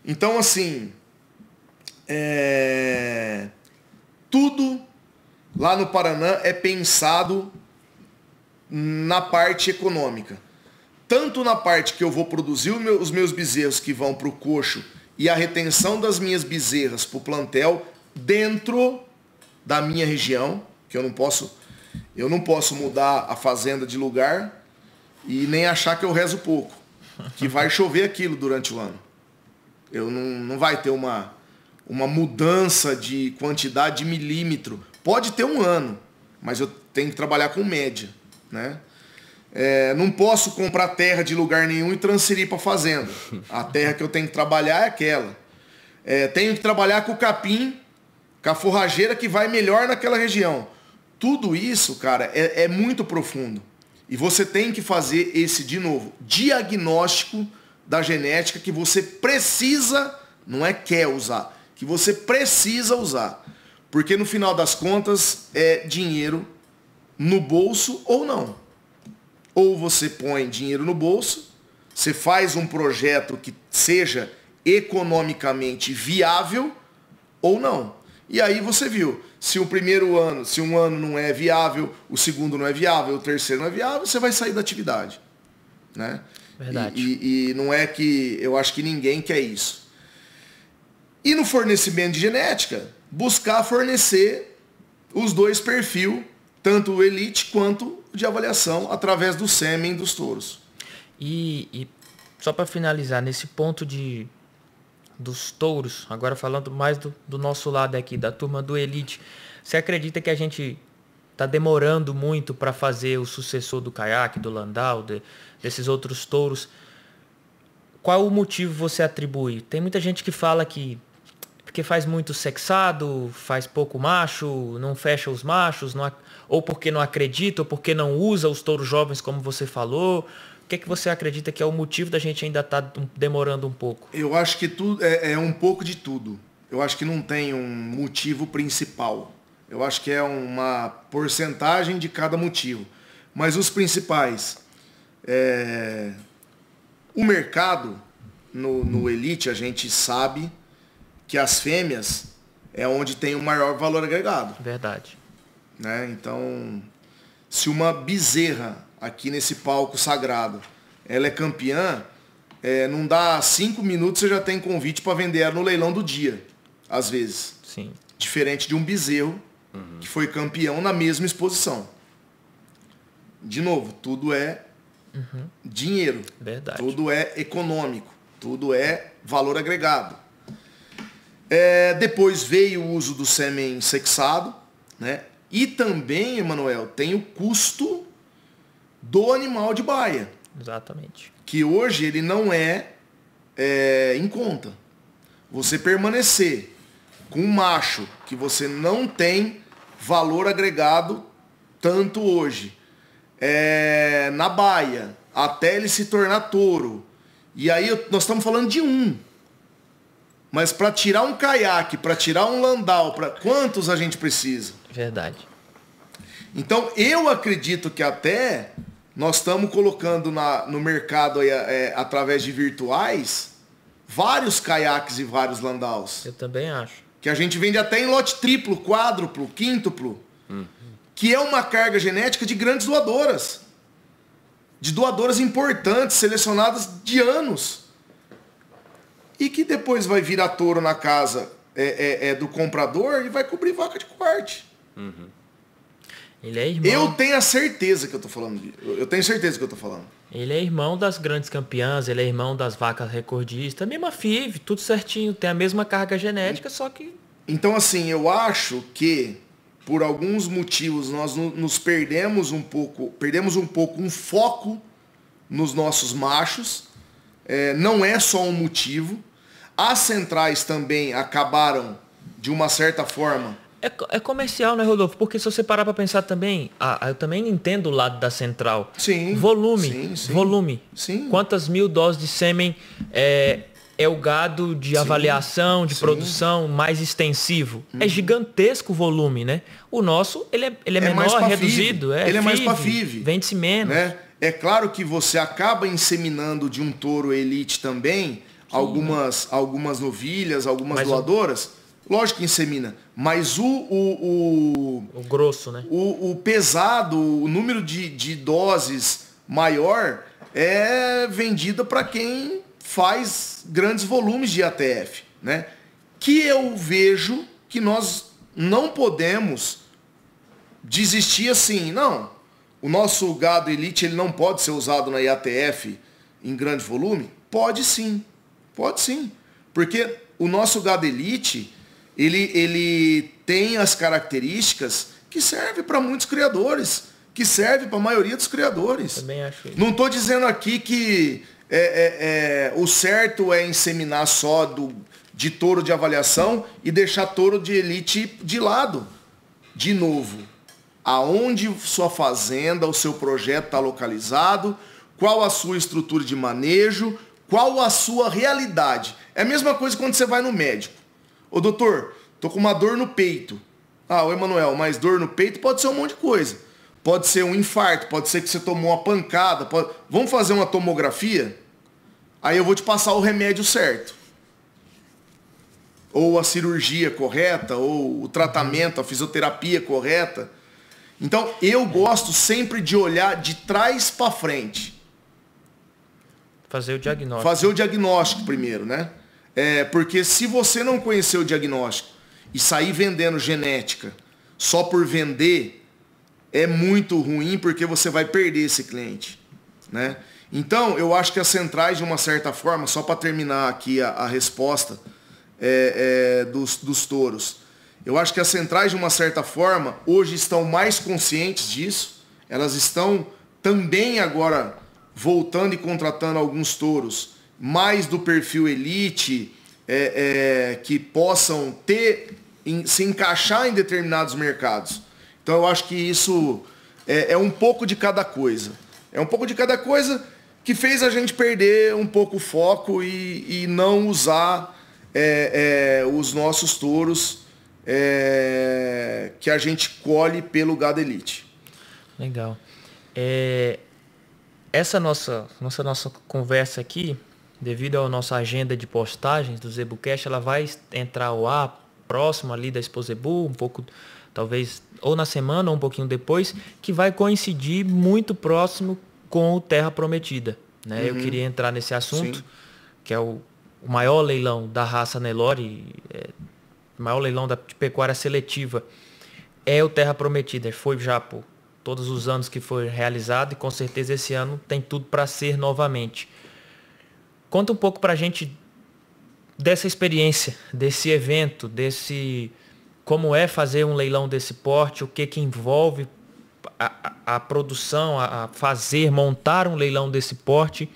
Então, assim, tudo lá no Paraná é pensado na parte econômica. Tanto na parte que eu vou produzir os meus bezerros que vão para o coxo e a retenção das minhas bezerras para o plantel dentro da minha região, que eu não posso mudar a fazenda de lugar e nem achar que eu rezo pouco, que vai chover aquilo durante o ano. Eu não vai ter uma mudança de quantidade de milímetro. Pode ter um ano, mas eu tenho que trabalhar com média, né? Não posso comprar terra de lugar nenhum e transferir para a fazenda. A terra que eu tenho que trabalhar é aquela. Tenho que trabalhar com o capim, com a forrageira que vai melhor naquela região. Tudo isso, cara, é muito profundo. E você tem que fazer esse, de novo, diagnóstico da genética que você precisa, não é quer usar, que você precisa usar. Porque no final das contas é dinheiro no bolso ou não. Ou você põe dinheiro no bolso, você faz um projeto que seja economicamente viável ou não. E aí você viu, se um ano não é viável, o segundo não é viável, o terceiro não é viável, você vai sair da atividade, né? Verdade. E não é que eu acho que ninguém quer isso. E no fornecimento de genética, buscar fornecer os 2 perfis, tanto o elite quanto o de avaliação, através do sêmen dos touros. E só para finalizar, nesse ponto dos touros, agora falando mais do nosso lado aqui, da turma do elite, você acredita que a gente está demorando muito para fazer o sucessor do caiaque, do landau, desses outros touros? Qual o motivo você atribui? Tem muita gente que fala que porque faz muito sexado, faz pouco macho, não fecha os machos, ou porque não acredita, ou porque não usa os touros jovens, como você falou? O que é que você acredita que é o motivo da gente ainda estar demorando um pouco? Eu acho que tudo é um pouco de tudo. Eu acho que não tem um motivo principal. Eu acho que é uma porcentagem de cada motivo. Mas os principais... O mercado, no Elite, a gente sabe que as fêmeas é onde tem o maior valor agregado. Verdade. Né? Então, se uma bezerra aqui nesse palco sagrado, ela é campeã, não dá 5 minutos, você já tem convite para vender ela no leilão do dia, às vezes. Sim. Diferente de um bezerro que foi campeão na mesma exposição. De novo, tudo é dinheiro. Verdade. Tudo é econômico. Tudo é valor agregado. Depois veio o uso do sêmen sexado, né? E também, Emanuel, tem o custo do animal de baia. Exatamente. Que hoje ele não é em conta. Você permanecer com um macho que você não tem valor agregado tanto hoje, na baia, até ele se tornar touro. E aí nós estamos falando de um. Mas para tirar um caiaque, para tirar um landau, quantos a gente precisa? Verdade. Então eu acredito que até nós estamos colocando no mercado através de virtuais vários caiaques e vários landaus. Eu também acho. Que a gente vende até em lote triplo, quádruplo, quíntuplo. Que é uma carga genética de grandes doadoras. De doadoras importantes, selecionadas de anos. E que depois vai virar touro na casa do comprador e vai cobrir vaca de corte. Ele é irmão... Eu tenho a certeza que eu tô falando disso. Eu tenho certeza que eu tô falando. Ele é irmão das grandes campeãs, ele é irmão das vacas recordistas, mesma FIV, tudo certinho, tem a mesma carga genética, só que... Então, assim, eu acho que, por alguns motivos, nós nos perdemos um pouco um foco nos nossos machos. Não é só um motivo. As centrais também acabaram, de uma certa forma... É comercial, né, Rodolfo? Porque se você parar para pensar também, eu também entendo o lado da central. Sim. Volume. Sim. Volume. Sim. Quantas mil doses de sêmen é o gado de avaliação, de produção mais extensivo? É gigantesco o volume, né? O nosso, ele é menor, reduzido. Ele é mais para FIV. Vende-se menos. Né? É claro que você acaba inseminando de um touro elite também, algumas novilhas, algumas doadoras. Lógico que insemina, mas o grosso, né? O pesado, o número de doses maior é vendida para quem faz grandes volumes de ATF, né? Que eu vejo que nós não podemos desistir assim, não. O nosso gado elite ele não pode ser usado na IATF em grande volume? Pode sim, porque o nosso gado elite ele tem as características que servem para muitos criadores, que servem para a maioria dos criadores. Também acho isso. Não estou dizendo aqui que o certo é inseminar só de touro de avaliação e deixar touro de elite de lado. De novo, aonde sua fazenda, o seu projeto está localizado, qual a sua estrutura de manejo, qual a sua realidade. É a mesma coisa quando você vai no médico. Ô doutor, tô com uma dor no peito. Ô Emanuel, mas dor no peito pode ser um monte de coisa. Pode ser um infarto, pode ser que você tomou uma pancada. Vamos fazer uma tomografia? Aí eu vou te passar o remédio certo. Ou a cirurgia correta, ou o tratamento, a fisioterapia correta. Então eu gosto sempre de olhar de trás para frente. Fazer o diagnóstico. Fazer o diagnóstico primeiro, né? Porque se você não conhecer o diagnóstico e sair vendendo genética só por vender, é muito ruim porque você vai perder esse cliente, né? Então, eu acho que as centrais, de uma certa forma, só para terminar aqui a resposta dos touros, eu acho que as centrais, de uma certa forma, hoje estão mais conscientes disso. Elas estão também agora voltando e contratando alguns touros mais do perfil elite, que possam se encaixar em determinados mercados. Então eu acho que isso é um pouco de cada coisa. É um pouco de cada coisa que fez a gente perder um pouco o foco e não usar os nossos touros que a gente colhe pelo gado elite. Legal. Essa nossa conversa aqui, devido à nossa agenda de postagens do ZebuCast, ela vai entrar ao ar próximo ali da Expo Zebu, um pouco, talvez, ou na semana ou um pouquinho depois, que vai coincidir muito próximo com o Terra Prometida. Né? Eu queria entrar nesse assunto, sim, que é o maior leilão da raça Nelore, o maior leilão de pecuária seletiva, é o Terra Prometida. Foi já por todos os anos que foi realizado e com certeza esse ano tem tudo para ser novamente. Conta um pouco para a gente dessa experiência, desse evento, como é fazer um leilão desse porte, o que envolve a produção, montar um leilão desse porte,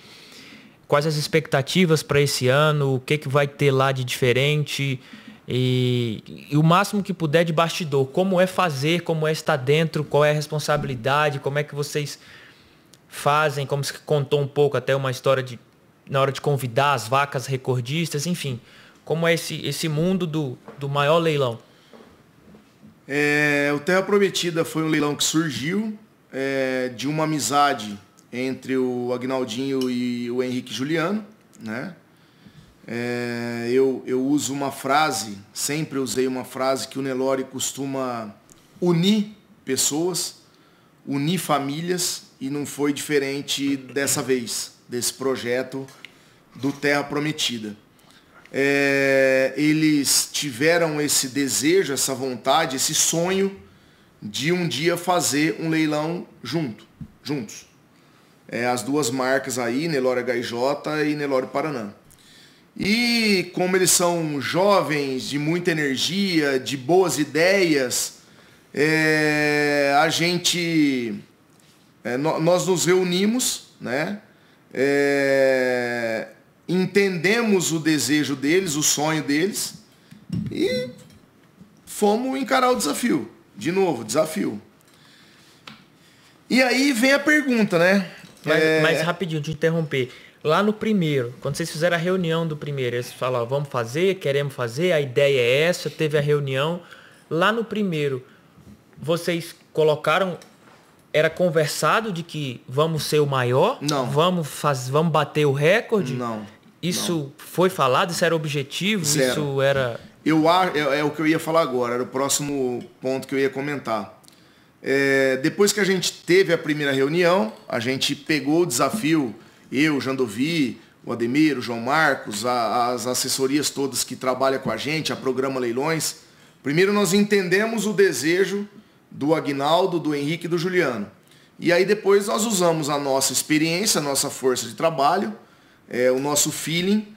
quais as expectativas para esse ano, o que vai ter lá de diferente e o máximo que puder de bastidor, como é fazer, como é estar dentro, qual é a responsabilidade, como é que vocês fazem, como você contou um pouco até uma história na hora de convidar as vacas recordistas, enfim, como é esse mundo do maior leilão? O Terra Prometida foi um leilão que surgiu de uma amizade entre o Aguinaldinho e o Henrique Juliano, né? Eu uso uma frase, sempre usei uma frase que o Nelore costuma unir pessoas, unir famílias, e não foi diferente dessa vez, desse projeto do Terra Prometida. Eles tiveram esse desejo, essa vontade, esse sonho de um dia fazer um leilão juntos. As duas marcas aí, Nelore HJ e Nelore Paraná. E como eles são jovens, de muita energia, de boas ideias, nós nos reunimos, né? Entendemos o desejo deles, o sonho deles e fomos encarar o desafio. De novo, desafio. E aí vem a pergunta, né? Mas rapidinho, te interromper. Lá no primeiro, quando vocês fizeram a reunião do primeiro, eles falaram, vamos fazer, queremos fazer, a ideia é essa, teve a reunião. Lá no primeiro, vocês colocaram, era conversado de que vamos ser o maior? Não. Vamos bater o recorde? Não. Isso não. Foi falado? Isso era objetivo? Zero. Isso era... É o que eu ia falar agora, era o próximo ponto que eu ia comentar. Depois que a gente teve a primeira reunião, a gente pegou o desafio, eu, o Jandovi, o Ademir, o João Marcos, as assessorias todas que trabalham com a gente, a Programa Leilões. Primeiro nós entendemos o desejo do Aguinaldo, do Henrique e do Juliano. E aí depois nós usamos a nossa experiência, a nossa força de trabalho, o nosso feeling,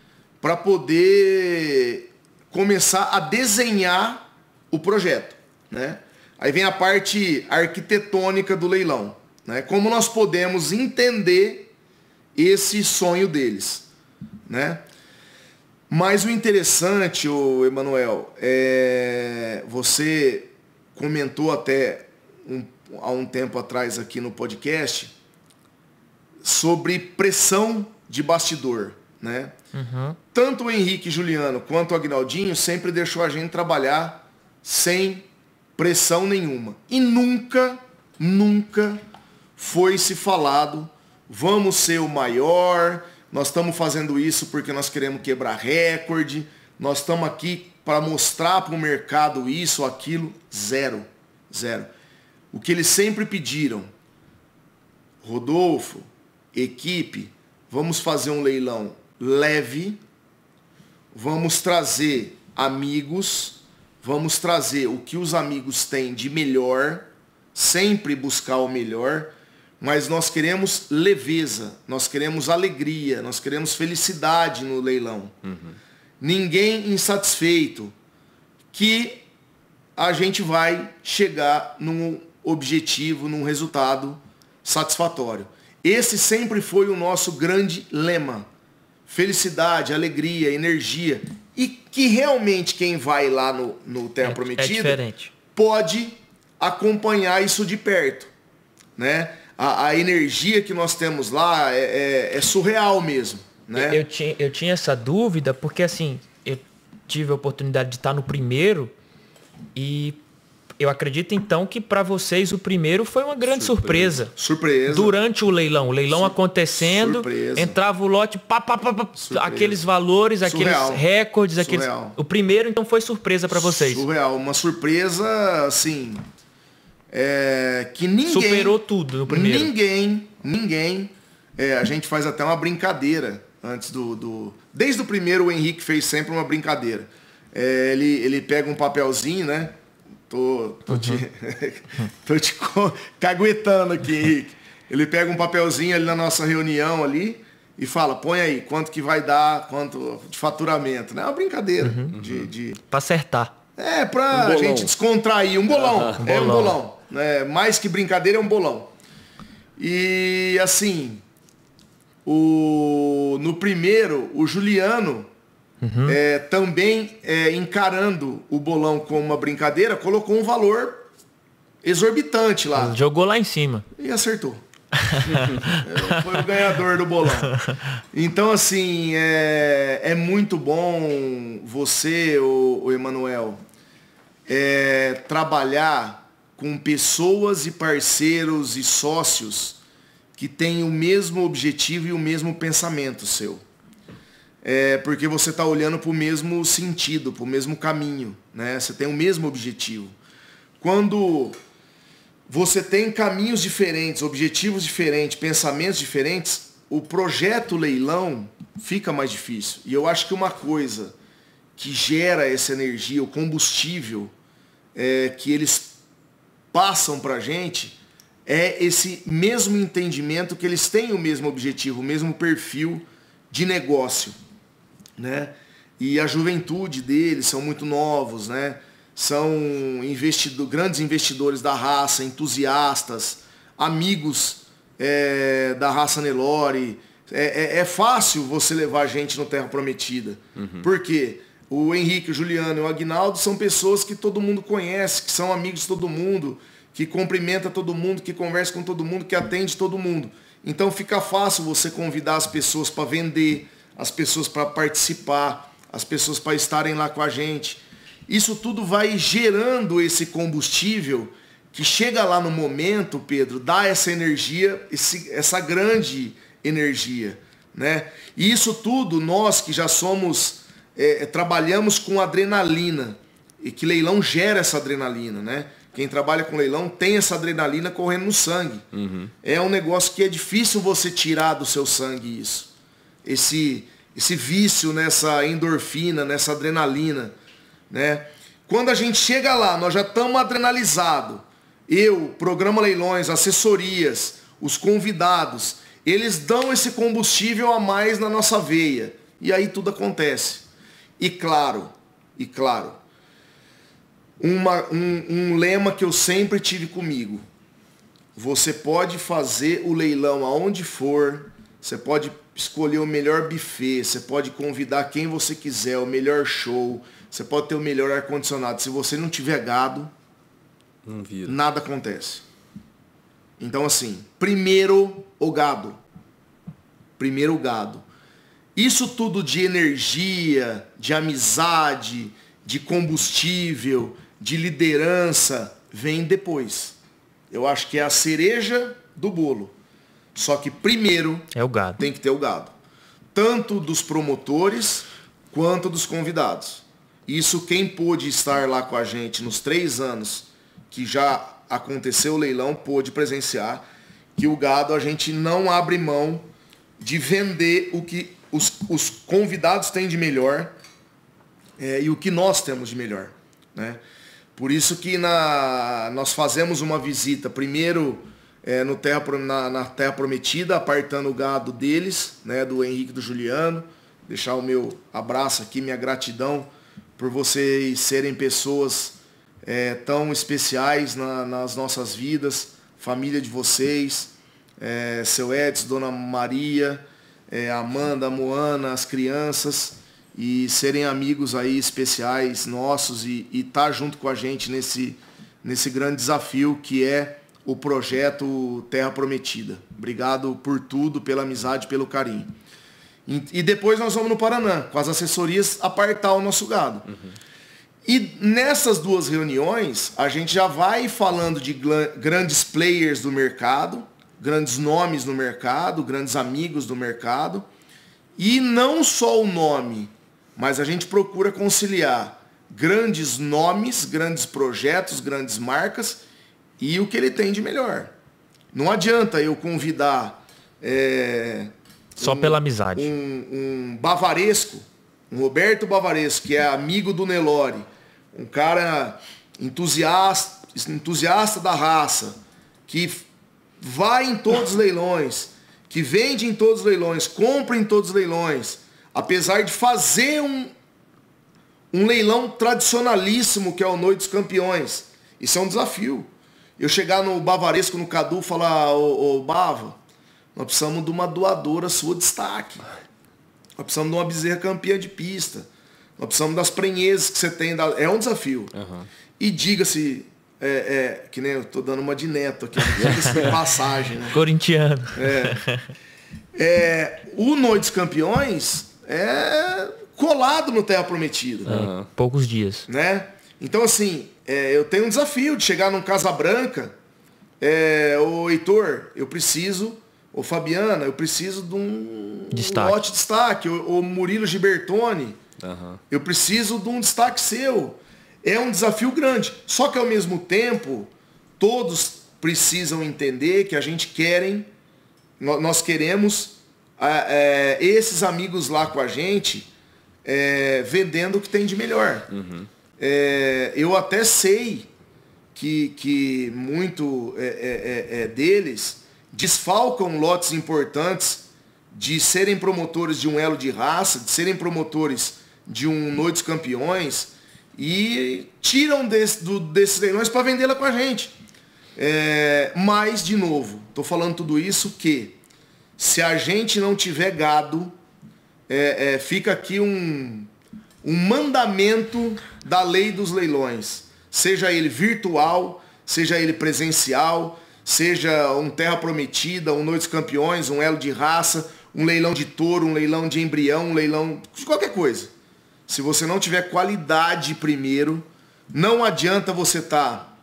para poder começar a desenhar o projeto, né? Aí vem a parte arquitetônica do leilão, né? Como nós podemos entender esse sonho deles, né? Mas o interessante, Emanuel, você comentou até há um tempo atrás aqui no podcast sobre pressão de bastidor, né? Uhum. Tanto o Henrique Juliano quanto o Aguinaldinho sempre deixou a gente trabalhar sem pressão nenhuma. E nunca foi se falado, vamos ser o maior, nós estamos fazendo isso porque nós queremos quebrar recorde, nós estamos aqui para mostrar para o mercado isso, aquilo. Zero. O que eles sempre pediram, Rodolfo, equipe, vamos fazer um leilão leve, vamos trazer amigos, vamos trazer o que os amigos têm de melhor, sempre buscar o melhor, mas nós queremos leveza, nós queremos alegria, nós queremos felicidade no leilão. Uhum. Ninguém insatisfeito, que a gente vai chegar num objetivo, num resultado satisfatório. Esse sempre foi o nosso grande lema. felicidade, alegria, energia. E que realmente quem vai lá no Terra Prometida pode acompanhar isso de perto, né? A energia que nós temos lá é surreal mesmo, né? Eu tinha essa dúvida porque, assim, eu tive a oportunidade de estar no primeiro e eu acredito, então, que para vocês o primeiro foi uma grande surpresa. Durante o leilão acontecendo, entrava o lote, aqueles valores, aqueles recordes, o primeiro, então, foi surpresa para vocês. Surreal, uma surpresa, assim, que ninguém... Superou tudo no primeiro. Ninguém... a gente faz até uma brincadeira antes Desde o primeiro, o Henrique fez sempre uma brincadeira. Ele pega um papelzinho, né? Tô te caguetando aqui, Henrique. Ele pega um papelzinho ali na nossa reunião ali e fala, põe aí, quanto que vai dar, quanto de faturamento, né? É uma brincadeira. Pra acertar. Pra gente descontrair. Um bolão. Um bolão. Mais que brincadeira, é um bolão. E assim, no primeiro, o Juliano... também encarando o bolão como uma brincadeira, colocou um valor exorbitante lá. Jogou lá em cima. E acertou. Foi o ganhador do bolão. Então, assim, é muito bom você, o Emanuel, trabalhar com pessoas e parceiros e sócios que têm o mesmo objetivo e o mesmo pensamento seu. Porque você está olhando para o mesmo sentido, para o mesmo caminho, né? Você tem o mesmo objetivo. Quando você tem caminhos diferentes, objetivos diferentes, pensamentos diferentes, o projeto leilão fica mais difícil. E eu acho que uma coisa que gera essa energia, o combustível que eles passam para a gente, é esse mesmo entendimento que eles têm o mesmo objetivo, o mesmo perfil de negócio, né? E a juventude deles são muito novos, né? São grandes investidores da raça, entusiastas, amigos da raça Nelore. É fácil você levar a gente no Terra Prometida. Por quê? O Henrique, o Juliano e o Aguinaldo são pessoas que todo mundo conhece, que são amigos de todo mundo, que cumprimenta todo mundo, que conversa com todo mundo, que atende todo mundo. Então fica fácil você convidar as pessoas para vender, as pessoas para participar, as pessoas para estarem lá com a gente. Isso tudo vai gerando esse combustível que chega lá no momento, Pedro, dá essa energia, essa grande energia, né? E isso tudo, nós que já somos, trabalhamos com adrenalina, e que leilão gera essa adrenalina, né? Quem trabalha com leilão tem essa adrenalina correndo no sangue. É um negócio que é difícil você tirar do seu sangue isso. Esse vício nessa endorfina, nessa adrenalina, né? Quando a gente chega lá, nós já estamos adrenalizados. Programa Leilões, assessorias, os convidados, eles dão esse combustível a mais na nossa veia. E aí tudo acontece. E claro, um lema que eu sempre tive comigo. Você pode fazer o leilão aonde for, você pode escolher o melhor buffet, você pode convidar quem você quiser, o melhor show, você pode ter o melhor ar-condicionado. Se você não tiver gado, nada acontece. Então, assim, primeiro o gado. Primeiro o gado. Isso tudo de energia, de amizade, de combustível, de liderança, vem depois. Eu acho que é a cereja do bolo. Só que primeiro o gado. Tem que ter o gado. Tanto dos promotores quanto dos convidados. Isso quem pôde estar lá com a gente nos 3 anos que já aconteceu o leilão, pôde presenciar que o gado a gente não abre mão de vender o que os convidados têm de melhor e o que nós temos de melhor, né? Por isso que nós fazemos uma visita primeiro na Terra Prometida, apartando o gado deles, né, do Henrique e do Juliano. Deixar o meu abraço aqui, minha gratidão por vocês serem pessoas tão especiais nas nossas vidas, família de vocês, seu Edson, Dona Maria, a Amanda, a Moana, as crianças, e serem amigos aí especiais nossos e estar junto com a gente nesse grande desafio que é o projeto Terra Prometida. Obrigado por tudo, pela amizade, pelo carinho. E depois nós vamos no Paraná, com as assessorias, apartar o nosso gado. E nessas 2 reuniões, a gente já vai falando de grandes players do mercado, grandes nomes no mercado, grandes amigos do mercado. E não só o nome, mas a gente procura conciliar grandes nomes, grandes projetos, grandes marcas e o que ele tem de melhor. Não adianta eu convidar... só pela amizade. Um Bavaresco, um Roberto Bavaresco, que é amigo do Nelore, um cara entusiasta da raça, que vai em todos os leilões, que vende em todos os leilões, compra em todos os leilões, apesar de fazer um leilão tradicionalíssimo, que é o Noite dos Campeões. Isso é um desafio. Eu chegar no Bavaresco, no Cadu, e falar, ô Bava, nós precisamos de uma doadora sua destaque. Nós precisamos de uma bezerra campeã de pista. Nós precisamos das prenhezes que você tem. É um desafio. E diga-se, que nem eu estou dando uma de neto aqui, diga-se passagem. Né? Corintiano. O Noite dos Campeões é colado no Terra Prometida. Poucos dias. Né? Então, assim, eu tenho um desafio de chegar num Casa Branca. Ô Heitor, eu preciso... Ô Fabiana, eu preciso de um lote de destaque. Ô Murilo Gibertoni, eu preciso de um destaque seu. É um desafio grande. Só que ao mesmo tempo, todos precisam entender que nós queremos esses amigos lá com a gente vendendo o que tem de melhor. Eu até sei que muito deles desfalcam lotes importantes de serem promotores de um elo de raça, de serem promotores de um Noite dos Campeões e tiram desses leilões para vendê-la com a gente. Mas, de novo, estou falando tudo isso que se a gente não tiver gado, fica aqui um mandamento da lei dos leilões, seja ele virtual, seja ele presencial, seja um Terra Prometida, um Noite dos Campeões, um elo de raça, um leilão de touro, um leilão de embrião, um leilão de qualquer coisa. Se você não tiver qualidade primeiro, não adianta você estar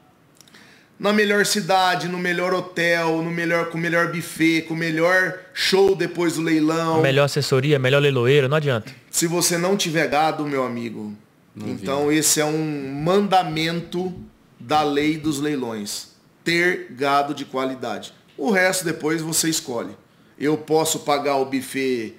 na melhor cidade, no melhor hotel, com o melhor buffet, com o melhor show depois do leilão. A melhor assessoria, melhor leiloeiro, não adianta. Se você não tiver gado, meu amigo, então esse é um mandamento da lei dos leilões. Ter gado de qualidade. O resto depois você escolhe. Eu posso pagar o buffet,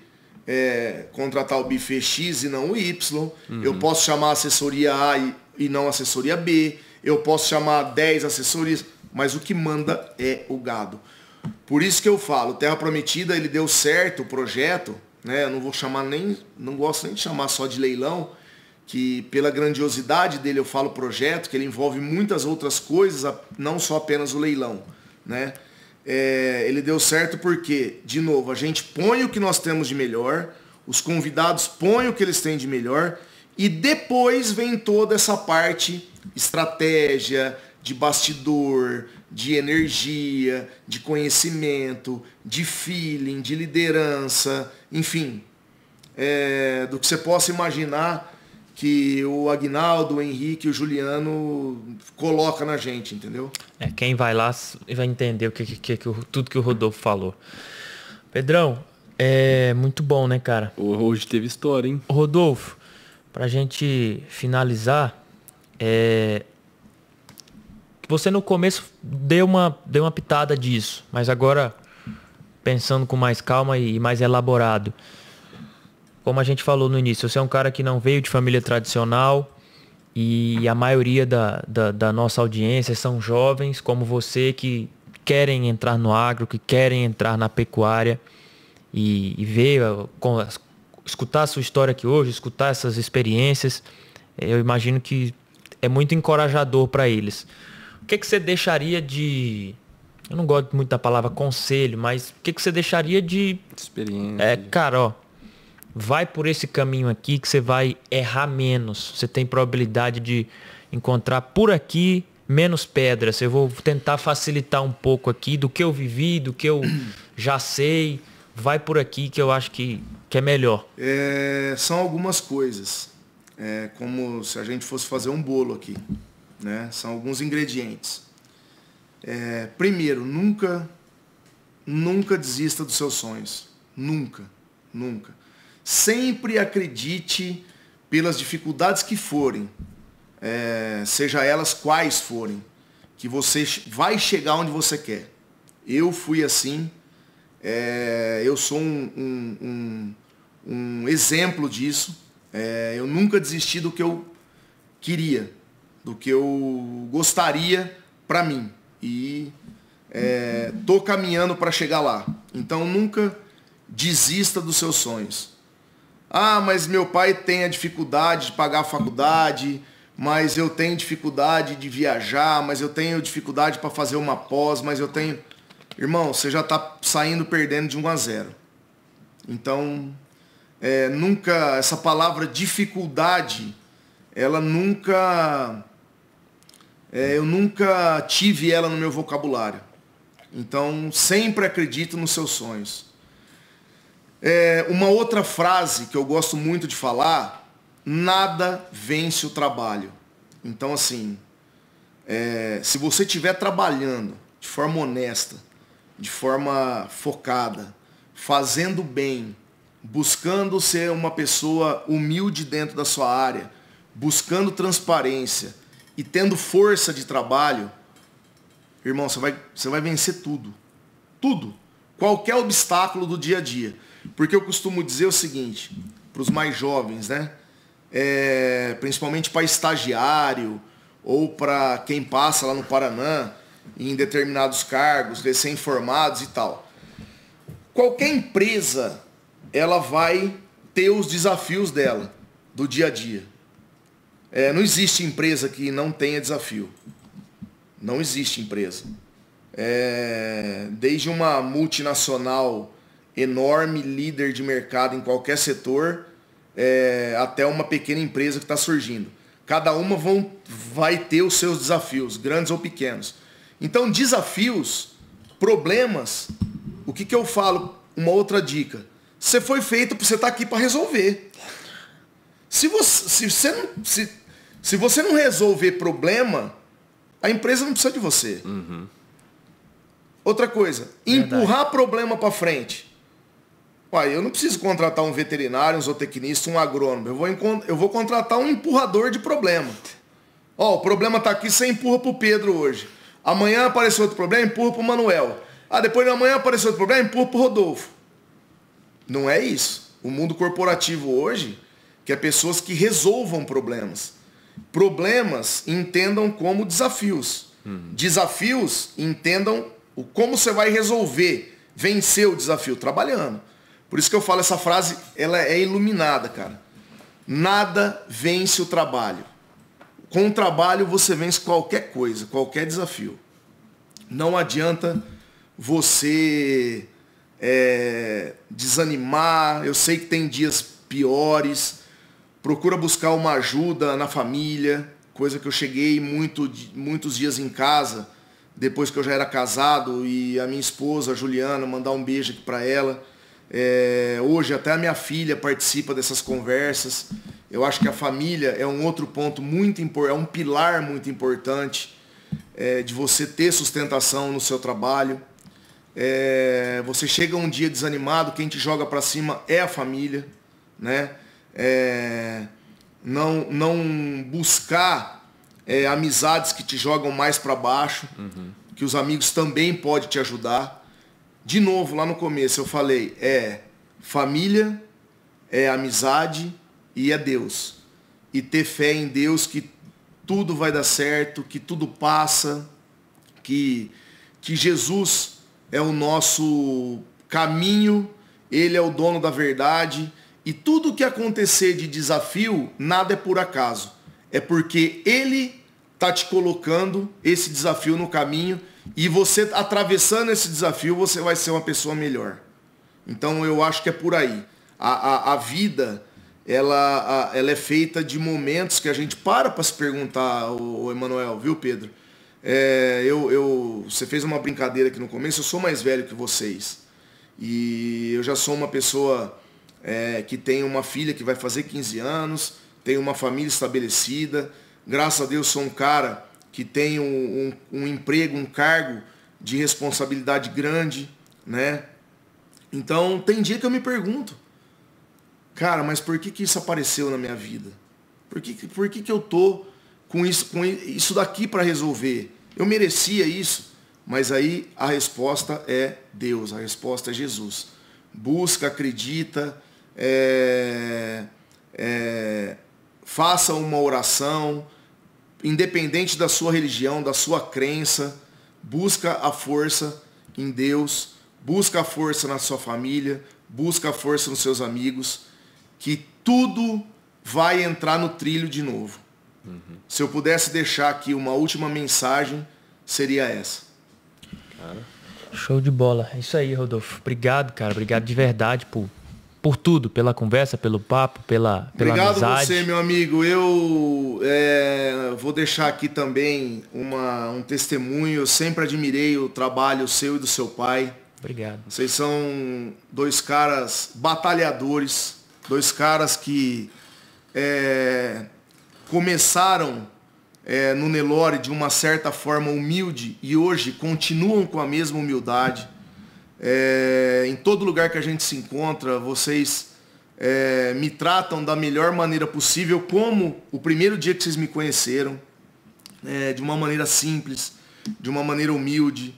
contratar o buffet X e não o Y. Eu posso chamar a assessoria A e não a assessoria B. Eu posso chamar 10 assessorias, mas o que manda é o gado. Por isso que eu falo, Terra Prometida, ele deu certo o projeto, né? Eu não gosto nem de chamar só de leilão, que pela grandiosidade dele eu falo projeto, que ele envolve muitas outras coisas, não só apenas o leilão, né? Ele deu certo porque, de novo, a gente põe o que nós temos de melhor, os convidados põem o que eles têm de melhor, e depois vem toda essa parte estratégia, de bastidor, de energia, de conhecimento, de feeling, de liderança, enfim, do que você possa imaginar que o Aguinaldo, o Henrique e o Juliano coloca na gente, entendeu? Quem vai lá vai entender tudo que o Rodolfo falou. Pedrão, muito bom, né, cara? Hoje teve história, hein? Rodolfo, pra gente finalizar, você no começo deu uma pitada disso, mas agora, pensando com mais calma e mais elaborado, como a gente falou no início, você é um cara que não veio de família tradicional e a maioria da nossa audiência são jovens como você que querem entrar no agro, que querem entrar na pecuária e ver, escutar a sua história aqui hoje, escutar essas experiências, eu imagino que é muito encorajador para eles. O que você deixaria de eu não gosto muito da palavra conselho, mas o que você deixaria de experiência? Cara, ó, vai por esse caminho aqui que você vai errar menos. Você tem probabilidade de encontrar por aqui menos pedras. Eu vou tentar facilitar um pouco aqui do que eu vivi, do que eu já sei. Vai por aqui que eu acho que é melhor. São algumas coisas. Como se a gente fosse fazer um bolo aqui, né? São alguns ingredientes. Primeiro, nunca desista dos seus sonhos. Nunca. Sempre acredite pelas dificuldades que forem, seja elas quais forem, que você vai chegar onde você quer. Eu fui assim, eu sou um exemplo disso. Eu nunca desisti do que eu queria, do que eu gostaria para mim. E tô caminhando para chegar lá. Então nunca desista dos seus sonhos. Ah, mas meu pai tem a dificuldade de pagar a faculdade, mas eu tenho dificuldade de viajar, mas eu tenho dificuldade para fazer uma pós, mas eu tenho... Irmão, você já está saindo perdendo de 1-0. Então, nunca... Essa palavra dificuldade, ela nunca... eu nunca tive ela no meu vocabulário. Então, sempre acredito nos seus sonhos. Uma outra frase que eu gosto muito de falar: nada vence o trabalho. Então, assim, se você estiver trabalhando de forma honesta, de forma focada, fazendo bem, buscando ser uma pessoa humilde dentro da sua área, buscando transparência e tendo força de trabalho, irmão, você vai vencer tudo. Tudo. Qualquer obstáculo do dia a dia. Porque eu costumo dizer o seguinte, para os mais jovens, né? Principalmente para estagiário ou para quem passa lá no Paraná em determinados cargos, recém-formados e tal. Qualquer empresa, ela vai ter os desafios dela, do dia a dia. Não existe empresa que não tenha desafio. Não existe empresa. Desde uma multinacional enorme, líder de mercado em qualquer setor, até uma pequena empresa que está surgindo. Cada uma vai ter os seus desafios, grandes ou pequenos. Então, desafios, problemas, o que eu falo? Uma outra dica. Você foi feito para você estar aqui para resolver. Se você não resolver problema, a empresa não precisa de você. Uhum. Outra coisa, empurrar problema para frente. Uai, eu não preciso contratar um veterinário, um zootecnista, um agrônomo. Eu vou contratar um empurrador de problema. Ó, o problema está aqui, você empurra para o Pedro hoje. Amanhã apareceu outro problema, empurra para o Manuel. Depois de amanhã apareceu outro problema, empurra para o Rodolfo. Não é isso. O mundo corporativo hoje quer pessoas que resolvam problemas. Problemas entendam como desafios. Desafios entendam como você vai resolver, vencer o desafio, trabalhando. Por isso que eu falo, essa frase, ela é iluminada, cara. Nada vence o trabalho. Com o trabalho você vence qualquer coisa, qualquer desafio. Não adianta você desanimar. Eu sei que tem dias piores. Procura buscar uma ajuda na família, coisa que eu cheguei muitos dias em casa, depois que eu já era casado, e a minha esposa, a Juliana, mandar um beijo aqui para ela. Hoje até a minha filha participa dessas conversas. Eu acho que a família é um outro ponto muito importante, é um pilar muito importante de você ter sustentação no seu trabalho. Você chega um dia desanimado, quem te joga para cima é a família, né? Não buscar amizades que te jogam mais para baixo, que os amigos também podem te ajudar. De novo, lá no começo eu falei, família, amizade e é Deus. E ter fé em Deus que tudo vai dar certo, que tudo passa, que Jesus é o nosso caminho, Ele é o dono da verdade. E tudo que acontecer de desafio, nada é por acaso. É porque Ele tá te colocando esse desafio no caminho e você atravessando esse desafio, você vai ser uma pessoa melhor. Então eu acho que é por aí. A vida, ela é feita de momentos que a gente para se perguntar, o Emanuel, viu, Pedro? Você fez uma brincadeira aqui no começo, eu sou mais velho que vocês. E eu já sou uma pessoa que tem uma filha que vai fazer 15 anos, tem uma família estabelecida. Graças a Deus sou um cara que tem um emprego, um cargo de responsabilidade grande, né? Então tem dia que eu me pergunto, cara, mas por que isso apareceu na minha vida? Por que eu tô com isso daqui para resolver? Eu merecia isso, mas aí a resposta é Deus, a resposta é Jesus. Busca, acredita, faça uma oração, independente da sua religião, da sua crença, busca a força em Deus, busca a força na sua família, busca a força nos seus amigos, que tudo vai entrar no trilho de novo. Se eu pudesse deixar aqui uma última mensagem, seria essa. Cara. Show de bola. É isso aí, Rodolfo. Obrigado, cara. Obrigado de verdade por tudo, pela conversa, pelo papo, pela Obrigado amizade. Obrigado você, meu amigo. Eu vou deixar aqui também um testemunho. Eu sempre admirei o trabalho seu e do seu pai. Obrigado. Vocês são dois caras batalhadores, dois caras que começaram no Nelore de uma certa forma humilde e hoje continuam com a mesma humildade. Em todo lugar que a gente se encontra, vocês me tratam da melhor maneira possível, como o primeiro dia que vocês me conheceram, de uma maneira simples, de uma maneira humilde.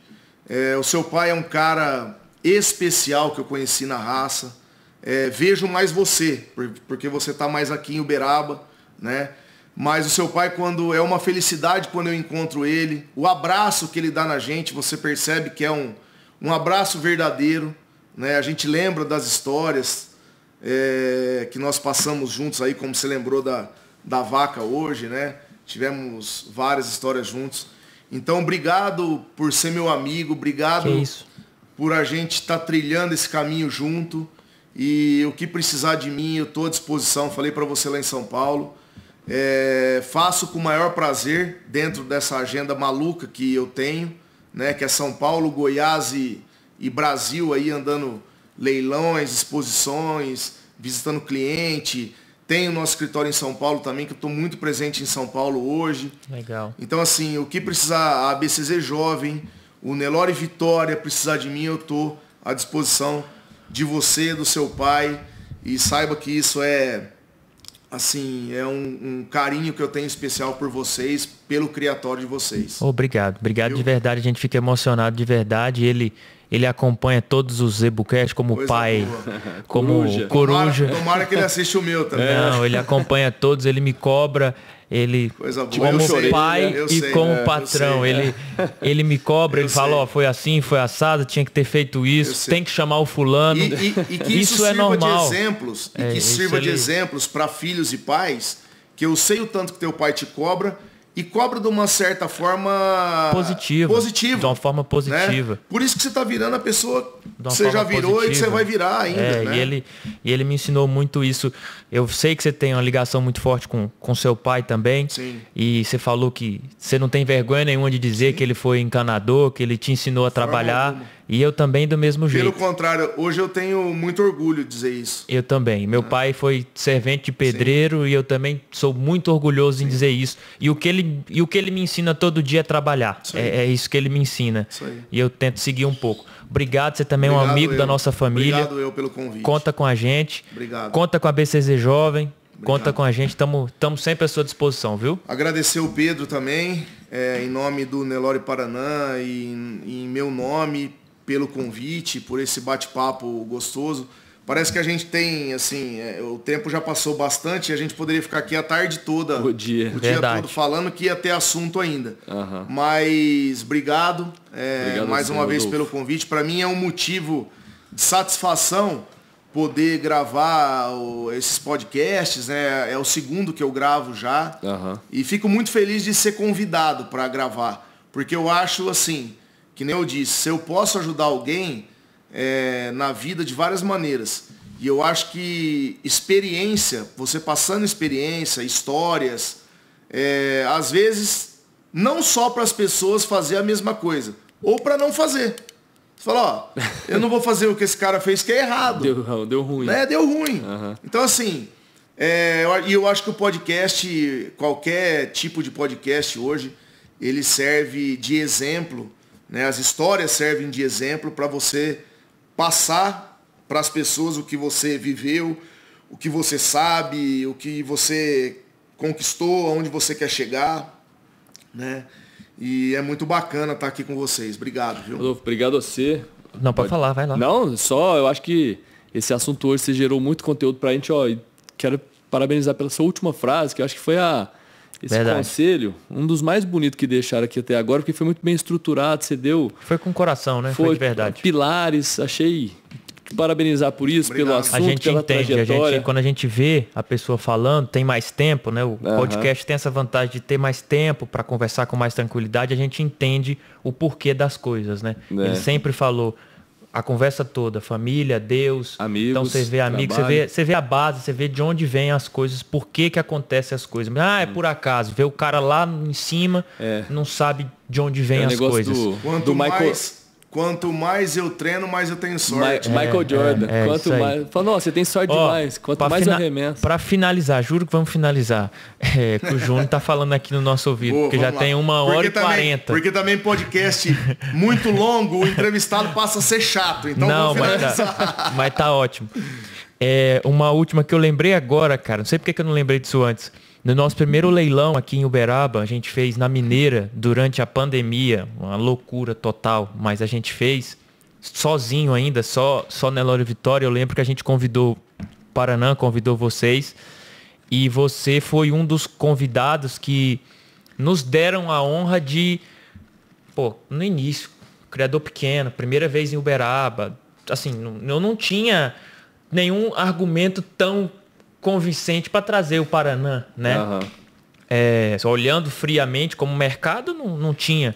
O seu pai é um cara especial que eu conheci na raça. Vejo mais você, porque você está mais aqui em Uberaba, né? Mas o seu pai, quando é uma felicidade quando eu encontro ele, o abraço que ele dá na gente, você percebe que é um abraço verdadeiro, né? A gente lembra das histórias que nós passamos juntos aí, como você lembrou da vaca hoje, né? Tivemos várias histórias juntos. Então, obrigado por ser meu amigo, obrigado por a gente estar trilhando esse caminho junto. E o que precisar de mim, eu estou à disposição. Falei para você lá em São Paulo. Faço com o maior prazer dentro dessa agenda maluca que eu tenho, né? Que é São Paulo, Goiás e Brasil aí andando leilões, exposições, visitando cliente. Tem o nosso escritório em São Paulo também, que eu estou muito presente em São Paulo hoje. Legal. Então, assim, o que precisar, a ABCZ Jovem, o Nelore Vitória, precisar de mim, eu estou à disposição de você, do seu pai. E saiba que isso assim, um carinho que eu tenho especial por vocês, pelo criatório de vocês. Obrigado. Obrigado de verdade. A gente fica emocionado de verdade. Ele acompanha todos os Zebucast como Coisa pai, boa. como coruja. Tomara que ele assista o meu também. Não, ele acompanha todos, ele me cobra, ele Coisa boa. como pai e como patrão. Ele me cobra, ele fala, ó, foi assim, foi assado, tinha que ter feito isso, tem que chamar o fulano. E que isso é normal. De exemplos, e que sirva de exemplos para filhos e pais, que eu sei o tanto que teu pai te cobra, e cobra de uma certa forma positiva. De uma forma positiva. Né? Por isso que você está virando a pessoa que você já virou positiva. E que você vai virar ainda. Né? E ele me ensinou muito isso. Eu sei que você tem uma ligação muito forte com seu pai também. Sim. E você falou que você não tem vergonha nenhuma de dizer que ele foi encanador, que ele te ensinou a trabalhar. E eu também do mesmo jeito. Pelo contrário, hoje eu tenho muito orgulho de dizer isso. Eu também. Meu pai foi servente de pedreiro. Sim. E eu também sou muito orgulhoso em dizer isso. E o que ele me ensina todo dia é trabalhar. É isso que ele me ensina. Isso aí. E eu tento seguir um pouco. Obrigado, você também é um amigo da nossa família. Obrigado eu pelo convite. Conta com a gente. Obrigado. Conta com a BCZ Jovem. Obrigado. Conta com a gente. Estamos sempre à sua disposição, viu? Agradecer o Pedro também, em nome do Nelore Paraná e em meu nome, pelo convite, por esse bate-papo gostoso. Parece que a gente tem, assim, o tempo já passou bastante e a gente poderia ficar aqui a tarde toda, o dia todo falando que ia ter assunto ainda. Uhum. Mas obrigado, obrigado mais uma vez pelo convite. Para mim é um motivo de satisfação poder gravar esses podcasts, né? É o segundo que eu gravo já. E fico muito feliz de ser convidado para gravar. Porque eu acho assim, que nem eu disse, se eu posso ajudar alguém na vida de várias maneiras. E eu acho que experiência, você passando experiência, histórias, às vezes, não só para as pessoas fazer a mesma coisa, ou para não fazer. Você fala, ó, eu não vou fazer o que esse cara fez que é errado. Deu ruim. Né? Deu ruim. Então, assim, eu acho que o podcast, qualquer tipo de podcast hoje, ele serve de exemplo, né? As histórias servem de exemplo para você passar para as pessoas o que você viveu, o que você sabe, o que você conquistou, aonde você quer chegar, né? E é muito bacana estar aqui com vocês. Obrigado, viu? Rodolfo, obrigado a você. Não, pode falar, vai lá. Não, só eu acho que esse assunto hoje você gerou muito conteúdo pra gente, ó. E quero parabenizar pela sua última frase, que eu acho que foi esse Verdade. conselho, um dos mais bonitos que deixaram aqui até agora, porque foi muito bem estruturado, você deu... Foi com o coração, né? Foi de verdade. Pilares, achei... Parabenizar por isso, Obrigado. pelo assunto, A gente pela entende, trajetória. quando a gente vê a pessoa falando, tem mais tempo, né? O podcast tem essa vantagem de ter mais tempo para conversar com mais tranquilidade, a gente entende o porquê das coisas, né? Ele sempre falou a conversa toda, família, Deus, amigos, então você vê amigos, você vê a base, você vê de onde vem as coisas, por que acontecem as coisas. Ah, é por acaso, vê o cara lá em cima, não sabe de onde vem as coisas. Quanto mais eu treino, mais eu tenho sorte. Michael Jordan. Quanto mais. Fala, nossa, você tem sorte demais. Quanto mais eu arremesso. Para finalizar, juro que vamos finalizar. Que o Júnior tá falando aqui no nosso ouvido, porque já tem 1h40. Porque também podcast muito longo, o entrevistado passa a ser chato. Então vamos finalizar. Mas tá ótimo. Uma última que eu lembrei agora, cara. Não sei porque que eu não lembrei disso antes. No nosso primeiro leilão aqui em Uberaba, a gente fez na Mineira durante a pandemia, uma loucura total, mas a gente fez sozinho ainda, só Nelore Vitória. Eu lembro que a gente convidou Paraná, convidou vocês, e você foi um dos convidados que nos deram a honra de, no início, criador pequeno, primeira vez em Uberaba, assim, eu não tinha nenhum argumento tão convincente para trazer o Paraná, né? Olhando friamente como mercado, não tinha.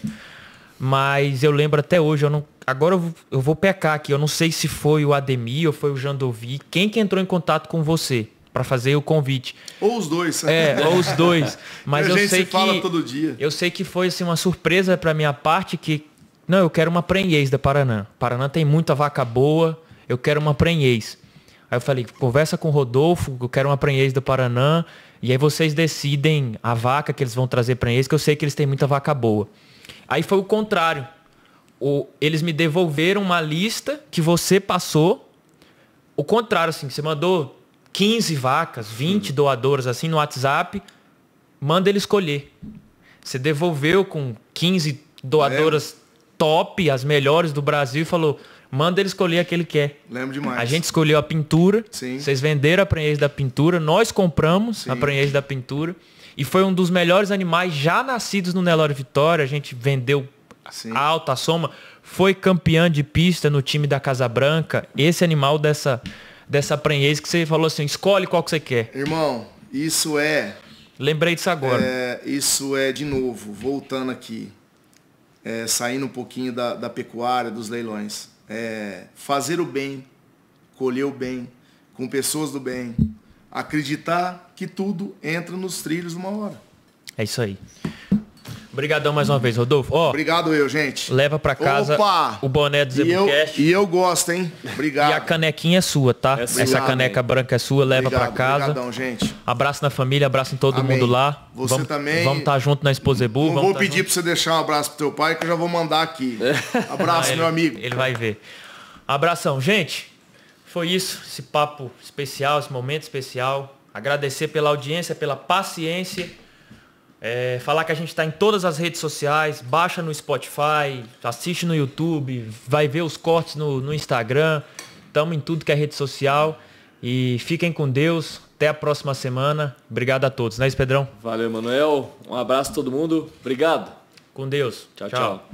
Mas eu lembro até hoje, agora eu vou pecar aqui, eu não sei se foi o Ademir ou foi o Jandovi, quem que entrou em contato com você para fazer o convite? Ou os dois. Ou os dois. Mas a gente se fala todo dia. Eu sei que foi assim, uma surpresa para minha parte que, não, eu quero uma prenhez da Paraná. Paraná tem muita vaca boa, eu quero uma prenhez. Aí eu falei, conversa com o Rodolfo, eu quero uma prenhez do Paraná. E aí vocês decidem a vaca que eles vão trazer prenhez, que eu sei que eles têm muita vaca boa. Aí foi o contrário. Eles me devolveram uma lista que você passou. O contrário, assim, você mandou 15 vacas, 20 doadoras assim no WhatsApp. Manda ele escolher. Você devolveu com 15 doadoras top, as melhores do Brasil, e falou... Manda ele escolher a que ele quer. Lembro demais. A gente escolheu a pintura. Sim. Vocês venderam a prenhez da pintura. Nós compramos a prenhez da pintura. E foi um dos melhores animais já nascidos no Nelore Vitória. A gente vendeu a alta soma. Foi campeã de pista no time da Casa Branca. Esse animal dessa prenhez que você falou assim, escolhe qual que você quer. Irmão, isso é... Lembrei disso agora. Isso é, de novo, voltando aqui. Saindo um pouquinho da pecuária, dos leilões. Fazer o bem, colher o bem, com pessoas do bem, acreditar que tudo entra nos trilhos uma hora. É isso aí. Obrigadão mais uma vez, Rodolfo. Obrigado gente. Leva pra casa o boné do ZebuCast. E eu gosto, hein? Obrigado. E a canequinha é sua, tá? Essa caneca branca é sua, leva pra casa. Obrigadão, gente. Abraço na família, abraço em todo mundo lá. Você também. Vamos estar junto na Exposebu. Não vou pedir pra você deixar um abraço pro teu pai, que eu já vou mandar aqui. Abraço, meu amigo. Ele vai ver. Abração, gente. Foi isso, esse papo especial, esse momento especial. Agradecer pela audiência, pela paciência. Falar que a gente está em todas as redes sociais, baixa no Spotify, assiste no YouTube, vai ver os cortes no Instagram. Estamos em tudo que é rede social. E fiquem com Deus. Até a próxima semana. Obrigado a todos, né, Pedrão? Valeu, Manuel. Um abraço a todo mundo. Obrigado. Com Deus. Tchau.